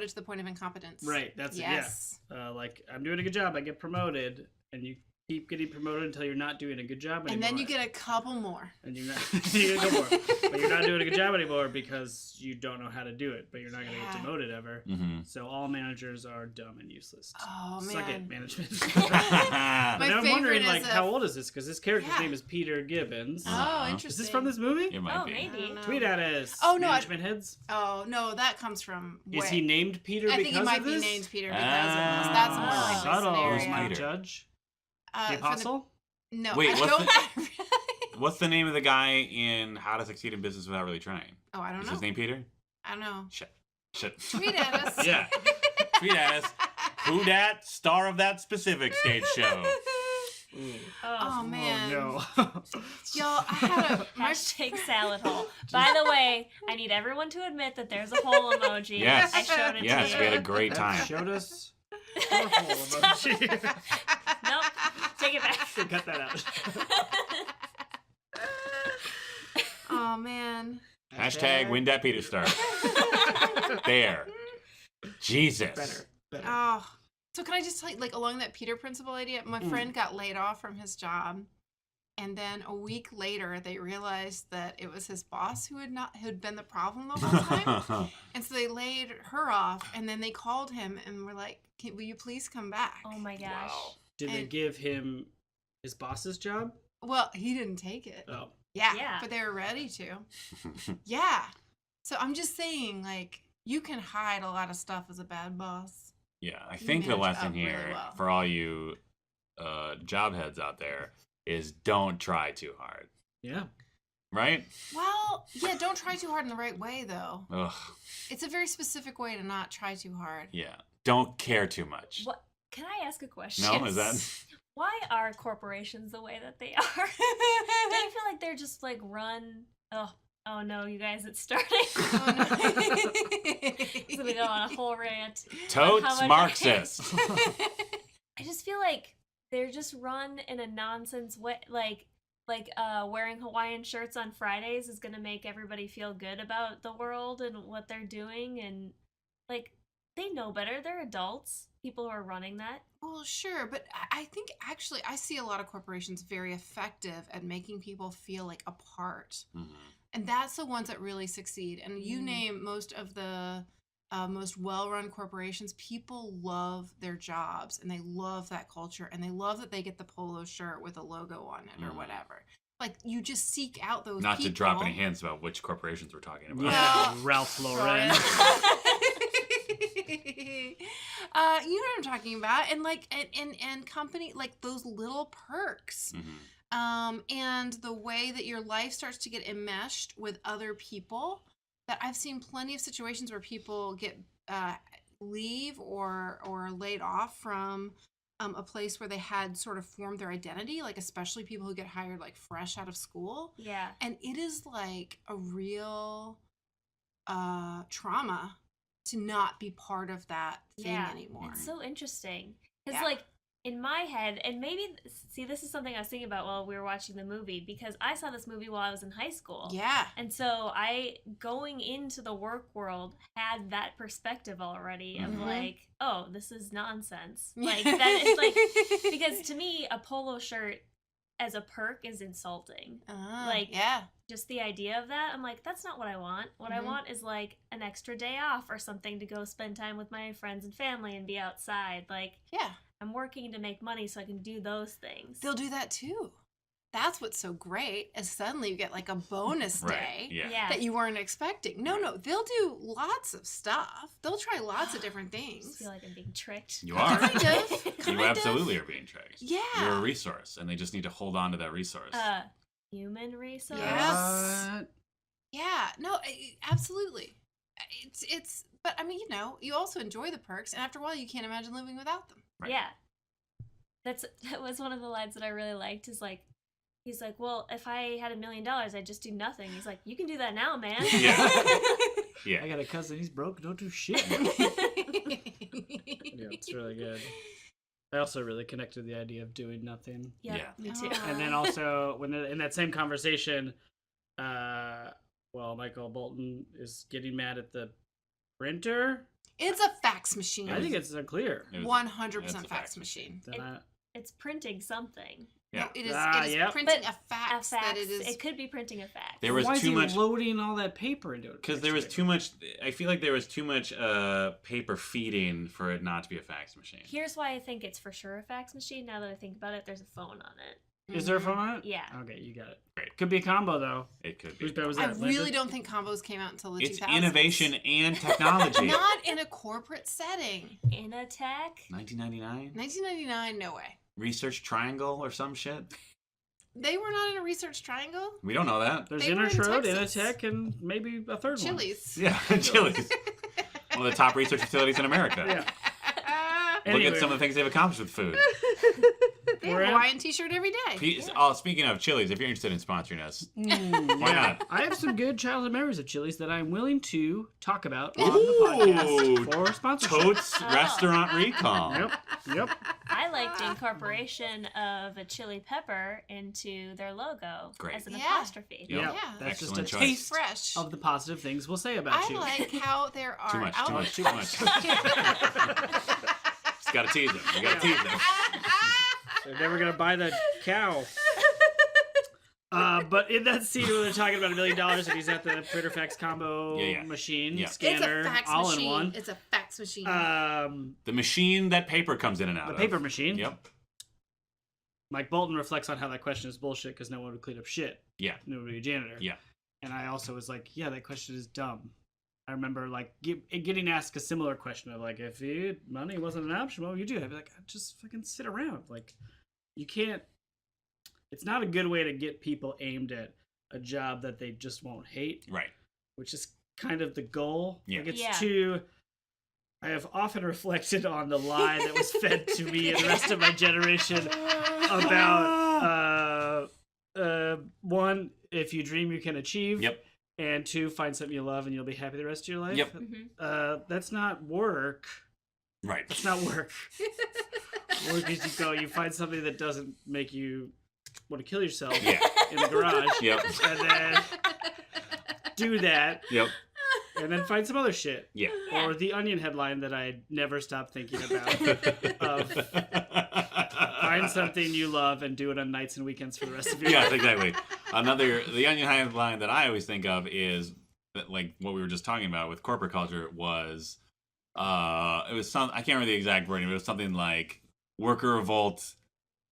Speaker 3: to the point of incompetence.
Speaker 2: Right, that's
Speaker 3: yes.
Speaker 2: it. Yeah. Like I'm doing a good job, I get promoted, and you keep getting promoted until you're not doing a good job anymore.
Speaker 3: And then you get a couple more.
Speaker 2: And you get a couple more, but you're not doing a good job anymore because you don't know how to do it. But you're not going to get demoted ever.
Speaker 4: Mm-hmm.
Speaker 2: So all managers are dumb and useless.
Speaker 3: Oh,
Speaker 2: Suck
Speaker 3: man.
Speaker 2: it, management.
Speaker 3: My
Speaker 2: But I'm
Speaker 3: favorite
Speaker 2: wondering,
Speaker 3: is
Speaker 2: like, how old is this? Because this character's
Speaker 3: Yeah.
Speaker 2: name is Peter Gibbons.
Speaker 3: Oh,
Speaker 4: Is
Speaker 3: interesting.
Speaker 2: Is this from this movie?
Speaker 4: It might
Speaker 1: Oh,
Speaker 4: be.
Speaker 1: maybe.
Speaker 3: I don't know.
Speaker 2: Tweet at us.
Speaker 3: Oh, no,
Speaker 2: Management heads.
Speaker 3: Oh, no, that comes from
Speaker 2: Is he named Peter
Speaker 3: I
Speaker 2: because
Speaker 3: think he might
Speaker 2: of
Speaker 3: be
Speaker 2: this?
Speaker 3: named Peter because of this. That's more
Speaker 4: Ah.
Speaker 3: likely
Speaker 2: Subtle,
Speaker 3: scenario.
Speaker 4: Who's
Speaker 2: my
Speaker 4: Peter?
Speaker 2: judge.
Speaker 3: Uh,
Speaker 2: The
Speaker 3: for the-
Speaker 2: apostle?
Speaker 3: No,
Speaker 4: Wait,
Speaker 3: I
Speaker 4: what's
Speaker 3: don't
Speaker 4: What's the name of the guy in How to Succeed in Business Without Really Trying?
Speaker 3: Oh, I don't
Speaker 4: Is
Speaker 3: know.
Speaker 4: his name Peter?
Speaker 3: I don't know.
Speaker 4: Shit.
Speaker 3: Tweet at us.
Speaker 4: Yeah. Tweet at us. Who dat? Star of that specific stage show.
Speaker 3: Oh, man.
Speaker 2: Oh,
Speaker 3: Y'all, I had a... My
Speaker 1: Hashtag salad hole. By the way, I need everyone to admit that there's a hole emoji.
Speaker 4: Yes.
Speaker 1: I showed it
Speaker 4: Yes,
Speaker 1: to
Speaker 4: we
Speaker 1: you.
Speaker 4: had a great
Speaker 2: no.
Speaker 4: time.
Speaker 2: Showed us. Our whole emoji.
Speaker 1: Nope. Take it back.
Speaker 2: Cut that out.
Speaker 3: Oh, man.
Speaker 4: Hashtag when dat Peter star. There. Jesus.
Speaker 2: Better.
Speaker 3: Oh. So can I just tell you, like, along that Peter Principle idea, my friend got laid off from his job. And then a week later, they realized that it was his boss who'd been the problem the whole time. And so they laid her off, and then they called him and were like, will you please come back?
Speaker 1: Oh my gosh.
Speaker 4: Wow.
Speaker 2: Did they
Speaker 3: And-
Speaker 2: give him his boss's job?
Speaker 3: Well, he didn't take it.
Speaker 2: Oh.
Speaker 3: Yeah,
Speaker 1: Yeah.
Speaker 3: but they were ready to. Yeah. So I'm just saying, like, you can hide a lot of stuff as a bad boss.
Speaker 4: Yeah, I
Speaker 3: You
Speaker 4: think the
Speaker 3: manage
Speaker 4: lesson
Speaker 3: up really
Speaker 4: here
Speaker 3: well.
Speaker 4: for all you job heads out there is don't try too hard.
Speaker 2: Yeah.
Speaker 4: Right?
Speaker 3: Well, yeah, don't try too hard in the right way, though.
Speaker 4: Ugh.
Speaker 3: It's a very specific way to not try too hard.
Speaker 4: Yeah. Don't care too much.
Speaker 1: What? Can I ask a question?
Speaker 4: No, is that?
Speaker 1: Why are corporations the way that they are? Don't you feel like they're just like run? Oh no, you guys, it's starting.
Speaker 3: Oh, no.
Speaker 1: It's gonna go on a whole rant.
Speaker 4: Totes
Speaker 1: How much-
Speaker 4: Marxist.
Speaker 1: I just feel like they're just run in a nonsense way. Like wearing Hawaiian shirts on Fridays is gonna make everybody feel good about the world and what they're doing, and like they know better. They're adults. People who are running that.
Speaker 3: Well, sure, but I think actually I see a lot of corporations very effective at making people feel like a part.
Speaker 4: Mhm.
Speaker 3: And that's the ones that really succeed. And you
Speaker 1: Mm.
Speaker 3: name most of the most well-run corporations, people love their jobs and they love that culture and they love that they get the polo shirt with a logo on it or
Speaker 4: Mm.
Speaker 3: whatever. Like you just seek out those
Speaker 4: Not
Speaker 3: people.
Speaker 4: to drop any hints about which corporations we're talking about.
Speaker 2: Yeah.
Speaker 3: Well,
Speaker 2: Ralph Lauren.
Speaker 3: You know what I'm talking about, and like and company like those little perks.
Speaker 4: Mhm.
Speaker 3: And the way that your life starts to get enmeshed with other people, that I've seen plenty of situations where people get leave or laid off from a place where they had sort of formed their identity, like especially people who get hired like fresh out of school.
Speaker 1: Yeah.
Speaker 3: And it is like a real trauma to not be part of that thing anymore.
Speaker 1: It's so interesting. Because,
Speaker 3: Yeah.
Speaker 1: like, in my head, and maybe, see, this is something I was thinking about while we were watching the movie, because I saw this movie while I was in high school.
Speaker 3: Yeah.
Speaker 1: And so I, going into the work world, had that perspective already of
Speaker 3: Mhm.
Speaker 1: like, oh, this is nonsense. Like, that is like, because to me, a polo shirt as a perk is insulting. Like,
Speaker 3: yeah.
Speaker 1: Just the idea of that, I'm like, that's not what I want. What I
Speaker 3: Mhm.
Speaker 1: want is like an extra day off or something to go spend time with my friends and family and be outside. Like,
Speaker 3: Yeah.
Speaker 1: I'm working to make money so I can do those things.
Speaker 3: They'll do that too. That's what's so great, is suddenly you get like a bonus
Speaker 4: Right.
Speaker 3: day
Speaker 4: Yeah.
Speaker 3: that you weren't expecting. No, they'll do lots of stuff. They'll try lots of different
Speaker 1: I
Speaker 3: things.
Speaker 1: just feel like I'm being tricked.
Speaker 4: You are.
Speaker 3: Kind of.
Speaker 4: You
Speaker 3: Kind of.
Speaker 4: absolutely are being tricked.
Speaker 3: Yeah.
Speaker 4: You're a resource, and they just need to hold on to that resource.
Speaker 1: Human resource.
Speaker 3: Yes. Yeah. No, absolutely. It's. But I mean, you also enjoy the perks, and after a while, you can't imagine living without them.
Speaker 4: Right.
Speaker 1: Yeah. That was one of the lines that I really liked, is like, he's like, well, if I had $1 million, I'd just do nothing. He's like, you can do that now, man.
Speaker 4: Yeah.
Speaker 2: I
Speaker 4: Yeah.
Speaker 2: got a cousin. He's broke. Don't do shit. Yeah, it's really good. I also really connected with the idea of doing nothing.
Speaker 1: Yep,
Speaker 4: Yeah.
Speaker 1: me too.
Speaker 3: Aw.
Speaker 2: And then also, when in that same conversation, Michael Bolton is getting mad at the printer.
Speaker 3: It's a fax machine.
Speaker 2: I think it's unclear.
Speaker 4: It was-
Speaker 3: 100%
Speaker 4: it's a
Speaker 3: fax
Speaker 4: fax
Speaker 3: machine.
Speaker 2: Then
Speaker 1: It's printing something.
Speaker 4: Yeah.
Speaker 3: No, it is,
Speaker 2: Ah,
Speaker 3: it is
Speaker 2: yep.
Speaker 3: printing
Speaker 1: But
Speaker 3: a fax,
Speaker 1: A fax.
Speaker 3: that it is.
Speaker 1: It could be printing a fax.
Speaker 4: There was
Speaker 2: why is
Speaker 4: too
Speaker 2: he
Speaker 4: much
Speaker 2: loading all that paper into it?
Speaker 4: because there was too much. I feel like there was too much paper feeding for it not to be a fax machine.
Speaker 1: Here's why I think it's for sure a fax machine. Now that I think about it, there's a phone on it.
Speaker 2: Is there a phone on it?
Speaker 1: Yeah.
Speaker 2: Okay, you got it.
Speaker 4: Great.
Speaker 2: Could be a combo though.
Speaker 4: It could
Speaker 2: Whose
Speaker 4: be.
Speaker 2: bet was
Speaker 3: I
Speaker 2: that?
Speaker 3: really
Speaker 2: Linda?
Speaker 3: don't think combos came out until the
Speaker 4: It's
Speaker 3: 2000s.
Speaker 4: innovation and technology.
Speaker 3: Not in a corporate setting.
Speaker 1: In a tech.
Speaker 4: 1999
Speaker 3: 1999, no way.
Speaker 4: Research Triangle or some shit.
Speaker 3: They were not in a research triangle.
Speaker 4: We don't know that.
Speaker 2: There's
Speaker 3: They were in
Speaker 2: Intertrode,
Speaker 3: Texas.
Speaker 2: Initech, and maybe a third
Speaker 3: Chili's.
Speaker 4: Yeah, Chili's. One of the top research facilities in America.
Speaker 2: one. Yeah.
Speaker 4: Look
Speaker 2: Anyway,
Speaker 4: at some of the things they've accomplished with food.
Speaker 3: They have
Speaker 2: We're
Speaker 3: a
Speaker 2: at-
Speaker 3: Hawaiian t-shirt every day.
Speaker 4: Oh, speaking of Chili's, if you're interested in sponsoring us,
Speaker 2: why
Speaker 4: not?
Speaker 2: I have some good childhood memories of Chili's that I'm willing to talk about on the podcast for sponsorship.
Speaker 4: Totes
Speaker 1: Oh.
Speaker 4: Restaurant Recall.
Speaker 2: Yep.
Speaker 1: I liked the incorporation of a chili pepper into their logo
Speaker 4: Great.
Speaker 1: as an
Speaker 3: Yeah.
Speaker 1: apostrophe.
Speaker 4: Yep.
Speaker 2: Yeah.
Speaker 3: Yeah.
Speaker 2: That's
Speaker 4: Excellent
Speaker 2: just a
Speaker 4: choice.
Speaker 2: taste
Speaker 3: Fresh.
Speaker 2: of the positive things we'll say about
Speaker 3: I
Speaker 2: you.
Speaker 3: like how there are
Speaker 4: Too much, too much, too
Speaker 3: outlets.
Speaker 4: much. Just gotta tease him. You gotta tease him.
Speaker 2: They're never gonna buy the cow. But in that scene where they're talking about $1 million and he's at the printer fax combo
Speaker 4: Yeah.
Speaker 2: machine
Speaker 4: Yeah.
Speaker 3: It's
Speaker 2: scanner
Speaker 3: a fax
Speaker 2: all
Speaker 3: machine.
Speaker 2: in one.
Speaker 3: It's a fax machine.
Speaker 4: The machine that paper comes in and out
Speaker 2: The
Speaker 4: of.
Speaker 2: paper machine.
Speaker 4: Yep.
Speaker 2: Mike Bolton reflects on how that question is bullshit because no one would clean up shit.
Speaker 4: Yeah.
Speaker 2: No one would be a janitor.
Speaker 4: Yeah.
Speaker 2: And I also was like, yeah, that question is dumb. I remember like getting asked a similar question of like, if money wasn't an option, what would you do? I'd be like, just fucking sit around. Like, you can't. It's not a good way to get people aimed at a job that they just won't hate,
Speaker 4: Right.
Speaker 2: which is kind of the goal.
Speaker 4: Yeah.
Speaker 2: Like, it's
Speaker 1: Yeah.
Speaker 2: too. I have often reflected on the lie that was fed to me and the rest of my generation about one, if you dream, you can achieve.
Speaker 4: Yep.
Speaker 2: And two, find something you love and you'll be happy the rest of your life.
Speaker 4: Yep.
Speaker 1: Mhm.
Speaker 2: That's not work.
Speaker 4: Right.
Speaker 2: That's not work. Work is you find something that doesn't make you want to kill yourself
Speaker 4: Yeah.
Speaker 2: in the garage.
Speaker 4: Yep.
Speaker 2: And then do that
Speaker 4: Yep.
Speaker 2: and then find some other shit.
Speaker 4: Yeah.
Speaker 2: Or the Onion headline that I never stopped thinking about. Of find something you love and do it on nights and weekends for the rest of your
Speaker 4: Yes,
Speaker 2: life.
Speaker 4: exactly. The Onion headline that I always think of is that, like what we were just talking about with corporate culture was, it was some, I can't remember the exact wording, but it was something like worker revolt,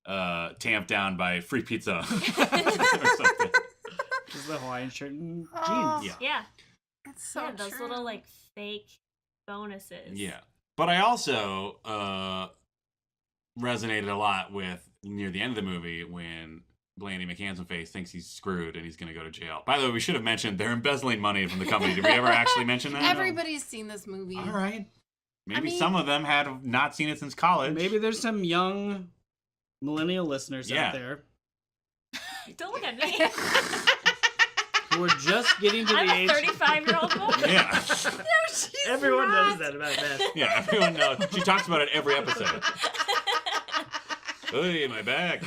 Speaker 4: tamped down by free pizza or something.
Speaker 2: Just the Hawaiian shirt and jeans.
Speaker 3: Oh.
Speaker 4: Yeah.
Speaker 1: Yeah.
Speaker 3: It's so
Speaker 1: Yeah, those
Speaker 3: true.
Speaker 1: little like fake bonuses.
Speaker 4: Yeah. But I also resonated a lot with near the end of the movie when Blandy McHandsome-Face thinks he's screwed and he's going to go to jail. By the way, we should have mentioned they're embezzling money from the company. Did we ever actually mention that?
Speaker 3: Everybody's seen this movie.
Speaker 4: All right. Maybe
Speaker 3: I mean-
Speaker 4: some of them had not seen it since college.
Speaker 2: Maybe there's some young millennial listeners
Speaker 4: Yeah.
Speaker 2: out there
Speaker 1: Don't look at me.
Speaker 2: who are just getting to the
Speaker 1: I'm a
Speaker 2: age.
Speaker 1: 35-year-old woman.
Speaker 4: Yeah.
Speaker 2: Everyone knows that about that.
Speaker 4: Yeah, everyone knows. She talks about it every episode. Hey, my back.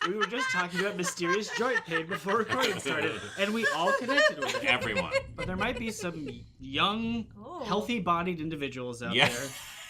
Speaker 2: We were just talking about mysterious joint pain before recording started, and we all connected with it.
Speaker 4: Everyone.
Speaker 2: But there might be some young,
Speaker 1: Ooh.
Speaker 2: healthy-bodied individuals out
Speaker 4: Yeah.
Speaker 2: there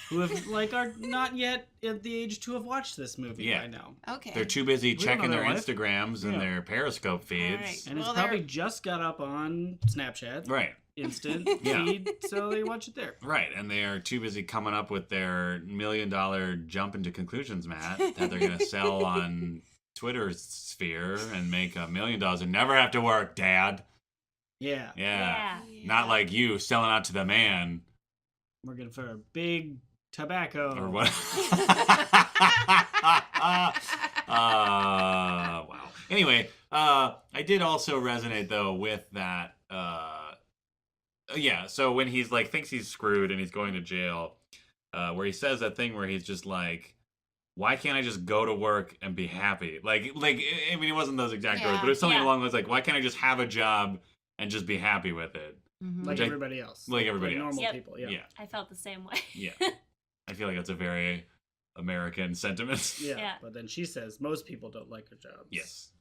Speaker 2: who have are not yet at the age to have watched this movie
Speaker 4: Yeah.
Speaker 2: by now.
Speaker 3: Okay.
Speaker 4: They're too busy
Speaker 2: don't
Speaker 4: checking
Speaker 2: know
Speaker 4: their
Speaker 2: their life.
Speaker 4: Instagrams and
Speaker 2: Yeah.
Speaker 4: their Periscope feeds.
Speaker 3: Alright.
Speaker 2: And
Speaker 3: Well,
Speaker 2: it's probably
Speaker 3: they're-
Speaker 2: just got up on Snapchat,
Speaker 4: Right.
Speaker 2: instant
Speaker 4: Yeah.
Speaker 2: feed, so they watch it there.
Speaker 4: Right, and they are too busy coming up with their $1 million jump into conclusions, Matt, that they're going to sell on Twitter sphere and make $1 million and never have to work, Dad.
Speaker 2: Yeah,
Speaker 4: Yeah.
Speaker 1: Yeah.
Speaker 4: Not like you selling out to the man
Speaker 2: working for a big tobacco.
Speaker 4: or what. Wow. Anyway, I did also resonate though with that. Yeah. So when he's like thinks he's screwed and he's going to jail, where he says that thing where he's just like, why can't I just go to work and be happy? Like I mean, it wasn't those exact words,
Speaker 3: Yeah.
Speaker 4: but it was something
Speaker 1: Yeah.
Speaker 4: along those like, why can't I just have a job and just be happy with it?
Speaker 3: Mhm.
Speaker 2: Like
Speaker 4: Which I-
Speaker 2: everybody else.
Speaker 4: like everybody else.
Speaker 2: normal
Speaker 1: Yep.
Speaker 2: people.
Speaker 4: Yeah.
Speaker 2: Yeah.
Speaker 1: I felt the same way.
Speaker 4: Yeah. I feel like that's a very American sentiment.
Speaker 2: Yeah.
Speaker 1: Yeah.
Speaker 2: But then she says most people don't like their jobs.
Speaker 4: Yes.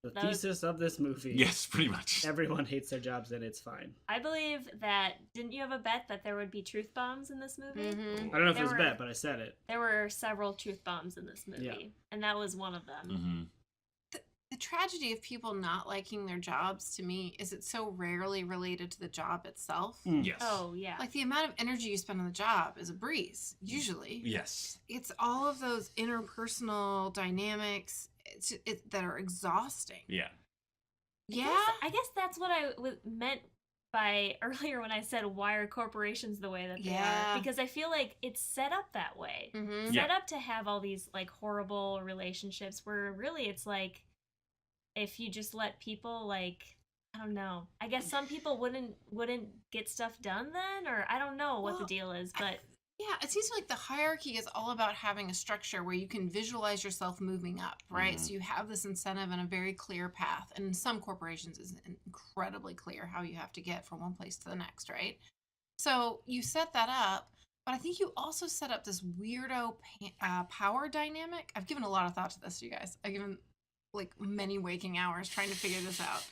Speaker 2: The
Speaker 1: That was-
Speaker 2: thesis of this movie.
Speaker 4: Yes, pretty much.
Speaker 2: Everyone hates their jobs and it's fine.
Speaker 1: I believe that, didn't you have a bet that there would be truth bombs in this movie?
Speaker 3: Mhm.
Speaker 2: I don't know if
Speaker 1: There
Speaker 2: it was a
Speaker 1: were-
Speaker 2: bet, but I said it.
Speaker 1: There were several truth bombs in this movie,
Speaker 2: Yeah.
Speaker 1: and that was one of them.
Speaker 4: Mm-hmm.
Speaker 3: The tragedy of people not liking their jobs to me is it's so rarely related to the job itself.
Speaker 2: Mm.
Speaker 4: Yes.
Speaker 1: Oh, yeah.
Speaker 3: Like the amount of energy you spend on the job is a breeze, usually.
Speaker 4: Yes.
Speaker 3: It's all of those interpersonal dynamics that are exhausting.
Speaker 4: Yeah.
Speaker 3: Yeah.
Speaker 1: I guess that's what I meant by earlier when I said, why are corporations the way that they
Speaker 3: Yeah.
Speaker 1: are? Because I feel like it's set up that way.
Speaker 3: Mm-hmm.
Speaker 1: Set up to have all these like horrible relationships where really it's like, if you just let people like, I don't know. I guess some people wouldn't get stuff done then, or I don't know what the
Speaker 3: Well,
Speaker 1: deal is, but
Speaker 3: Yeah, it seems like the hierarchy is all about having a structure where you can visualize yourself moving up, right?
Speaker 4: Mhm.
Speaker 3: So you have this incentive and a very clear path. And in some corporations, it's incredibly clear how you have to get from one place to the next, right? So you set that up, but I think you also set up this weirdo power dynamic. I've given a lot of thought to this, you guys. I've given like many waking hours trying to figure this out.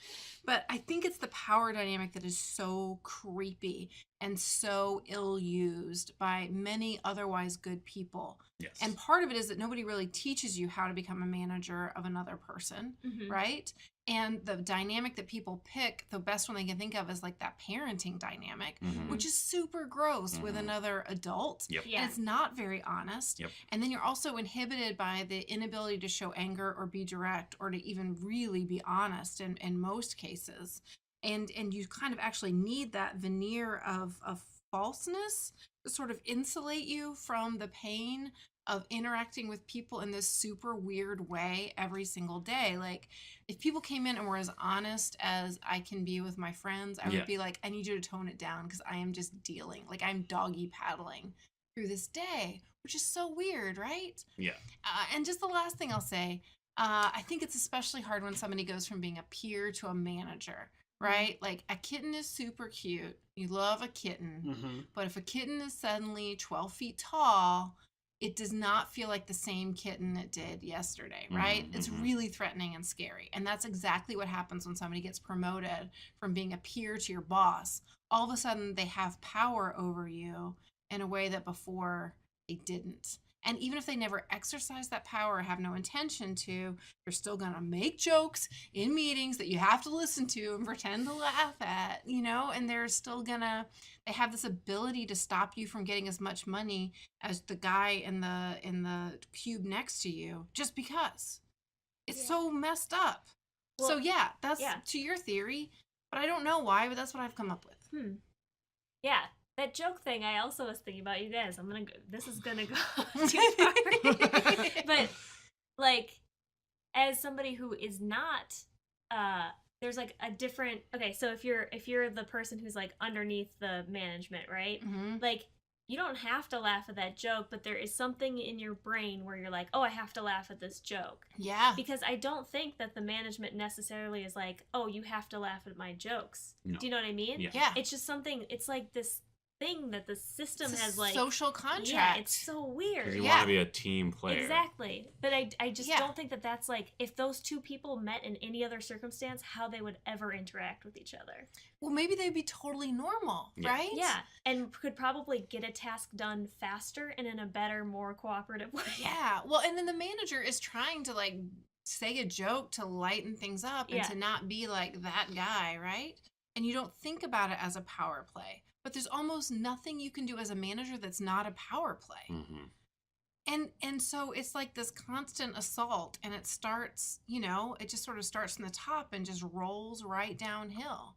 Speaker 3: But I think it's the power dynamic that is so creepy and so ill used by many otherwise good people.
Speaker 4: Yes.
Speaker 3: And part of it is that nobody really teaches you how to become a manager of another person,
Speaker 1: mhm.
Speaker 3: right? And the dynamic that people pick, the best one they can think of is like that parenting dynamic,
Speaker 4: Mhm.
Speaker 3: which is super gross with
Speaker 4: Mhm.
Speaker 3: another adult.
Speaker 4: Yep.
Speaker 1: Yeah.
Speaker 3: And it's not very honest.
Speaker 4: Yep.
Speaker 3: And then you're also inhibited by the inability to show anger or be direct or to even really be honest in most cases. And you kind of actually need that veneer of falseness to sort of insulate you from the pain of interacting with people in this super weird way every single day. Like if people came in and were as honest as I can be with my friends, I
Speaker 4: Yeah.
Speaker 3: would be like, I need you to tone it down because I am just dealing. Like I'm doggy paddling through this day, which is so weird, right?
Speaker 4: Yeah.
Speaker 3: And just the last thing I'll say, I think it's especially hard when somebody goes from being a peer to a manager, right? Like a kitten is super cute. You love a kitten.
Speaker 2: Mm-hmm.
Speaker 3: But if a kitten is suddenly 12 feet tall, it does not feel like the same kitten it did yesterday, right?
Speaker 4: Mhm,
Speaker 3: It's
Speaker 4: mhm.
Speaker 3: really threatening and scary. And that's exactly what happens when somebody gets promoted from being a peer to your boss. All of a sudden, they have power over you in a way that before they didn't. And even if they never exercise that power or have no intention to, they're still going to make jokes in meetings that you have to listen to and pretend to laugh at, you know, and they're still going to, they have this ability to stop you from getting as much money as the guy in the cube next to you just because. It's
Speaker 1: Yeah.
Speaker 3: so messed up. So
Speaker 1: Well,
Speaker 3: yeah, that's
Speaker 1: yeah.
Speaker 3: to your theory, but I don't know why, but that's what I've come up with.
Speaker 1: Yeah, that joke thing. I also was thinking about, you guys. This is gonna go too far. But like, as somebody who is not, there's like a different. Okay, so if you're the person who's like underneath the management, right?
Speaker 3: Mm-hmm.
Speaker 1: Like, you don't have to laugh at that joke, but there is something in your brain where you're like, oh, I have to laugh at this joke.
Speaker 3: Yeah.
Speaker 1: Because I don't think that the management necessarily is like, oh, you have to laugh at my jokes.
Speaker 4: No.
Speaker 1: Do you know what I mean?
Speaker 4: Yeah.
Speaker 3: Yeah.
Speaker 1: It's just something, it's like this thing that the system
Speaker 3: It's a
Speaker 1: has like.
Speaker 3: social contract.
Speaker 1: Yeah, it's so
Speaker 4: Because
Speaker 1: weird.
Speaker 4: you
Speaker 3: Yeah.
Speaker 4: want to be a team player.
Speaker 1: Exactly. But I just
Speaker 3: Yeah.
Speaker 1: don't think that that's like, if those two people met in any other circumstance, how they would ever interact with each other.
Speaker 3: Well, maybe they'd be totally normal,
Speaker 4: Yeah.
Speaker 3: right?
Speaker 1: Yeah. And could probably get a task done faster and in a better, more cooperative way.
Speaker 3: Yeah. Well, and then the manager is trying to like say a joke to lighten things up and
Speaker 1: Yeah.
Speaker 3: to not be like that guy, right? And you don't think about it as a power play. But there's almost nothing you can do as a manager that's not a power play.
Speaker 4: Mm-hmm.
Speaker 3: And so it's like this constant assault, and it starts, you know, it just sort of starts from the top and just rolls right downhill.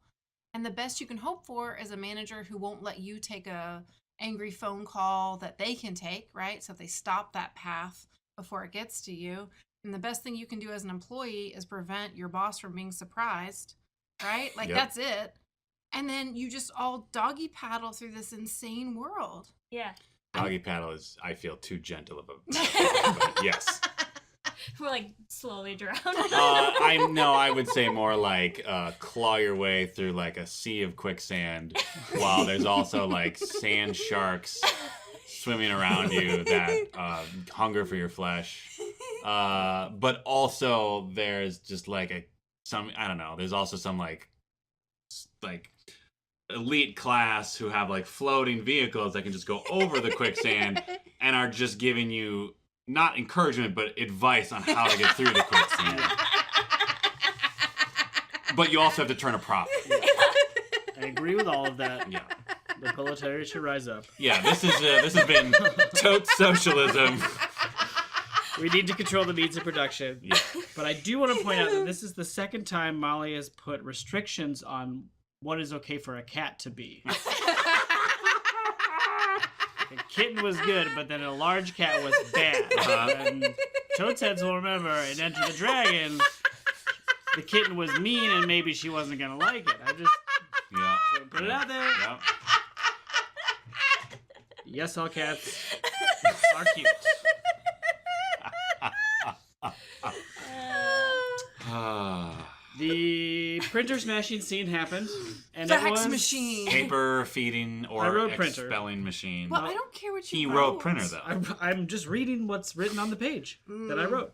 Speaker 3: And the best you can hope for is a manager who won't let you take a angry phone call that they can take, right? So if they stop that path before it gets to you. And the best thing you can do as an employee is prevent your boss from being surprised, right? Like
Speaker 4: Yep.
Speaker 3: that's it. And then you just all doggy paddle through this insane world.
Speaker 1: Yeah.
Speaker 4: Doggy paddle is, I feel, too gentle of a but yes.
Speaker 1: We're like slowly drowning.
Speaker 4: I would say more like claw your way through like a sea of quicksand, while there's also like sand sharks swimming around you that hunger for your flesh. But also there's just like there's also some like elite class who have like floating vehicles that can just go over the quicksand and are just giving you not encouragement but advice on how to get through the quicksand. But you also have to turn a profit.
Speaker 2: I agree with all of that.
Speaker 4: Yeah.
Speaker 2: The proletariat should rise up.
Speaker 4: Yeah, this has been totes socialism.
Speaker 2: We need to control the means of production.
Speaker 4: Yeah.
Speaker 2: But I do want to point out that this is the second time Molly has put restrictions on what is okay for a cat to be. A kitten was good, but then a large cat was bad. And Totes heads will remember in Enter the Dragon, the kitten was mean and maybe she wasn't going to like it. I just put it out there.
Speaker 4: Yeah.
Speaker 2: Yes, all cats are cute. The printer smashing scene happened, and it
Speaker 3: Fax
Speaker 2: was
Speaker 3: machine.
Speaker 4: Paper feeding
Speaker 2: I
Speaker 4: or
Speaker 2: wrote printer.
Speaker 4: expelling machine.
Speaker 3: Well, I don't care what you
Speaker 4: He wrote printer though.
Speaker 2: I'm just reading what's written on the page that I wrote.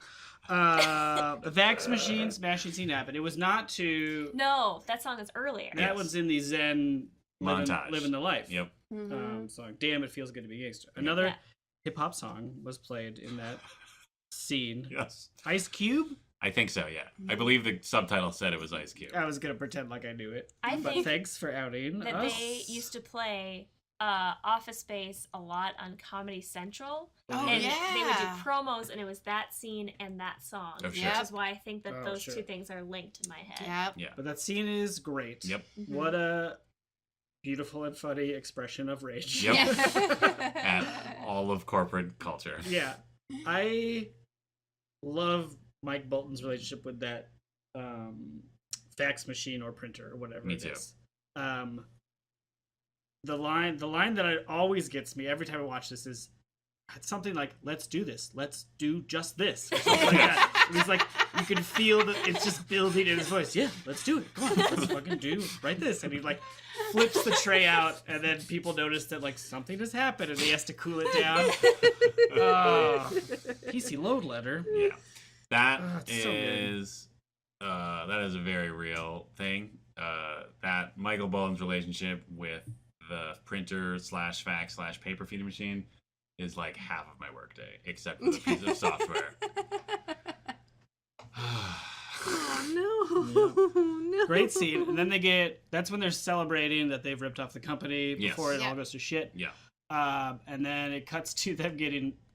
Speaker 2: The fax machine smashing scene happened. It was not to.
Speaker 1: No, that song is earlier.
Speaker 2: That
Speaker 4: Yes.
Speaker 2: one's in the Zen
Speaker 4: Montage.
Speaker 2: living the life.
Speaker 4: Yep.
Speaker 2: Song. Damn, it feels good to be gangster. Another
Speaker 1: Yeah.
Speaker 2: hip hop song was played in that scene.
Speaker 4: Yes.
Speaker 2: Ice Cube.
Speaker 4: I think so, yeah. I believe the subtitle said it was Ice Cube.
Speaker 2: I was gonna pretend like I knew it.
Speaker 1: I
Speaker 2: But
Speaker 1: think
Speaker 2: thanks for outing
Speaker 1: that
Speaker 2: us.
Speaker 1: they used to play Office Space a lot on Comedy Central.
Speaker 3: Oh,
Speaker 1: And
Speaker 3: yeah.
Speaker 1: they would do promos, and it was that scene and that song.
Speaker 4: Oh, sure.
Speaker 1: Which is why I think that
Speaker 2: Oh,
Speaker 1: those
Speaker 2: sure.
Speaker 1: two things are linked in my head.
Speaker 3: Yep.
Speaker 4: Yeah.
Speaker 2: But that scene is great.
Speaker 4: Yep.
Speaker 2: What a beautiful and funny expression of rage.
Speaker 4: Yep. At all of corporate culture.
Speaker 2: Yeah. I love Mike Bolton's relationship with that fax machine or printer or whatever
Speaker 4: Me
Speaker 2: it
Speaker 4: too.
Speaker 2: is. The line that always gets me every time I watch this is it's something like, let's do this. Let's do just this. Or something like that. And he's like, you can feel that it's just building in his voice. Yeah, let's do it. Come on, let's fucking write this. And he like flips the tray out, and then people notice that like something has happened, and he has to cool it down. Oh, PC load letter.
Speaker 4: Yeah. That
Speaker 2: it's so good.
Speaker 4: is a very real thing. That Michael Bolton's relationship with the printer / fax / paper feeding machine is like half of my workday, except for the piece of software.
Speaker 3: Oh, no.
Speaker 2: Great scene. And then that's when they're celebrating that they've ripped off the company
Speaker 4: Yes.
Speaker 2: before it
Speaker 3: Yeah.
Speaker 2: all goes to shit.
Speaker 4: Yeah.
Speaker 2: And then it cuts to them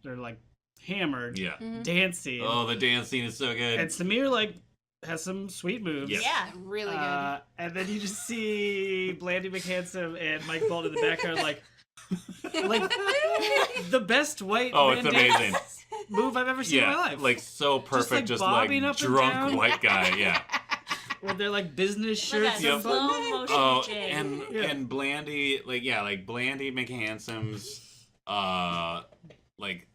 Speaker 2: they're like hammered,
Speaker 4: Yeah.
Speaker 2: dancing.
Speaker 4: Oh, the dance scene is so good.
Speaker 2: And Samir like has some sweet moves.
Speaker 4: Yes.
Speaker 1: Yeah.
Speaker 3: Really good.
Speaker 2: And then you just see Blandy McHandsome and Mike Bolton in the background like the best white
Speaker 4: Oh,
Speaker 2: man
Speaker 4: it's amazing.
Speaker 2: dance move I've ever seen in my
Speaker 4: Yeah,
Speaker 2: life.
Speaker 4: like so perfect, just like
Speaker 2: bobbing up and
Speaker 4: drunk
Speaker 2: down.
Speaker 4: white guy. Yeah.
Speaker 2: with their like business
Speaker 1: Like
Speaker 2: shirts
Speaker 1: a
Speaker 2: and
Speaker 1: slow
Speaker 2: fun.
Speaker 1: motion
Speaker 4: Oh,
Speaker 1: jig.
Speaker 4: and Blandy, like Blandy McHandsome's like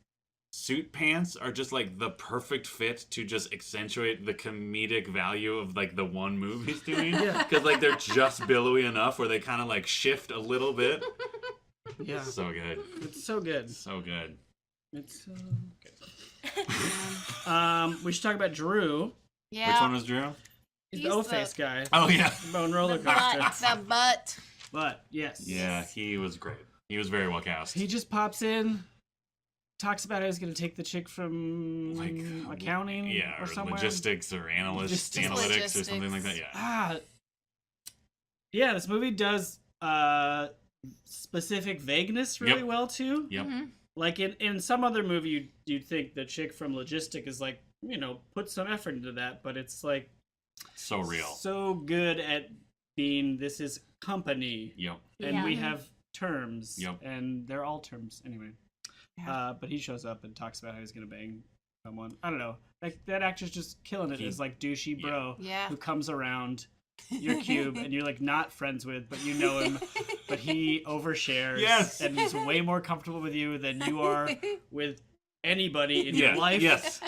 Speaker 4: suit pants are just like the perfect fit to just accentuate the comedic value of like the one move he's doing.
Speaker 2: Yeah.
Speaker 4: Because like they're just billowy enough where they kind of like shift a little bit.
Speaker 2: Yeah.
Speaker 4: So good.
Speaker 2: It's so good.
Speaker 4: So good.
Speaker 2: It's so good. We should talk about Drew.
Speaker 3: Yeah.
Speaker 4: Which one was Drew?
Speaker 2: He's
Speaker 3: He's
Speaker 2: the O-face guy.
Speaker 4: Oh yeah.
Speaker 2: Bone roller
Speaker 1: The
Speaker 2: coaster.
Speaker 1: butt.
Speaker 3: The butt.
Speaker 2: But yes.
Speaker 4: Yeah, he was great. He was very well cast.
Speaker 2: He just pops in, talks about how he's going to take the chick from accounting
Speaker 4: Yeah,
Speaker 2: or somewhere.
Speaker 4: logistics or analytics or something like that. Yeah.
Speaker 2: Yeah, this movie does specific vagueness really
Speaker 4: Yep.
Speaker 2: well too.
Speaker 4: Yep.
Speaker 2: Like in some other movie, you'd think the chick from Logistic is like, put some effort into that, but it's like
Speaker 4: So real.
Speaker 2: so good at being this is company,
Speaker 4: Yep.
Speaker 2: and
Speaker 1: Yeah.
Speaker 2: we have terms,
Speaker 4: Yep.
Speaker 2: and they're all terms anyway.
Speaker 3: Yeah.
Speaker 2: But he shows up and talks about how he's gonna bang someone. I don't know. Like that actor's just killing it
Speaker 4: He-
Speaker 2: as like douchey bro
Speaker 3: Yeah.
Speaker 2: who comes around your cube and you're like not friends with, but you know him, but he overshares.
Speaker 4: Yes.
Speaker 2: And he's way more comfortable with you than you are with anybody in your life.
Speaker 4: Yes.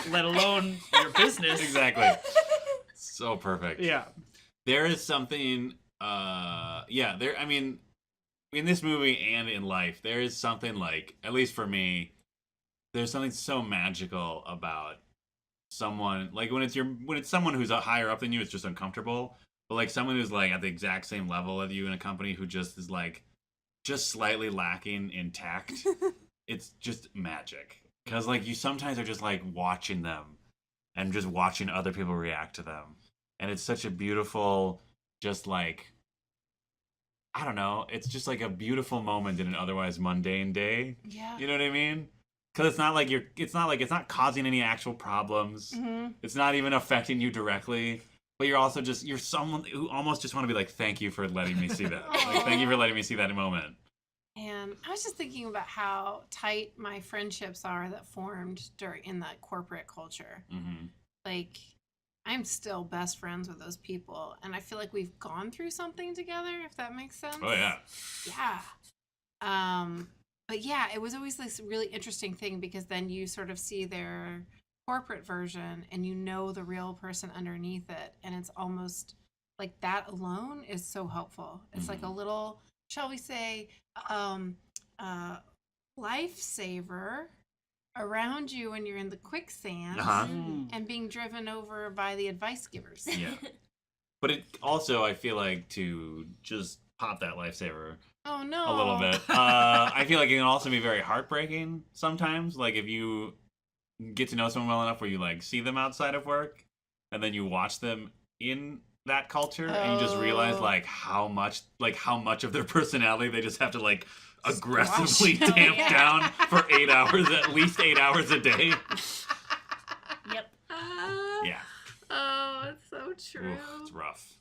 Speaker 2: Let alone your business.
Speaker 4: Exactly. So perfect.
Speaker 2: Yeah.
Speaker 4: There is something, there, I mean, in this movie and in life, there is something like, at least for me, there's something so magical about someone, like when it's someone who's higher up than you, it's just uncomfortable. But like someone who's like at the exact same level as you in a company who just is like, just slightly lacking in tact, it's just magic. Because like you sometimes are just like watching them and just watching other people react to them. And it's such a beautiful, just like, I don't know, it's just like a beautiful moment in an otherwise mundane day.
Speaker 3: Yeah.
Speaker 4: You know what I mean? Because it's not causing any actual problems.
Speaker 3: Mm-hmm.
Speaker 4: It's not even affecting you directly. But you're someone who almost just want to be like, thank you for letting me see that. Like, thank you for letting me see that moment.
Speaker 3: And I was just thinking about how tight my friendships are that formed in that corporate culture.
Speaker 4: Mm-hmm.
Speaker 3: Like, I'm still best friends with those people, and I feel like we've gone through something together, if that makes sense.
Speaker 4: Oh, yeah.
Speaker 3: Yeah. But yeah, it was always this really interesting thing because then you sort of see their corporate version and you know the real person underneath it, and it's almost like that alone is so helpful. It's like a little, shall we say, lifesaver around you when you're in the quicksand and being driven over by the advice givers.
Speaker 4: Yeah. But it also, I feel like, to just pop that lifesaver
Speaker 3: Oh no.
Speaker 4: a little bit, I feel like it can also be very heartbreaking sometimes. Like if you get to know someone well enough where you like see them outside of work and then you watch them in that culture and you just realize like how much of their personality they just have to like aggressively tamp down for 8 hours, at least 8 hours a day.
Speaker 1: Yep.
Speaker 4: Yeah.
Speaker 3: Oh, it's so true.
Speaker 4: Oof, it's rough.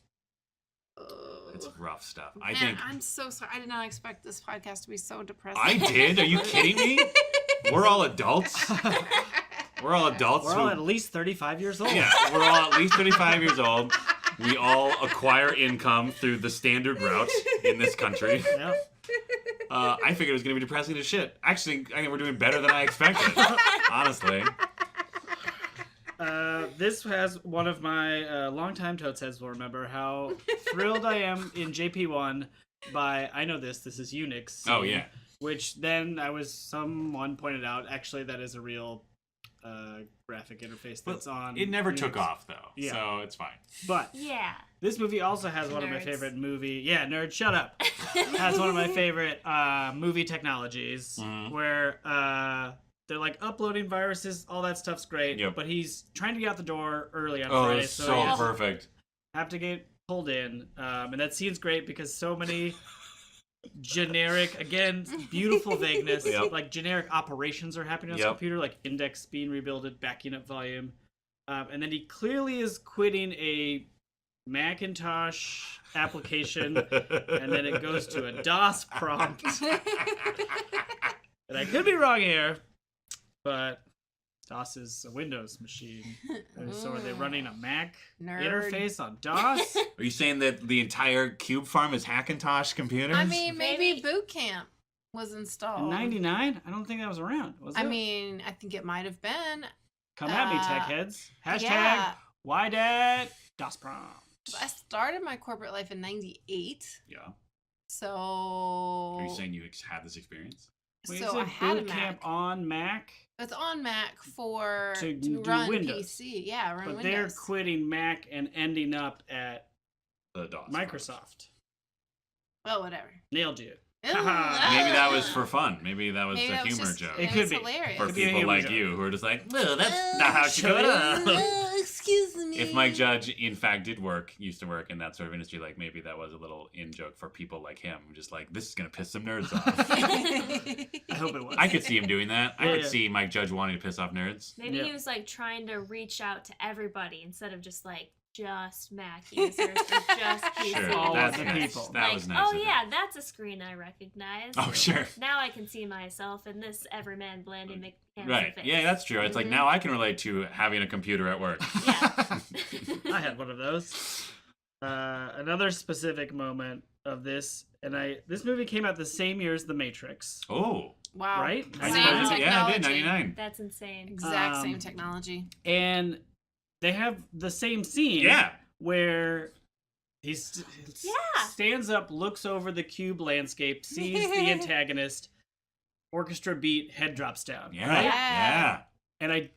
Speaker 4: It's rough stuff. I
Speaker 3: Man,
Speaker 4: think
Speaker 3: I'm so sorry. I did not expect this podcast to be so depressing.
Speaker 4: I did. Are you kidding me? We're all adults. We're all adults.
Speaker 2: We're all at least 35 years old.
Speaker 4: Yeah, we're all at least 35 years old. We all acquire income through the standard route in this country.
Speaker 2: Yeah.
Speaker 4: I figured it was going to be depressing as shit. Actually, I think we're doing better than I expected. Honestly.
Speaker 2: This has one of my longtime Totes heads will remember how thrilled I am in JP1 by, I know this is Unix. Scene,
Speaker 4: Oh, yeah.
Speaker 2: Which then someone pointed out, actually that is a real graphic interface that's on.
Speaker 4: It never
Speaker 2: Unix.
Speaker 4: took off, though.
Speaker 2: Yeah.
Speaker 4: So it's fine.
Speaker 2: But
Speaker 1: Yeah.
Speaker 2: this movie also has one of my
Speaker 1: Nerds.
Speaker 2: favorite Yeah, nerd, shut up. Has one of my favorite movie technologies where they're like uploading viruses, all that stuff's great.
Speaker 4: Yep.
Speaker 2: But he's trying to get out the door early on
Speaker 4: Oh,
Speaker 2: Friday,
Speaker 4: it's
Speaker 2: so
Speaker 4: so
Speaker 2: he has
Speaker 4: perfect.
Speaker 2: have to get pulled in. And that scene's great because so many generic, again, beautiful vagueness,
Speaker 4: Yep.
Speaker 2: like generic operations are happening on his
Speaker 4: Yep.
Speaker 2: computer, like index being rebuilded, backing up volume. And then he clearly is quitting a Macintosh application, and then it goes to a DOS prompt. And I could be wrong here, but DOS is a Windows machine. And so are they running a Mac
Speaker 3: Nerd.
Speaker 2: interface on DOS?
Speaker 4: Are you saying that the entire Cube farm is Hackintosh computers?
Speaker 3: I mean, maybe
Speaker 1: Maybe.
Speaker 3: boot camp was installed.
Speaker 2: In 99? I don't think that was around, was it?
Speaker 3: I mean, I think it might have been.
Speaker 2: Come at me, tech heads. Hashtag
Speaker 3: Yeah.
Speaker 2: YDAD DOS prompt.
Speaker 3: I started my corporate life in 98.
Speaker 4: Yeah.
Speaker 3: So.
Speaker 4: Are you saying you had this experience?
Speaker 2: Wait,
Speaker 3: so
Speaker 2: is
Speaker 3: I
Speaker 2: it
Speaker 3: had a
Speaker 2: boot
Speaker 3: Mac.
Speaker 2: camp on Mac?
Speaker 3: It's on Mac
Speaker 2: To do
Speaker 3: run
Speaker 2: Windows.
Speaker 3: PC. Yeah, run
Speaker 2: But
Speaker 3: Windows.
Speaker 2: they're quitting Mac and ending up at
Speaker 4: The DOS.
Speaker 2: Microsoft.
Speaker 3: Well, whatever.
Speaker 2: Nailed you.
Speaker 3: Ooh,
Speaker 4: Maybe that was for fun. Maybe that was
Speaker 3: Maybe
Speaker 4: a
Speaker 3: that was
Speaker 4: humor
Speaker 3: just-
Speaker 4: joke.
Speaker 2: It
Speaker 3: It
Speaker 2: could
Speaker 3: was
Speaker 2: be.
Speaker 3: hilarious.
Speaker 4: For
Speaker 2: Could be a
Speaker 4: people
Speaker 2: humor
Speaker 4: like
Speaker 2: joke.
Speaker 4: you who are just like, well, that's not how it should
Speaker 2: Shut
Speaker 4: go
Speaker 2: up.
Speaker 4: down.
Speaker 3: Excuse me.
Speaker 4: If Mike Judge, in fact, used to work in that sort of industry, like maybe that was a little in-joke for people like him, who just like, this is going to piss some nerds off.
Speaker 2: I hope it was.
Speaker 4: I could see him doing that. I
Speaker 2: Yeah,
Speaker 4: could
Speaker 2: yeah.
Speaker 4: see Mike Judge wanting to piss off nerds.
Speaker 1: Maybe
Speaker 2: Yeah.
Speaker 1: he was like trying to reach out to everybody instead of just like just Mac users or just PC
Speaker 4: Sure,
Speaker 2: all
Speaker 4: that's
Speaker 2: the
Speaker 4: nice.
Speaker 2: people.
Speaker 4: That
Speaker 1: like,
Speaker 4: was nice.
Speaker 1: oh
Speaker 4: of him.
Speaker 1: yeah, that's a screen I recognize.
Speaker 4: Oh, sure.
Speaker 1: Now I can see myself in this everyman Blandy McHanson
Speaker 4: Right.
Speaker 1: face.
Speaker 4: Yeah, that's true. It's like now I can relate to having a computer at work.
Speaker 1: Yeah.
Speaker 2: I had one of those. Another specific moment of this, and this movie came out the same year as The Matrix.
Speaker 4: Oh.
Speaker 3: Wow.
Speaker 2: Right?
Speaker 3: Same
Speaker 2: Yeah,
Speaker 3: technology.
Speaker 4: Yeah, it did. 99.
Speaker 1: That's insane.
Speaker 3: Exact same technology.
Speaker 2: And they have the same scene.
Speaker 4: Yeah.
Speaker 2: Where he stands up, looks over the cube landscape, sees the antagonist, orchestra beat, head drops down.
Speaker 4: Yeah.
Speaker 2: Right?
Speaker 4: Yeah.
Speaker 2: And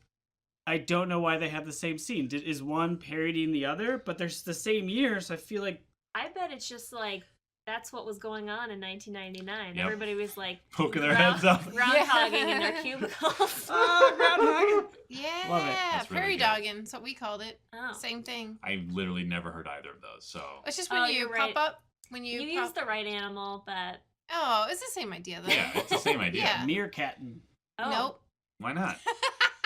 Speaker 2: I don't know why they have the same scene. Is one parodying the other? But they're the same year, so I feel like
Speaker 1: I bet it's just like that's what was going on in 1999.
Speaker 4: Yep.
Speaker 1: Everybody was like
Speaker 4: Poking their heads up.
Speaker 1: groundhogging in their cubicles.
Speaker 2: groundhogging.
Speaker 3: Yeah.
Speaker 2: Love it.
Speaker 4: That's really
Speaker 3: Prairie
Speaker 4: good.
Speaker 3: dogging. That's what we called it.
Speaker 1: Oh.
Speaker 3: Same thing.
Speaker 4: I've literally never heard either of those. So
Speaker 3: It's just when you
Speaker 1: you're
Speaker 3: pop
Speaker 1: right.
Speaker 3: up. When you
Speaker 1: You
Speaker 3: pop...
Speaker 1: used the right animal, but
Speaker 3: Oh, it's the same idea though.
Speaker 4: yeah, it's the same idea.
Speaker 3: Yeah.
Speaker 2: Meerkatting.
Speaker 1: oh,
Speaker 3: Nope.
Speaker 4: Why not?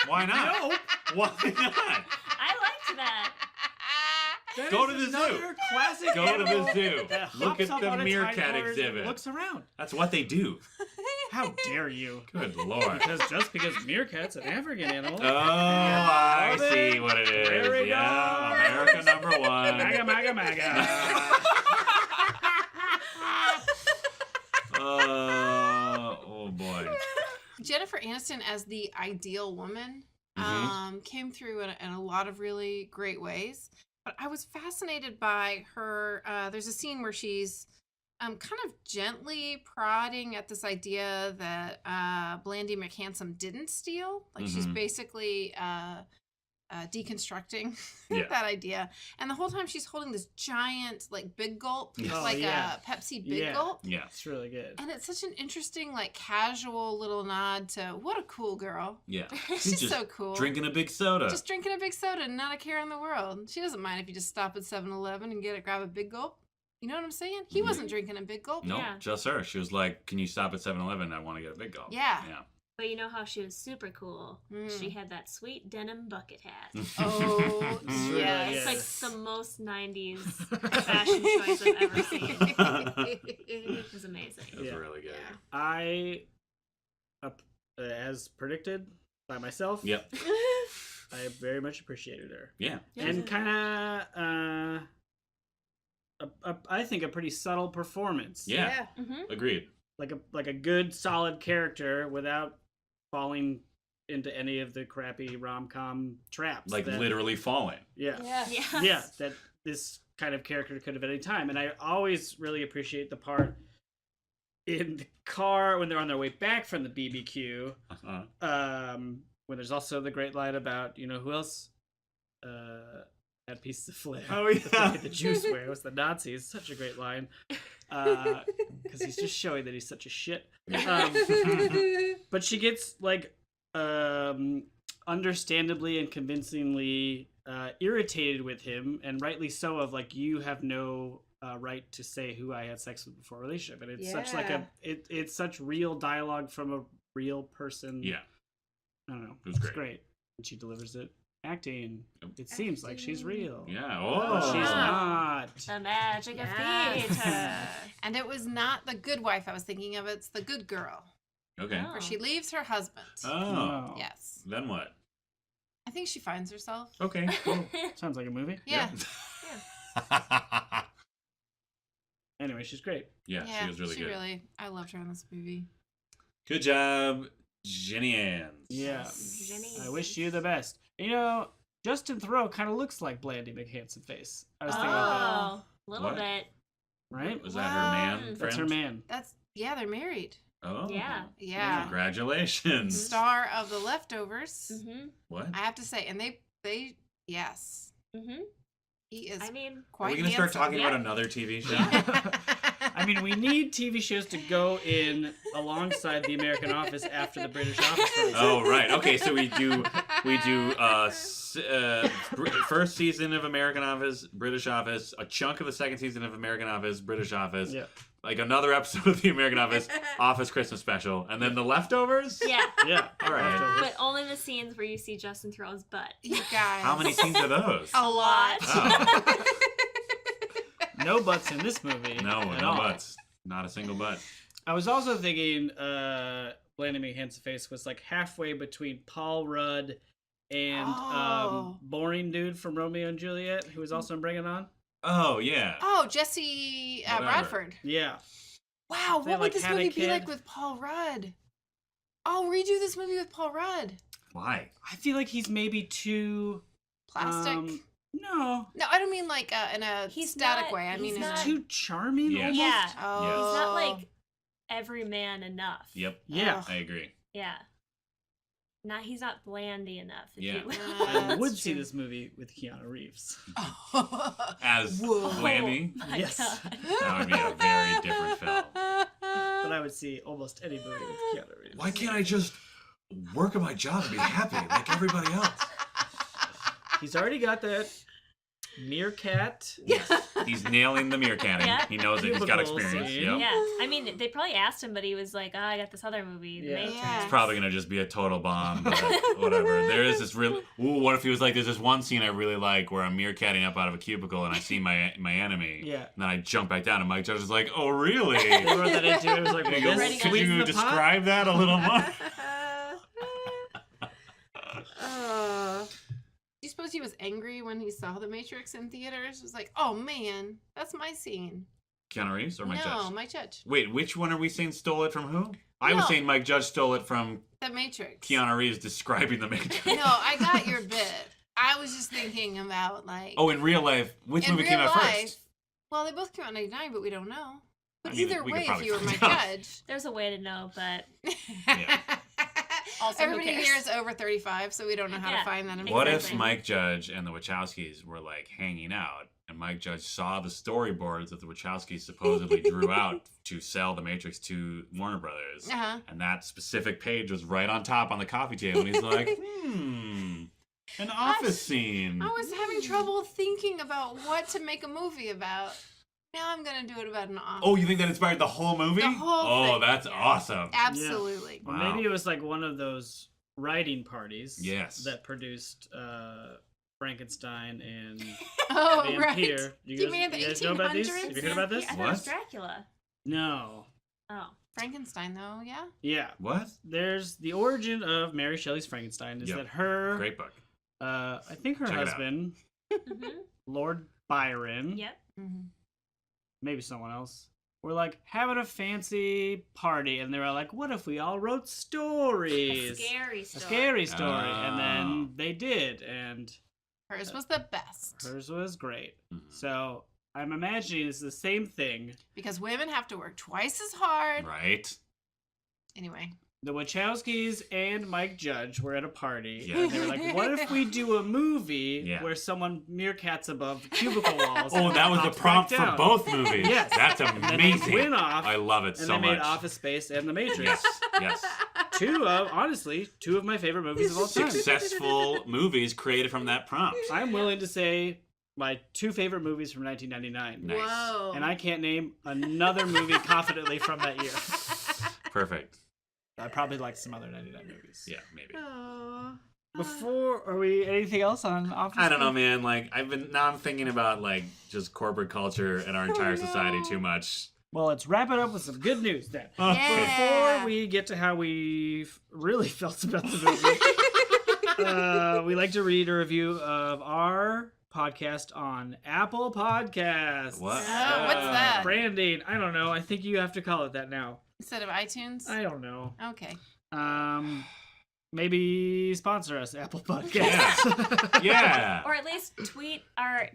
Speaker 4: Why not?
Speaker 2: No.
Speaker 4: Why not?
Speaker 1: I liked that.
Speaker 2: That
Speaker 4: Go
Speaker 2: is
Speaker 4: to the
Speaker 2: another
Speaker 4: zoo.
Speaker 2: Classic
Speaker 4: Go to the
Speaker 2: animal
Speaker 4: zoo.
Speaker 2: that
Speaker 4: Look
Speaker 2: hops
Speaker 4: at
Speaker 2: up
Speaker 4: the
Speaker 2: on its
Speaker 4: meerkat
Speaker 2: hindquarters and
Speaker 4: exhibit.
Speaker 2: looks around.
Speaker 4: That's what they do.
Speaker 2: How dare you?
Speaker 4: Good lord.
Speaker 2: Just because meerkat's an African animal.
Speaker 4: Oh, I
Speaker 2: Love it.
Speaker 4: see what it is.
Speaker 2: There we
Speaker 4: Yeah,
Speaker 2: go.
Speaker 4: America number one.
Speaker 2: Maga, maga, maga.
Speaker 4: Oh boy.
Speaker 3: Jennifer Aniston as the ideal woman came through in a lot of really great ways. But I was fascinated by her. There's a scene where she's kind of gently prodding at this idea that Blandy McHandsome didn't steal. Like she's
Speaker 4: Mhm.
Speaker 3: basically deconstructing
Speaker 4: Yeah.
Speaker 3: that idea. And the whole time she's holding this giant, like, big gulp,
Speaker 4: Oh,
Speaker 3: like
Speaker 2: yeah.
Speaker 3: a Pepsi big
Speaker 2: Yeah.
Speaker 3: gulp.
Speaker 4: Yeah.
Speaker 2: It's really good.
Speaker 3: And it's such an interesting, like, casual little nod to what a cool girl.
Speaker 4: Yeah.
Speaker 3: She's
Speaker 4: just
Speaker 3: so cool.
Speaker 4: drinking a big soda.
Speaker 3: Just drinking a big soda and not a care in the world. She doesn't mind if you just stop at 7-Eleven and grab a big gulp. You know what I'm saying? He
Speaker 4: Mhm.
Speaker 3: wasn't drinking a big gulp.
Speaker 4: No,
Speaker 1: Yeah.
Speaker 4: just her. She was like, "Can you stop at 7-Eleven? I want to get a big gulp."
Speaker 3: Yeah.
Speaker 4: Yeah.
Speaker 1: But you know how she was super cool?
Speaker 3: Mm.
Speaker 1: She had that sweet denim bucket hat.
Speaker 3: Oh,
Speaker 2: It's really
Speaker 3: yes.
Speaker 1: It's
Speaker 2: good.
Speaker 1: like the most 90s fashion choice I've ever seen. It was amazing.
Speaker 4: It was
Speaker 2: Yeah.
Speaker 4: really good.
Speaker 3: Yeah.
Speaker 2: I, as predicted by myself,
Speaker 4: Yep.
Speaker 2: I very much appreciated her.
Speaker 4: Yeah.
Speaker 2: And kind of, I think, a pretty subtle performance.
Speaker 4: Yeah.
Speaker 1: Mm-hmm.
Speaker 4: Agreed.
Speaker 2: Like a good, solid character without falling into any of the crappy rom-com traps.
Speaker 4: Like
Speaker 2: that-
Speaker 4: literally falling.
Speaker 2: Yeah.
Speaker 1: Yeah.
Speaker 2: Yeah, that this kind of character could have at any time. And I always really appreciate the part in the car when they're on their way back from the BBQ.
Speaker 4: Uh-huh.
Speaker 2: When there's also the great line about, who else had pieces of flair.
Speaker 4: Oh, yeah.
Speaker 2: The Jews wear. It was the Nazis. Such a great line. Because he's just showing that he's such a shit. But she gets, like, understandably and convincingly irritated with him, and rightly so, of, like, you have no right to say who I had sex with before a relationship. And it's such like it's such real dialogue from a real person.
Speaker 4: Yeah.
Speaker 2: I don't know.
Speaker 4: It was
Speaker 2: It's
Speaker 4: great.
Speaker 2: And she delivers it. Acting.
Speaker 4: Yep.
Speaker 2: It seems like she's real.
Speaker 4: Yeah.
Speaker 2: But
Speaker 4: Oh.
Speaker 2: she's not.
Speaker 1: The magic
Speaker 3: Yes.
Speaker 1: of theater.
Speaker 3: And it was not the good wife I was thinking of. It's the good girl.
Speaker 4: Okay.
Speaker 1: Oh.
Speaker 3: Where she leaves her husband.
Speaker 4: Oh.
Speaker 2: No.
Speaker 3: Yes.
Speaker 4: Then what?
Speaker 3: I think she finds herself.
Speaker 4: Okay. Cool.
Speaker 2: Sounds like a movie.
Speaker 3: Yeah.
Speaker 2: Anyway, she's great.
Speaker 4: Yeah, she was really good.
Speaker 3: I loved her in this movie.
Speaker 4: Good job, Jenny Ann.
Speaker 2: Yeah.
Speaker 1: Jenny.
Speaker 2: I wish you the best. Justin Theroux kind of looks like Blandy McHandsome face. I was thinking about
Speaker 1: Oh, a little
Speaker 4: What?
Speaker 1: bit.
Speaker 2: that. Right?
Speaker 4: Was that her man?
Speaker 1: That's
Speaker 2: That's her
Speaker 4: friend?
Speaker 2: man.
Speaker 3: They're married.
Speaker 4: Oh.
Speaker 1: Yeah.
Speaker 3: Yeah.
Speaker 4: Congratulations.
Speaker 3: Star of The Leftovers.
Speaker 1: Mm-hmm.
Speaker 4: What?
Speaker 3: I have to say, and they yes.
Speaker 1: Mm-hmm.
Speaker 3: He is
Speaker 1: I mean,
Speaker 4: Are
Speaker 3: quite
Speaker 4: we going to start
Speaker 3: handsome.
Speaker 4: talking
Speaker 1: Yeah.
Speaker 4: about another TV show?
Speaker 2: I mean, we need TV shows to go in alongside the American Office after the British Office. Runs.
Speaker 4: Oh, right. Okay, so we do first season of American Office, British Office, a chunk of the second season of American Office, British Office,
Speaker 2: Yeah.
Speaker 4: like another episode of the American Office, Office Christmas special, and then the leftovers?
Speaker 1: yeah.
Speaker 2: Yeah.
Speaker 4: All right.
Speaker 2: Leftovers.
Speaker 1: But only the scenes where you see Justin Theroux's butt.
Speaker 3: You guys.
Speaker 4: How many scenes are those?
Speaker 3: A lot.
Speaker 4: Oh.
Speaker 2: No butts in this movie.
Speaker 4: No,
Speaker 2: at
Speaker 4: no
Speaker 2: all.
Speaker 4: butts. Not a single butt.
Speaker 2: I was also thinking Blandy McHandsome face was like halfway between Paul Rudd and
Speaker 3: Oh.
Speaker 2: boring dude from Romeo and Juliet, who was also in Bring It On.
Speaker 4: Oh yeah.
Speaker 3: Oh, Jesse
Speaker 4: Whatever.
Speaker 3: Bradford.
Speaker 2: Yeah.
Speaker 3: Wow,
Speaker 2: They,
Speaker 3: what would
Speaker 2: like,
Speaker 3: this
Speaker 2: had a
Speaker 3: movie be like
Speaker 2: kid.
Speaker 3: with Paul Rudd? I'll redo this movie with Paul Rudd.
Speaker 4: Why?
Speaker 2: I feel like he's maybe too
Speaker 3: Plastic?
Speaker 2: no.
Speaker 3: No, I don't mean like in a
Speaker 1: He's
Speaker 3: static
Speaker 1: not-
Speaker 3: way. I
Speaker 1: he's
Speaker 3: mean in
Speaker 1: not-
Speaker 3: a...
Speaker 2: Too charming
Speaker 4: Yes.
Speaker 2: almost.
Speaker 1: Yeah.
Speaker 3: Oh.
Speaker 1: He's not like every man enough.
Speaker 4: Yep.
Speaker 2: Yeah.
Speaker 3: Ugh.
Speaker 4: I agree.
Speaker 1: Yeah. He's not blandy enough. If
Speaker 4: Yeah.
Speaker 1: you will.
Speaker 2: I
Speaker 3: That's
Speaker 2: would see
Speaker 3: true.
Speaker 2: this movie with Keanu Reeves.
Speaker 4: As
Speaker 3: Whoa.
Speaker 4: Blandy,
Speaker 1: Oh my
Speaker 2: Yes.
Speaker 1: God.
Speaker 4: that would be a very different film.
Speaker 2: But I would see almost any movie with Keanu Reeves.
Speaker 4: Why can't I just work at my job and be happy like everybody else?
Speaker 2: He's already got that meerkat.
Speaker 4: He's nailing the meerkatting.
Speaker 1: Yeah.
Speaker 4: He knows it. He's got
Speaker 2: Cubicle
Speaker 4: experience.
Speaker 2: scene.
Speaker 4: Yep.
Speaker 1: Yeah. I mean, they probably asked him, but he was like, I got this other movie, The
Speaker 2: Yeah.
Speaker 1: Matrix.
Speaker 3: Yeah.
Speaker 4: It's probably gonna just be a total bomb, but whatever. There is this real. Ooh, what if he was like, there's this one scene I really like where I'm meerkatting up out of a cubicle and I see my enemy.
Speaker 2: Yeah.
Speaker 4: And then I jump back down and Mike Judge is like, oh really?
Speaker 2: They wrote that into it. It was like,
Speaker 4: And he
Speaker 2: well,
Speaker 4: goes,
Speaker 2: this
Speaker 1: Ready,
Speaker 4: could
Speaker 2: sweeten
Speaker 4: you
Speaker 2: the pot?
Speaker 4: describe that a little more?
Speaker 3: Do you suppose he was angry when he saw The Matrix in theaters? It was like, oh man, that's my scene.
Speaker 4: Keanu Reeves or Mike
Speaker 3: no,
Speaker 4: Judge?
Speaker 3: Mike Judge.
Speaker 4: Wait, which one are we saying stole it from who? I was
Speaker 3: No.
Speaker 4: saying Mike Judge stole it from
Speaker 3: The Matrix.
Speaker 4: Keanu Reeves describing the Matrix.
Speaker 3: No, I got your bit. I was just thinking about like.
Speaker 4: Oh, in real life, which
Speaker 3: in
Speaker 4: movie
Speaker 3: real
Speaker 4: came out
Speaker 3: life,
Speaker 4: first?
Speaker 3: Well, they both came out in '99, but we don't know. But
Speaker 4: I mean,
Speaker 3: either
Speaker 4: we could
Speaker 3: way, if
Speaker 4: probably
Speaker 3: you were
Speaker 4: find
Speaker 3: my
Speaker 4: out.
Speaker 3: judge.
Speaker 1: There's a way to know, but
Speaker 4: Yeah.
Speaker 1: also who
Speaker 3: Everybody
Speaker 1: cares?
Speaker 3: here is over 35, so we don't know how
Speaker 1: Yeah.
Speaker 3: to find that information.
Speaker 4: What if
Speaker 1: Exactly.
Speaker 4: Mike Judge and the Wachowskis were like hanging out, and Mike Judge saw the storyboards that the Wachowskis supposedly drew out to sell The Matrix to Warner Brothers,
Speaker 3: Uh-huh.
Speaker 4: and that specific page was right on top on the coffee table, and he's like, an office scene.
Speaker 3: I was having trouble thinking about what to make a movie about. Now I'm gonna do it about an office.
Speaker 4: Oh, you think that inspired the whole movie?
Speaker 3: The whole
Speaker 4: oh,
Speaker 3: thing.
Speaker 4: that's
Speaker 1: Yeah.
Speaker 4: awesome.
Speaker 3: Absolutely.
Speaker 2: Well,
Speaker 4: Wow.
Speaker 2: maybe it was like one of those writing parties.
Speaker 4: Yes.
Speaker 2: That produced Frankenstein and
Speaker 3: Oh,
Speaker 2: Vampire.
Speaker 3: right.
Speaker 2: You
Speaker 3: mean the
Speaker 2: guys know about these?
Speaker 3: 1800s?
Speaker 2: Have you heard about this?
Speaker 1: I thought it was
Speaker 4: What?
Speaker 1: Dracula.
Speaker 2: No.
Speaker 1: Oh.
Speaker 3: Frankenstein, though, yeah.
Speaker 2: Yeah.
Speaker 4: What?
Speaker 2: There's the origin of Mary Shelley's Frankenstein is
Speaker 4: Yep.
Speaker 2: that her,
Speaker 4: Great book.
Speaker 2: I think her
Speaker 4: Check it out.
Speaker 2: husband,
Speaker 1: hmm
Speaker 2: Lord Byron,
Speaker 1: Yep.
Speaker 3: Mm-hmm.
Speaker 2: maybe someone else, were like having a fancy party, and they were like, "What if we all wrote
Speaker 1: A
Speaker 2: stories?
Speaker 1: scary
Speaker 2: A
Speaker 1: story.
Speaker 2: scary story."
Speaker 4: Oh.
Speaker 2: And then they did, and
Speaker 3: Hers was the best.
Speaker 2: hers was great.
Speaker 4: Mhm.
Speaker 2: So I'm imagining it's the same thing.
Speaker 3: Because women have to work twice as hard.
Speaker 4: Right?
Speaker 3: Anyway.
Speaker 2: The Wachowskis and Mike Judge were at a party,
Speaker 4: Yeah.
Speaker 2: and they were like, "What if we do a movie
Speaker 4: Yeah.
Speaker 2: where someone meerkats above cubicle walls?"
Speaker 4: Oh, that was the
Speaker 2: pops back
Speaker 4: prompt for
Speaker 2: down?"
Speaker 4: both movies.
Speaker 2: Yes.
Speaker 4: That's
Speaker 2: And then they
Speaker 4: amazing.
Speaker 2: went off,
Speaker 4: I love it
Speaker 2: and
Speaker 4: so
Speaker 2: they made
Speaker 4: much.
Speaker 2: Office Space and The Matrix.
Speaker 4: Yes, yes.
Speaker 2: Honestly, two of my favorite movies of all time.
Speaker 4: Successful movies created from that prompt.
Speaker 2: I'm willing to say my two favorite movies from 1999.
Speaker 4: Nice.
Speaker 3: Whoa.
Speaker 2: And I can't name another movie confidently from that year.
Speaker 4: Perfect.
Speaker 2: I probably like some other 99 movies.
Speaker 4: Yeah, maybe.
Speaker 3: Oh.
Speaker 2: Are we anything else on Office
Speaker 4: I don't know,
Speaker 2: Space?
Speaker 4: man. Like, I'm thinking about like just corporate culture and our entire society too much.
Speaker 2: Well, let's wrap it up with some good news then.
Speaker 3: Yeah.
Speaker 2: Before we get to how we really felt about the movie, we like to read a review of our podcast on Apple Podcasts.
Speaker 4: What?
Speaker 3: Oh, what's that?
Speaker 2: Branding. I don't know. I think you have to call it that now.
Speaker 3: Instead of iTunes?
Speaker 2: I don't know.
Speaker 3: Okay.
Speaker 2: Maybe sponsor us, Apple Podcasts.
Speaker 4: Yeah.
Speaker 1: Or at least tweet our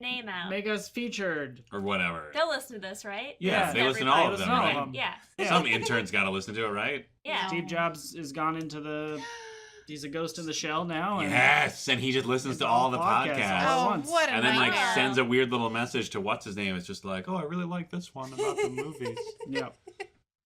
Speaker 1: name out.
Speaker 2: Make us featured.
Speaker 4: Or whatever.
Speaker 1: They'll listen to this, right?
Speaker 4: Yeah,
Speaker 2: Listen
Speaker 4: they listen to all of
Speaker 2: everybody.
Speaker 4: them,
Speaker 2: Listen to all
Speaker 4: right?
Speaker 2: of them.
Speaker 1: Yeah.
Speaker 2: Yeah.
Speaker 4: Some interns got to listen to it, right?
Speaker 1: Yeah.
Speaker 2: Steve Jobs has gone into the... He's a ghost in the shell now. And
Speaker 4: Yes, and he just listens to all the podcasts.
Speaker 2: all at
Speaker 3: Oh,
Speaker 2: once.
Speaker 3: what a
Speaker 4: And then like
Speaker 3: nightmare.
Speaker 4: sends a weird little message to what's his name. It's just like, oh, I really like this one about the movies.
Speaker 2: Yeah.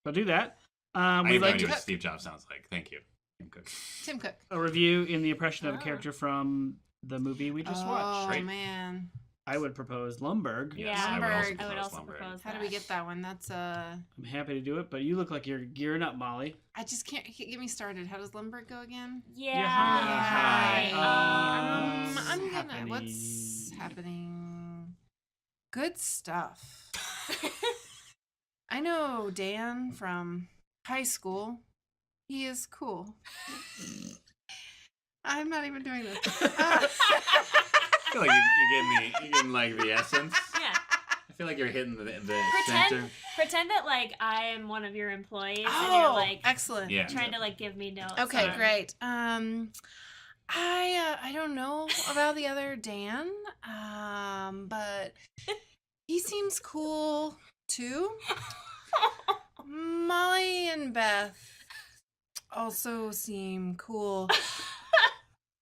Speaker 2: So do that.
Speaker 4: I
Speaker 2: We'd
Speaker 4: have no
Speaker 2: like
Speaker 4: idea
Speaker 2: to
Speaker 4: what Steve Jobs sounds like. Thank you. I'm good.
Speaker 3: Tim Cook.
Speaker 2: a review in the impression of a
Speaker 1: Oh.
Speaker 2: character from the movie we just watched.
Speaker 3: Oh,
Speaker 4: Right.
Speaker 3: man.
Speaker 2: I would propose Lumberg.
Speaker 4: Yes,
Speaker 1: Yeah.
Speaker 4: I would also
Speaker 3: Lumberg.
Speaker 1: I would
Speaker 4: propose
Speaker 1: also
Speaker 4: Lumberg.
Speaker 1: propose
Speaker 3: How do
Speaker 1: that.
Speaker 3: we get that one? That's
Speaker 2: I'm happy to do it, but you look like you're gearing up, Molly.
Speaker 3: I just can't get me started. How does Lumberg go again?
Speaker 1: Yeah.
Speaker 2: hi.
Speaker 3: I'm gonna.
Speaker 2: happening?
Speaker 3: What's happening? Good stuff. I know Dan from high school. He is cool. I'm not even doing this.
Speaker 4: feel like you're getting like the essence.
Speaker 1: Yeah.
Speaker 4: I feel like you're hitting the
Speaker 1: Pretend,
Speaker 4: center.
Speaker 1: pretend that like I am one of your employees and
Speaker 3: Oh,
Speaker 1: you're like
Speaker 3: excellent.
Speaker 4: Yeah.
Speaker 1: trying to like give me notes.
Speaker 3: Okay,
Speaker 1: on-
Speaker 3: great. I don't know about the other Dan, but he seems cool too. Molly and Beth also seem cool.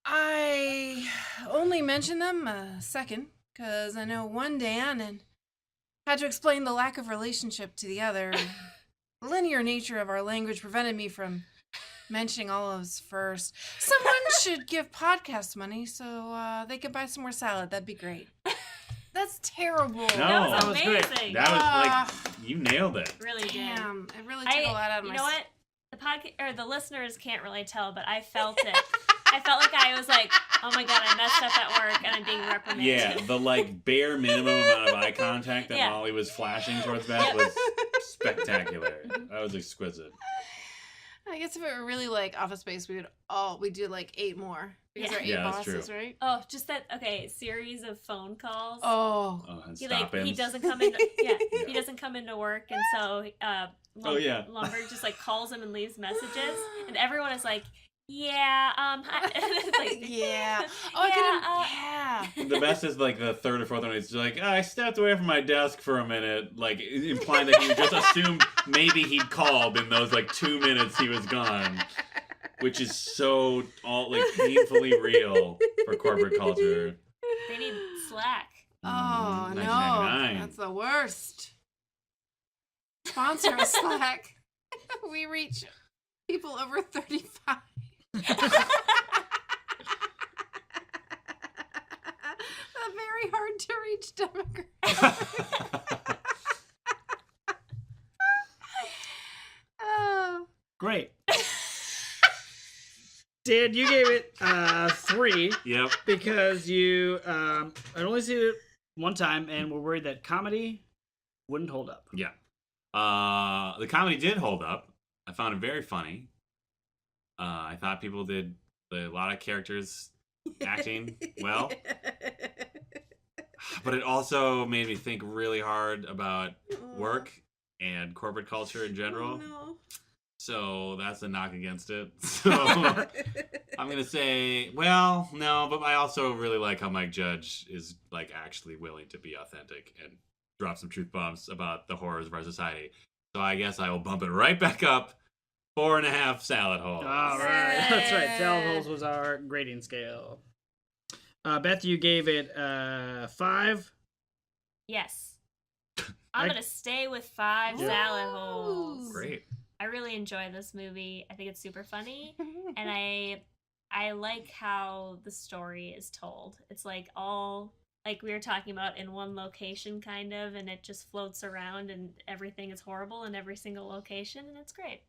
Speaker 3: I only mentioned them a second because I know one Dan and had to explain the lack of relationship to the other. The linear nature of our language prevented me from mentioning all of us first. Someone should give podcast money so they could buy some more salad. That'd be great. That's terrible.
Speaker 4: No.
Speaker 1: That was
Speaker 2: That was great.
Speaker 1: amazing.
Speaker 4: That was like you nailed it.
Speaker 1: Really did.
Speaker 3: Damn, it really took a lot out of
Speaker 1: You
Speaker 3: my.
Speaker 1: know what? The podcast or the listeners can't really tell, but I felt it. I felt like I was like, oh my god, I messed up at work and I'm being reprimanded.
Speaker 4: Yeah, the like bare minimum amount of eye contact that
Speaker 1: Yeah.
Speaker 4: Molly was flashing towards Beth was spectacular. That was exquisite.
Speaker 3: I guess if it were really like Office Space, we'd do like 8 more because
Speaker 1: Yeah.
Speaker 3: there are 8
Speaker 4: Yeah, that's
Speaker 3: bosses,
Speaker 4: true.
Speaker 3: right?
Speaker 1: Oh, just that series of phone calls.
Speaker 3: Oh,
Speaker 4: Oh, and
Speaker 1: He
Speaker 4: stop-ins.
Speaker 1: doesn't come in. Yeah, he doesn't come into work, and so
Speaker 4: yeah.
Speaker 1: Lumber just like calls him and leaves messages, and everyone is like, yeah, hi. It's like,
Speaker 3: yeah. Oh,
Speaker 1: yeah,
Speaker 3: I couldn't.
Speaker 4: The best is like the third or fourth one. It's like, I stepped away from my desk for a minute, like implying that he just assumed maybe he'd called in those like 2 minutes he was gone, which is so all like painfully real for corporate culture.
Speaker 1: They need Slack.
Speaker 3: Oh no,
Speaker 4: 1999.
Speaker 3: that's the worst. Sponsor us, Slack. We reach people over 35. A very hard to reach demographic. Oh.
Speaker 2: Great. Dan, you gave it 3
Speaker 4: Yep.
Speaker 2: because you I'd only seen it one time and were worried that comedy wouldn't hold up.
Speaker 4: Yeah. The comedy did hold up. I found it very funny. I thought people did a lot of characters acting well, but it also made me think really hard about work and corporate culture in general.
Speaker 3: Oh,
Speaker 4: So that's a knock against it. So I'm gonna say, well, no, but I also really like how Mike Judge is like actually willing to be authentic and drop some truth bombs about the horrors of our society. So I guess I will bump it right back up. 4.5 salad holes.
Speaker 2: All right, that's right. Salad holes was our grading scale. Beth, you gave it 5.
Speaker 1: Yes. I'm gonna stay with 5
Speaker 3: Ooh.
Speaker 1: salad holes.
Speaker 4: Great.
Speaker 1: I really enjoy this movie. I think it's super funny, and I like how the story is told. It's like all like we were talking about in one location, kind of, and it just floats around, and everything is horrible in every single location, and it's great.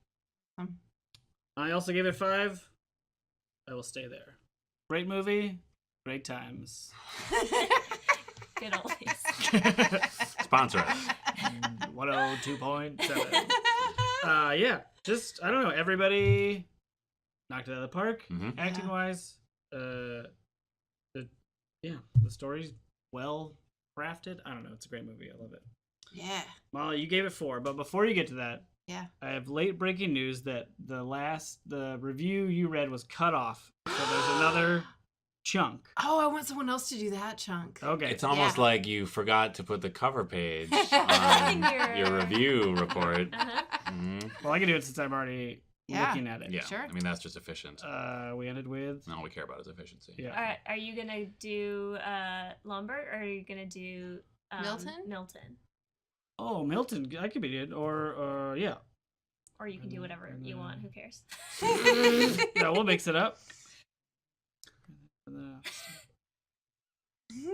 Speaker 2: I also gave it 5. I will stay there. Great movie, great times.
Speaker 1: Good oldies.
Speaker 4: Sponsor us.
Speaker 2: 102.7. Yeah, just I don't know. Everybody knocked it out of the park,
Speaker 4: Mhm.
Speaker 2: acting wise. The story's well crafted. I don't know. It's a great movie. I love it.
Speaker 3: Yeah.
Speaker 2: Molly, you gave it 4, but before you get to that,
Speaker 3: Yeah.
Speaker 2: I have late breaking news that the review you read was cut off. So there's another chunk.
Speaker 3: Oh, I want someone else to do that chunk.
Speaker 2: Okay.
Speaker 4: It's almost
Speaker 3: Yeah.
Speaker 4: like you forgot to put the cover page
Speaker 1: On
Speaker 4: on your review report.
Speaker 1: Uh-huh.
Speaker 4: Mhm.
Speaker 2: Well, I can do it since I'm already
Speaker 3: Yeah.
Speaker 2: looking at it.
Speaker 4: Yeah,
Speaker 3: Sure.
Speaker 4: I mean that's just efficient.
Speaker 2: We ended with
Speaker 4: All we care about is efficiency.
Speaker 2: yeah.
Speaker 1: All right, are you gonna do Lombard or are you gonna do
Speaker 3: Milton?
Speaker 1: Milton,
Speaker 2: Oh, Milton. I could be it, or yeah.
Speaker 1: or you can do whatever you want. Who cares?
Speaker 2: No, we'll mix it up.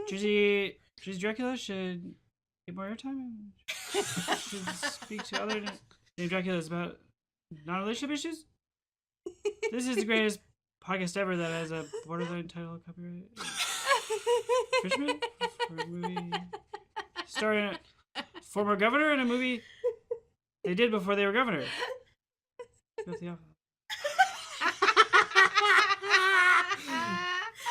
Speaker 2: Jersey Dracula should get more airtime. Should speak to other named Draculas about non-relationship issues. This is the greatest podcast ever that has a borderline title copyright. Fishman for a movie starring a former governor in a movie they did before they were governor. Go to the office.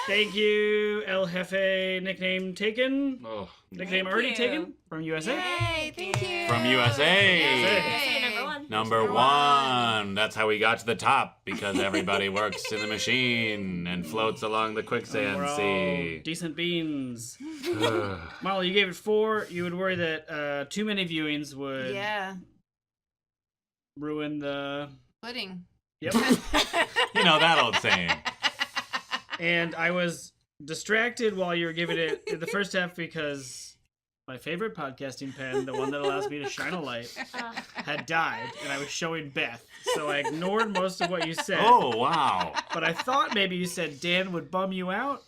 Speaker 2: Thank you, El Jefe. Nickname taken.
Speaker 4: Oh.
Speaker 2: Nickname
Speaker 1: Thank
Speaker 2: already
Speaker 1: you.
Speaker 2: taken from USA.
Speaker 3: Yay, thank you.
Speaker 4: From USA.
Speaker 1: USA number one.
Speaker 4: Number one. That's how we got to the top, because everybody works in the machine and floats along the quicksand
Speaker 2: We're all
Speaker 4: sea.
Speaker 2: decent beans. Molly, you gave it 4. You would worry that too many viewings would
Speaker 3: Yeah.
Speaker 2: ruin the.
Speaker 3: Pudding.
Speaker 2: Yep.
Speaker 4: You know that old saying.
Speaker 2: And I was distracted while you were giving it in the first half because my favorite podcasting pen, the one that allows me to shine a light, had died, and I was showing Beth. So I ignored most of what you said.
Speaker 4: Oh, wow.
Speaker 2: But I thought maybe you said Dan would bum you out.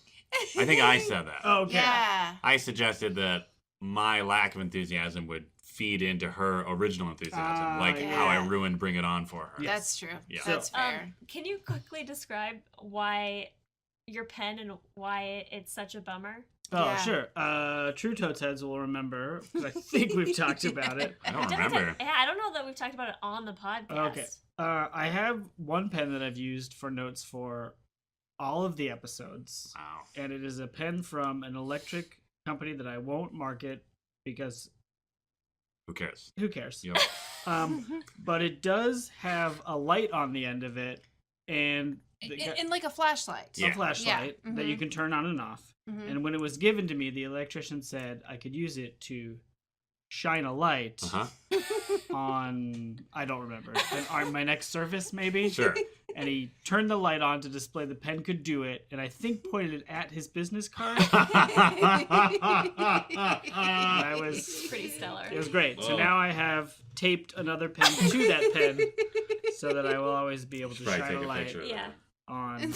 Speaker 4: I think I said that.
Speaker 2: Okay.
Speaker 3: Yeah.
Speaker 4: I suggested that my lack of enthusiasm would feed into her original enthusiasm, like
Speaker 2: yeah.
Speaker 4: how I ruined Bring It On for her.
Speaker 2: Yes.
Speaker 3: That's true.
Speaker 4: Yeah.
Speaker 3: That's fair.
Speaker 1: Can you quickly describe why your pen and why it's such a bummer?
Speaker 2: Oh,
Speaker 3: Yeah.
Speaker 2: sure. True Totes heads will remember, because I think we've talked about it.
Speaker 4: I don't
Speaker 1: Didn't
Speaker 4: remember.
Speaker 1: yeah, I don't know that we've talked about it on the podcast.
Speaker 2: Okay. I have one pen that I've used for notes for all of the episodes.
Speaker 4: Wow.
Speaker 2: And it is a pen from an electric company that I won't market because
Speaker 4: Who cares?
Speaker 2: who cares?
Speaker 4: Yep.
Speaker 2: But it does have a light on the end of it and
Speaker 3: In like a flashlight.
Speaker 2: a
Speaker 4: Yeah.
Speaker 2: flashlight
Speaker 3: Yeah.
Speaker 2: that you can turn on and off.
Speaker 3: Mhm.
Speaker 2: And when it was given to me, the electrician said I could use it to shine a light
Speaker 4: Uh-huh.
Speaker 2: on, I don't remember, on my next surface maybe.
Speaker 4: Sure.
Speaker 2: And he turned the light on to display the pen could do it, and I think pointed it at his business card. I was
Speaker 1: Pretty stellar.
Speaker 2: It was great. So
Speaker 4: Oh.
Speaker 2: now I have taped another pen to that pen so that I will always be able to
Speaker 4: Probably
Speaker 2: shine
Speaker 4: take
Speaker 2: a
Speaker 4: a
Speaker 2: light
Speaker 4: picture of
Speaker 1: Yeah.
Speaker 2: on.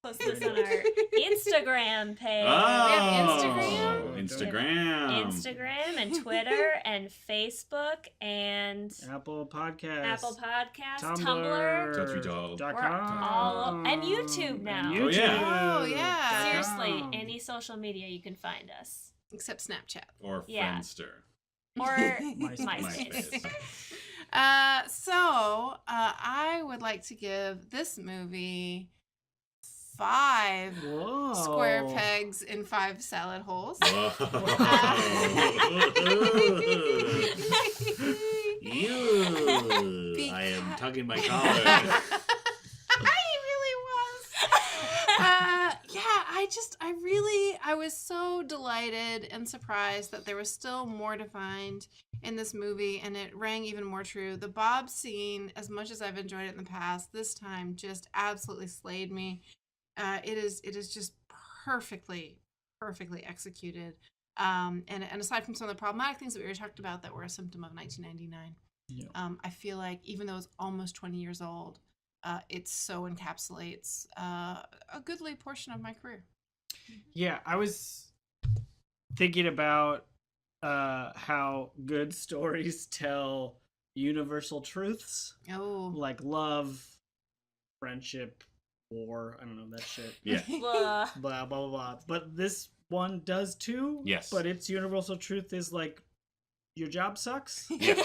Speaker 1: Post this on our Instagram page.
Speaker 4: Oh,
Speaker 3: Instagram?
Speaker 4: Instagram.
Speaker 1: Instagram and Twitter and Facebook and
Speaker 2: Apple Podcast.
Speaker 1: Apple Podcasts,
Speaker 2: Tumblr.
Speaker 1: Tumblr.
Speaker 4: Don't you doll.
Speaker 2: dot
Speaker 1: We're
Speaker 2: com.
Speaker 1: all and YouTube now.
Speaker 2: And
Speaker 4: Oh, yeah.
Speaker 3: Oh, yeah.
Speaker 1: Seriously,
Speaker 2: .com.
Speaker 1: any social media you can find us.
Speaker 3: Except Snapchat.
Speaker 4: Or
Speaker 1: Yeah.
Speaker 4: Friendster.
Speaker 1: Or
Speaker 2: MySpace.
Speaker 1: MySpace.
Speaker 3: So I would like to give this movie 5
Speaker 2: Whoa.
Speaker 3: square pegs in 5 salad holes.
Speaker 4: You. I am tugging my collar.
Speaker 3: He really was. I was so delighted and surprised that there was still more to find in this movie, and it rang even more true. The Bob scene, as much as I've enjoyed it in the past, this time just absolutely slayed me. It is just perfectly executed. And aside from some of the problematic things that we already talked about that were a symptom of 1999,
Speaker 2: Yeah.
Speaker 3: I feel like even though it's almost 20 years old, it so encapsulates a goodly portion of my career.
Speaker 2: Yeah, I was thinking about how good stories tell universal truths
Speaker 3: Oh.
Speaker 2: like love, friendship, war. I don't know that shit.
Speaker 4: Yeah.
Speaker 1: Blah.
Speaker 2: Blah blah blah blah. But this one does too.
Speaker 4: Yes.
Speaker 2: But its universal truth is like your job sucks.
Speaker 4: Yeah.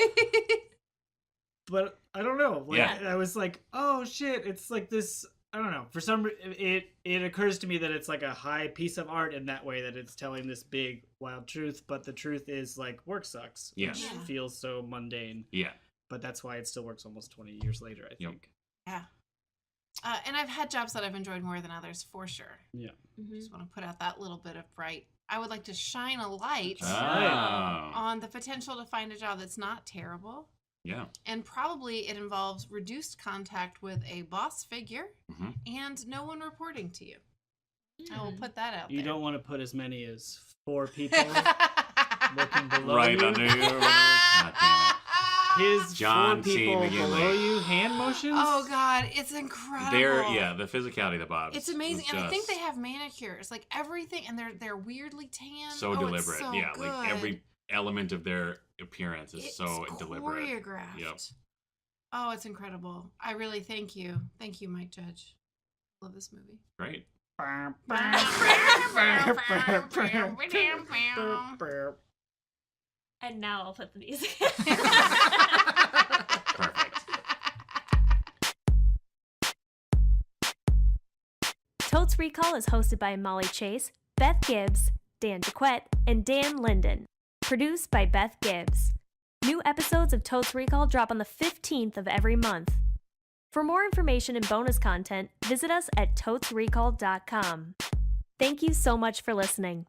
Speaker 2: But I don't know. Like,
Speaker 4: Yeah.
Speaker 2: I was like, oh shit, it's like this. I don't know. For some, it occurs to me that it's like a high piece of art in that way, that it's telling this big wild truth. But the truth is like work sucks.
Speaker 4: Yes.
Speaker 2: Which
Speaker 3: Yeah.
Speaker 2: feels so mundane.
Speaker 4: Yeah.
Speaker 2: But that's why it still works almost 20 years later. I
Speaker 4: Yep.
Speaker 2: think.
Speaker 3: Yeah. And I've had jobs that I've enjoyed more than others, for sure.
Speaker 2: Yeah.
Speaker 1: Mhm.
Speaker 3: Just want to put out that little bit of bright. I would like to shine a light
Speaker 4: Oh.
Speaker 3: on the potential to find a job that's not terrible.
Speaker 4: Yeah.
Speaker 3: And probably it involves reduced contact with a boss figure
Speaker 4: Mhm.
Speaker 3: and no one reporting to you. I
Speaker 1: Hmm.
Speaker 3: will put that out
Speaker 2: You
Speaker 3: there.
Speaker 2: don't want to put as many as 4 people looking below
Speaker 4: Right
Speaker 2: you.
Speaker 4: under you. God damn it.
Speaker 2: His
Speaker 4: John
Speaker 2: 4
Speaker 4: C.
Speaker 2: people
Speaker 4: McGinley.
Speaker 2: below you hand motions.
Speaker 3: Oh God, it's incredible.
Speaker 4: The physicality of the Bobs.
Speaker 3: It's amazing,
Speaker 4: was
Speaker 3: and I think
Speaker 4: just
Speaker 3: they have manicures, like everything, and they're weirdly tan.
Speaker 4: so
Speaker 3: Oh,
Speaker 4: deliberate.
Speaker 3: It's so
Speaker 4: Yeah,
Speaker 3: good.
Speaker 4: like every element of their appearance is
Speaker 3: It's
Speaker 4: so deliberate.
Speaker 3: choreographed.
Speaker 4: Yep.
Speaker 3: Oh, it's incredible. I really thank you, Mike Judge. Love this movie.
Speaker 4: Great.
Speaker 1: And now I'll put the music.
Speaker 4: Perfect.
Speaker 1: Totes Recall is hosted by Molly Chase, Beth Gibbs, Dan DeQuette, and Dan Linden. Produced by Beth Gibbs. New episodes of Totes Recall drop on the 15th of every month. For more information and bonus content, visit us at totesrecall.com. Thank you so much for listening.